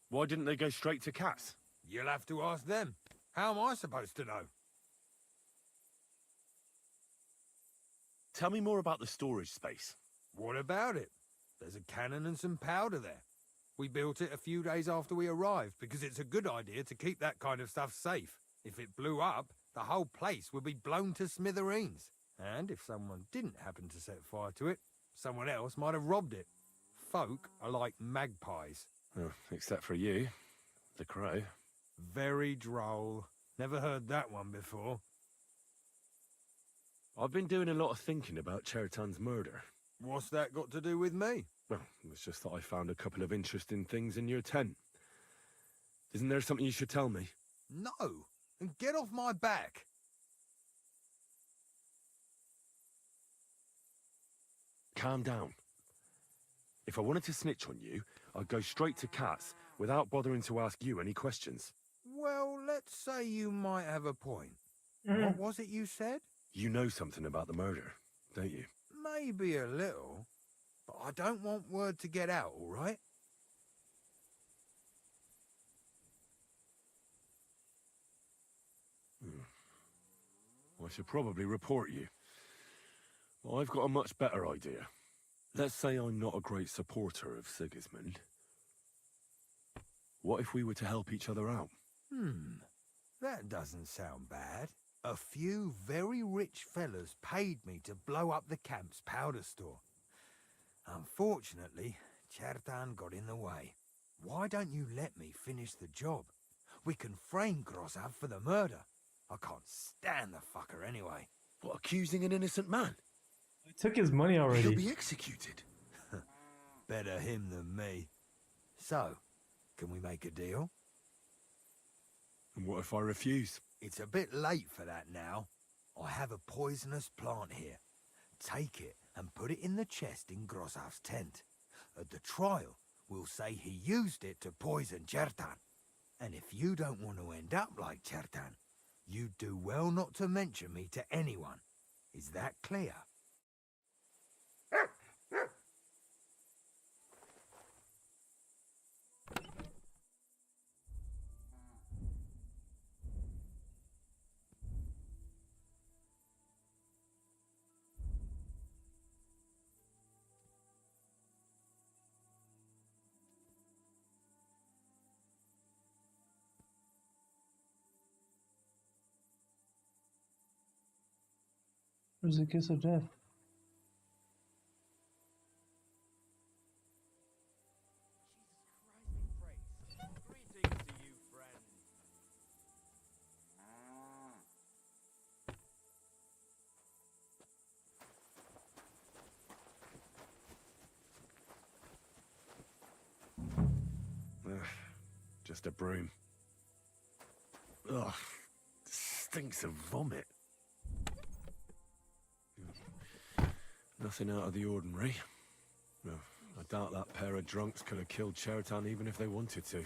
Why didn't they go straight to Katz? You'll have to ask them. How am I supposed to know? Tell me more about the storage space. What about it? There's a cannon and some powder there. We built it a few days after we arrived because it's a good idea to keep that kind of stuff safe. If it blew up, the whole place would be blown to smithereens. And if someone didn't happen to set fire to it, someone else might have robbed it. Folk are like magpies. Oh, except for you, the crow. Very droll. Never heard that one before. I've been doing a lot of thinking about Chertan's murder. What's that got to do with me? Well, it's just that I found a couple of interesting things in your tent. Isn't there something you should tell me? No, and get off my back. Calm down. If I wanted to snitch on you, I'd go straight to Katz without bothering to ask you any questions. Well, let's say you might have a point. What was it you said? You know something about the murder, don't you? Maybe a little, but I don't want word to get out, all right? I should probably report you. Well, I've got a much better idea. Let's say I'm not a great supporter of Sigismund. What if we were to help each other out? That doesn't sound bad. A few very rich fellas paid me to blow up the camp's powder store. Unfortunately, Chertan got in the way. Why don't you let me finish the job? We can frame Grozhav for the murder. I can't stand the fucker anyway. What, accusing an innocent man? I took his money already. He'll be executed. Better him than me. So, can we make a deal? And what if I refuse? It's a bit late for that now. I have a poisonous plant here. Take it and put it in the chest in Grozhav's tent. At the trial, we'll say he used it to poison Chertan. And if you don't want to end up like Chertan, you'd do well not to mention me to anyone. Is that clear? There's a kiss of death. just a broom. Ugh, stinks of vomit. Nothing out of the ordinary. No, I doubt that pair of drunks could have killed Chertan even if they wanted to.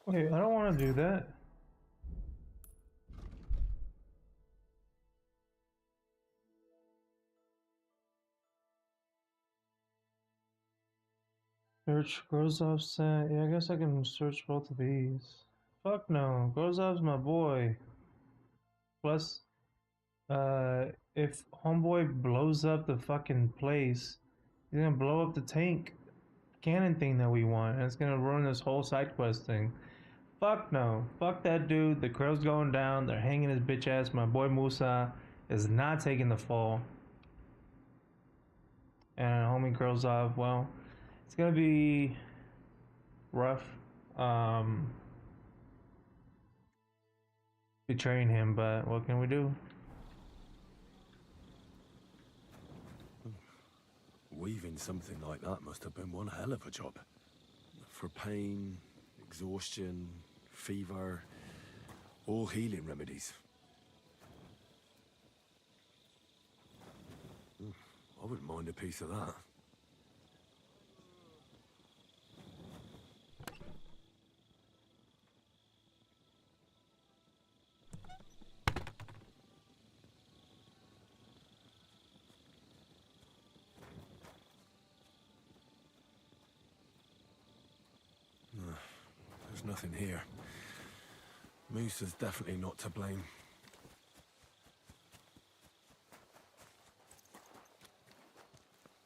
Wait, I don't want to do that. Search Grozov sent. Yeah, I guess I can search both of these. Fuck no, Grozov's my boy. Plus, if homeboy blows up the fucking place, he's gonna blow up the tank cannon thing that we want, and it's gonna ruin this whole side quest thing. Fuck no. Fuck that dude. The crow's going down. They're hanging his bitch ass. My boy Musa is not taking the fall. And homie Grozov, well, it's gonna be rough. Betraying him, but what can we do? Weaving something like that must have been one hell of a job. For pain, exhaustion, fever, all healing remedies. I wouldn't mind a piece of that. There's nothing here. Moose is definitely not to blame.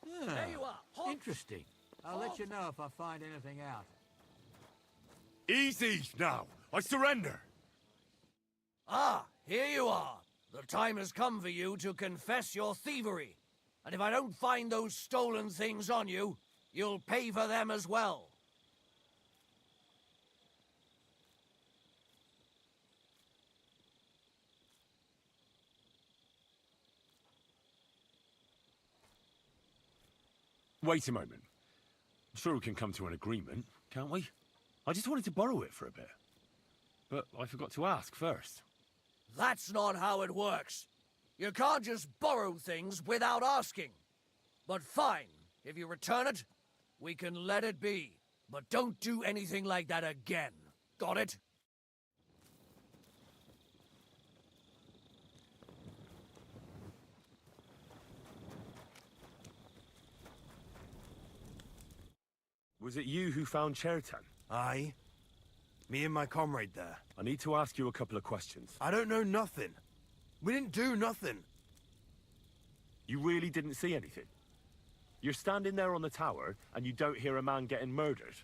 There you are. Interesting. I'll let you know if I find anything out. Easy now! I surrender! Ah, here you are. The time has come for you to confess your thievery. And if I don't find those stolen things on you, you'll pay for them as well. Wait a moment. I'm sure we can come to an agreement, can't we? I just wanted to borrow it for a bit. But I forgot to ask first. That's not how it works. You can't just borrow things without asking. But fine, if you return it, we can let it be. But don't do anything like that again. Got it? Was it you who found Chertan? Aye. Me and my comrade there. I need to ask you a couple of questions. I don't know nothing. We didn't do nothing. You really didn't see anything? You're standing there on the tower, and you don't hear a man getting murdered?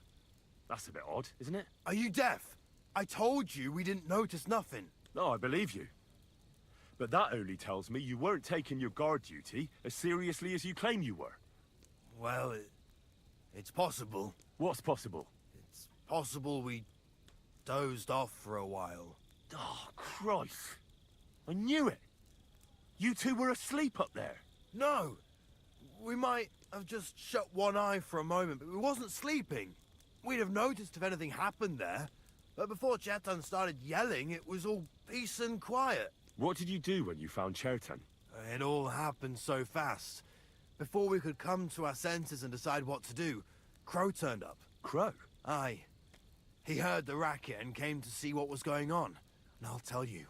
That's a bit odd, isn't it? Are you deaf? I told you we didn't notice nothing. No, I believe you. But that only tells me you weren't taking your guard duty as seriously as you claim you were. Well, it's possible. What's possible? It's possible we dozed off for a while. Oh, Christ. I knew it. You two were asleep up there. No. We might have just shut one eye for a moment, but we wasn't sleeping. We'd have noticed if anything happened there. But before Chertan started yelling, it was all peace and quiet. What did you do when you found Chertan? It all happened so fast. Before we could come to our senses and decide what to do, Crow turned up. Crow? Aye. He heard the racket and came to see what was going on. And I'll tell you,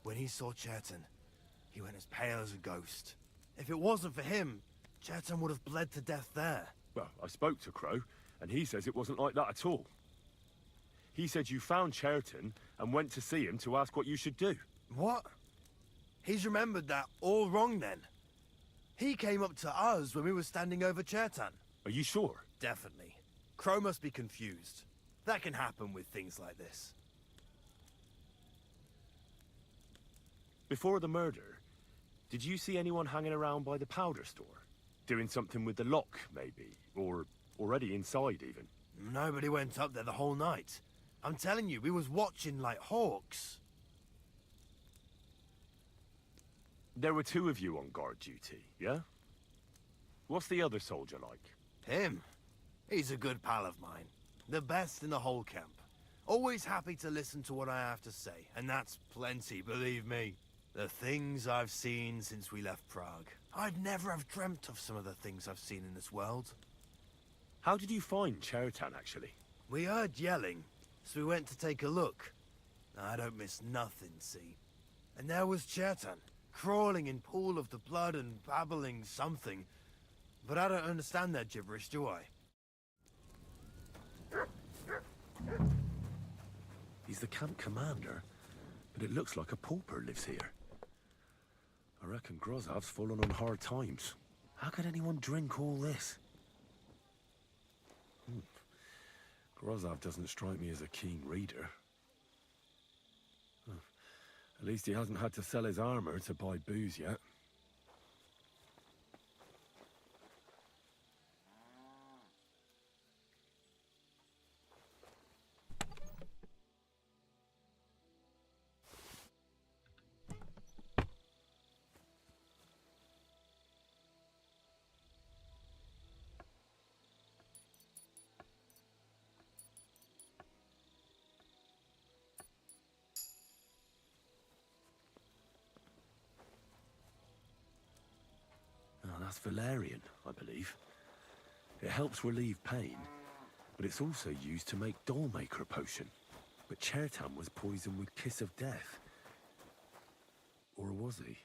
when he saw Chertan, he went as pale as a ghost. If it wasn't for him, Chertan would have bled to death there. Well, I spoke to Crow, and he says it wasn't like that at all. He said you found Chertan and went to see him to ask what you should do. What? He's remembered that all wrong then. He came up to us when we were standing over Chertan. Are you sure? Definitely. Crow must be confused. That can happen with things like this. Before the murder, did you see anyone hanging around by the powder store? Doing something with the lock, maybe? Or Already inside, even. Nobody went up there the whole night. I'm telling you, we was watching like hawks. There were 2 of you on guard duty, yeah? What's the other soldier like? Him? He's a good pal of mine. The best in the whole camp. Always happy to listen to what I have to say, and that's plenty, believe me. The things I've seen since we left Prague. I'd never have dreamt of some of the things I've seen in this world. How did you find Chertan, actually? We heard yelling, so we went to take a look. I don't miss nothing, see? And there was Chertan, crawling in pool of the blood and babbling something. But I don't understand their gibberish, do I? He's the camp commander, but it looks like a pauper lives here. I reckon Grozov's fallen on hard times. How could anyone drink all this? Grozov doesn't strike me as a keen reader. At least he hasn't had to sell his armor to buy booze yet. That's valerian, I believe. It helps relieve pain, but it's also used to make Dollmaker potion. But Chertan was poisoned with Kiss of Death. Or was he?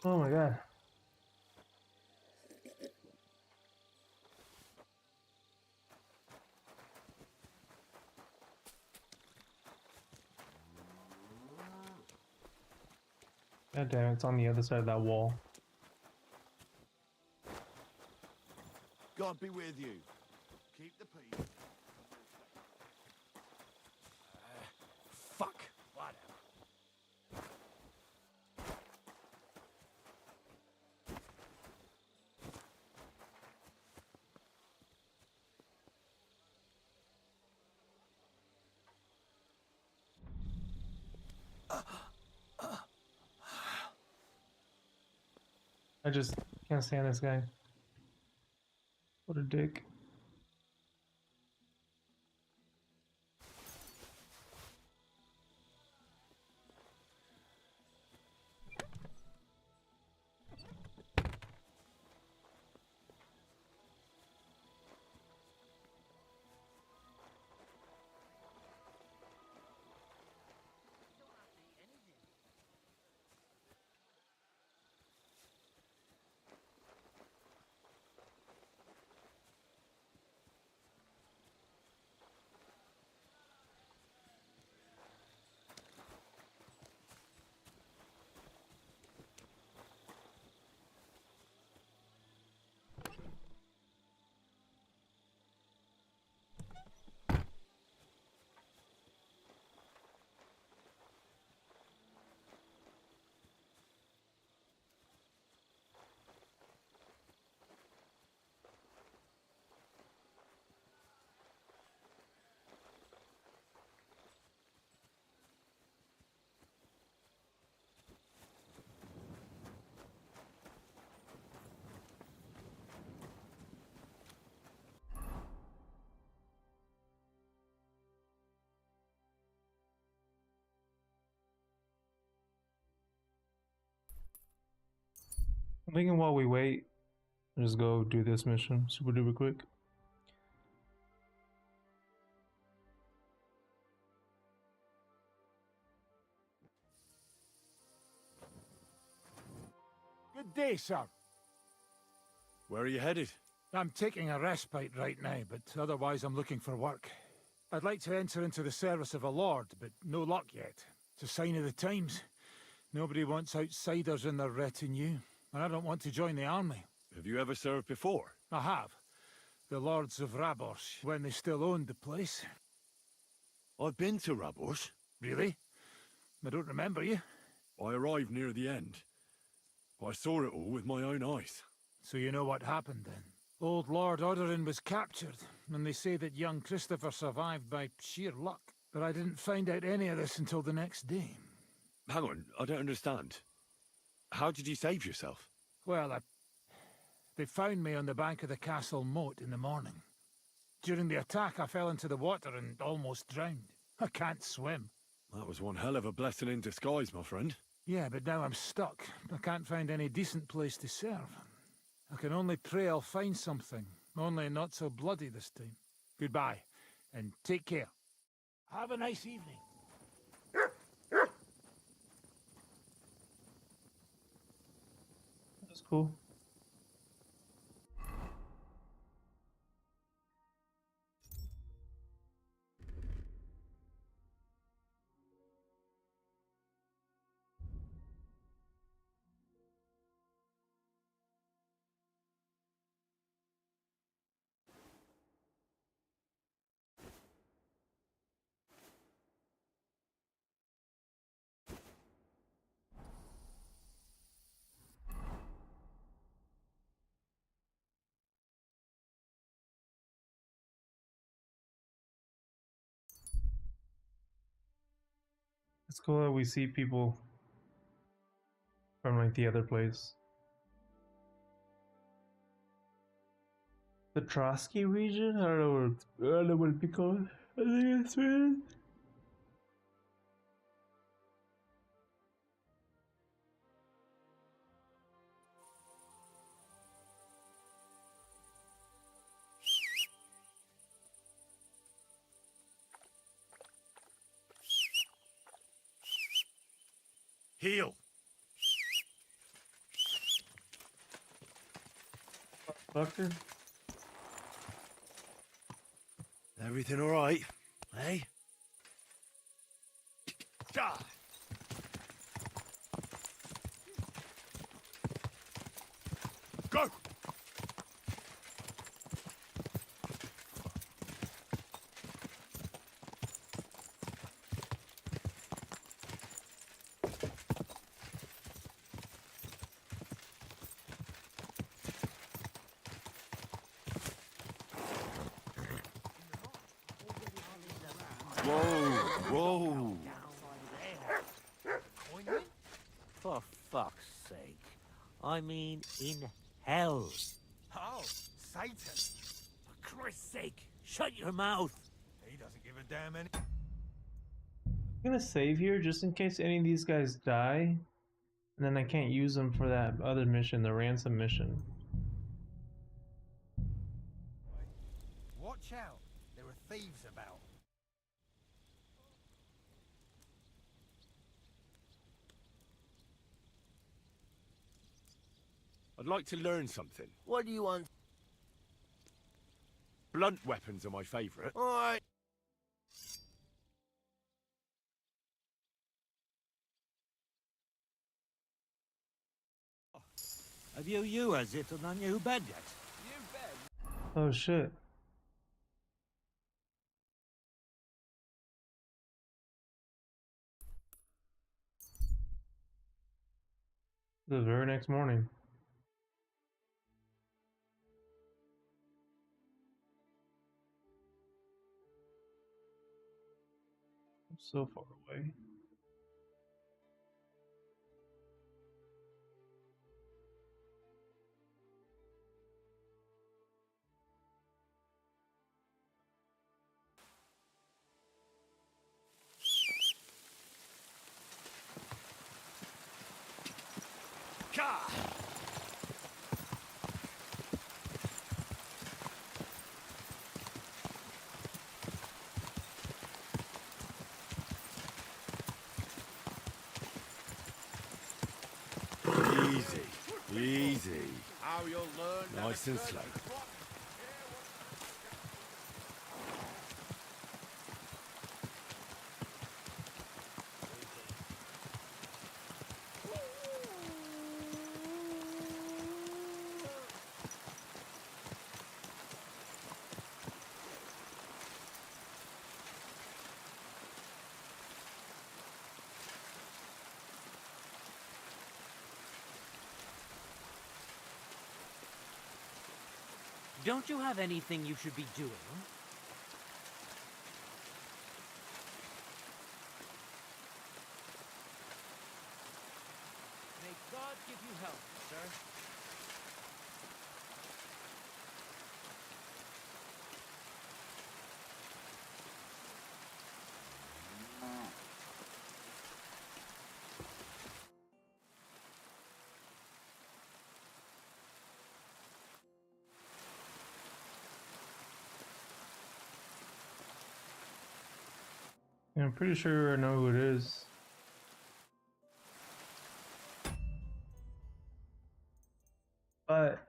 Oh my god. God damn, it's on the other side of that wall. God be with you. Keep the peace. Fuck. Whatever. I just can't stand this guy. What a dick. I'm thinking while we wait, just go do this mission super duper quick. Good day, sir. Where are you headed? I'm taking a respite right now, but otherwise I'm looking for work. I'd like to enter into the service of a lord, but no luck yet. It's a sign of the times. Nobody wants outsiders in their retinue, and I don't want to join the army. Have you ever served before? I have. The lords of Rabos, when they still owned the place. I've been to Rabush. Really? I don't remember you. I arrived near the end. I saw it all with my own eyes. So you know what happened then? Old Lord Odorin was captured, and they say that young Christopher survived by sheer luck. But I didn't find out any of this until the next day. Hang on, I don't understand. How did you save yourself? Well, they found me on the bank of the castle moat in the morning. During the attack, I fell into the water and almost drowned. I can't swim. That was one hell of a blessing in disguise, my friend. Yeah, but now I'm stuck. I can't find any decent place to serve. I can only pray I'll find something, only not so bloody this time. Goodbye, and take care. Have a nice evening. That's cool. It's cool that we see people from like the other place. The Trotsky region? I don't know what it'd be called. I think it's weird. Heal! Fucker. Everything alright? Hey? Ah! Go! Whoa! For fuck's sake. I mean, in hell. Oh, Satan. For Christ's sake, shut your mouth. He doesn't give a damn any... I'm gonna save here just in case any of these guys die. And then I can't use them for that other mission, the ransom mission. Watch out. There are thieves about. I'd like to learn something. What do you want? Blunt weapons are my favourite. Alright. Have you used it on a new bed yet? Oh shit. The very next morning. I'm so far away. Easy. How you'll learn. Nice and slow. Don't you have anything you should be doing? May God give you help, sir. Yeah, I'm pretty sure I know who it is. But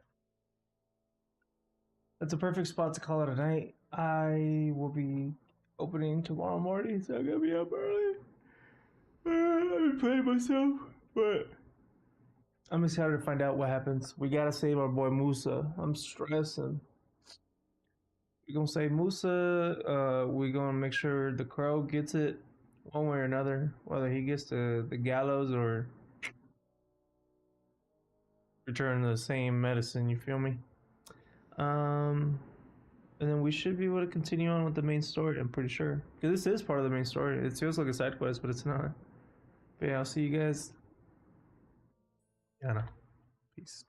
that's a perfect spot to call it a night. I will be opening tomorrow morning, so I'm gonna be up early. I'm playing myself, but I'm excited to find out what happens. We gotta save our boy Musa. I'm stressing. We're gonna save Musa. We're gonna make sure the crow gets it one way or another, whether he gets the gallows or return the same medicine. You feel me? And then we should be able to continue on with the main story. I'm pretty sure, because this is part of the main story. It feels like a side quest, but it's not. But yeah, I'll see you guys. Yeah, no. Peace.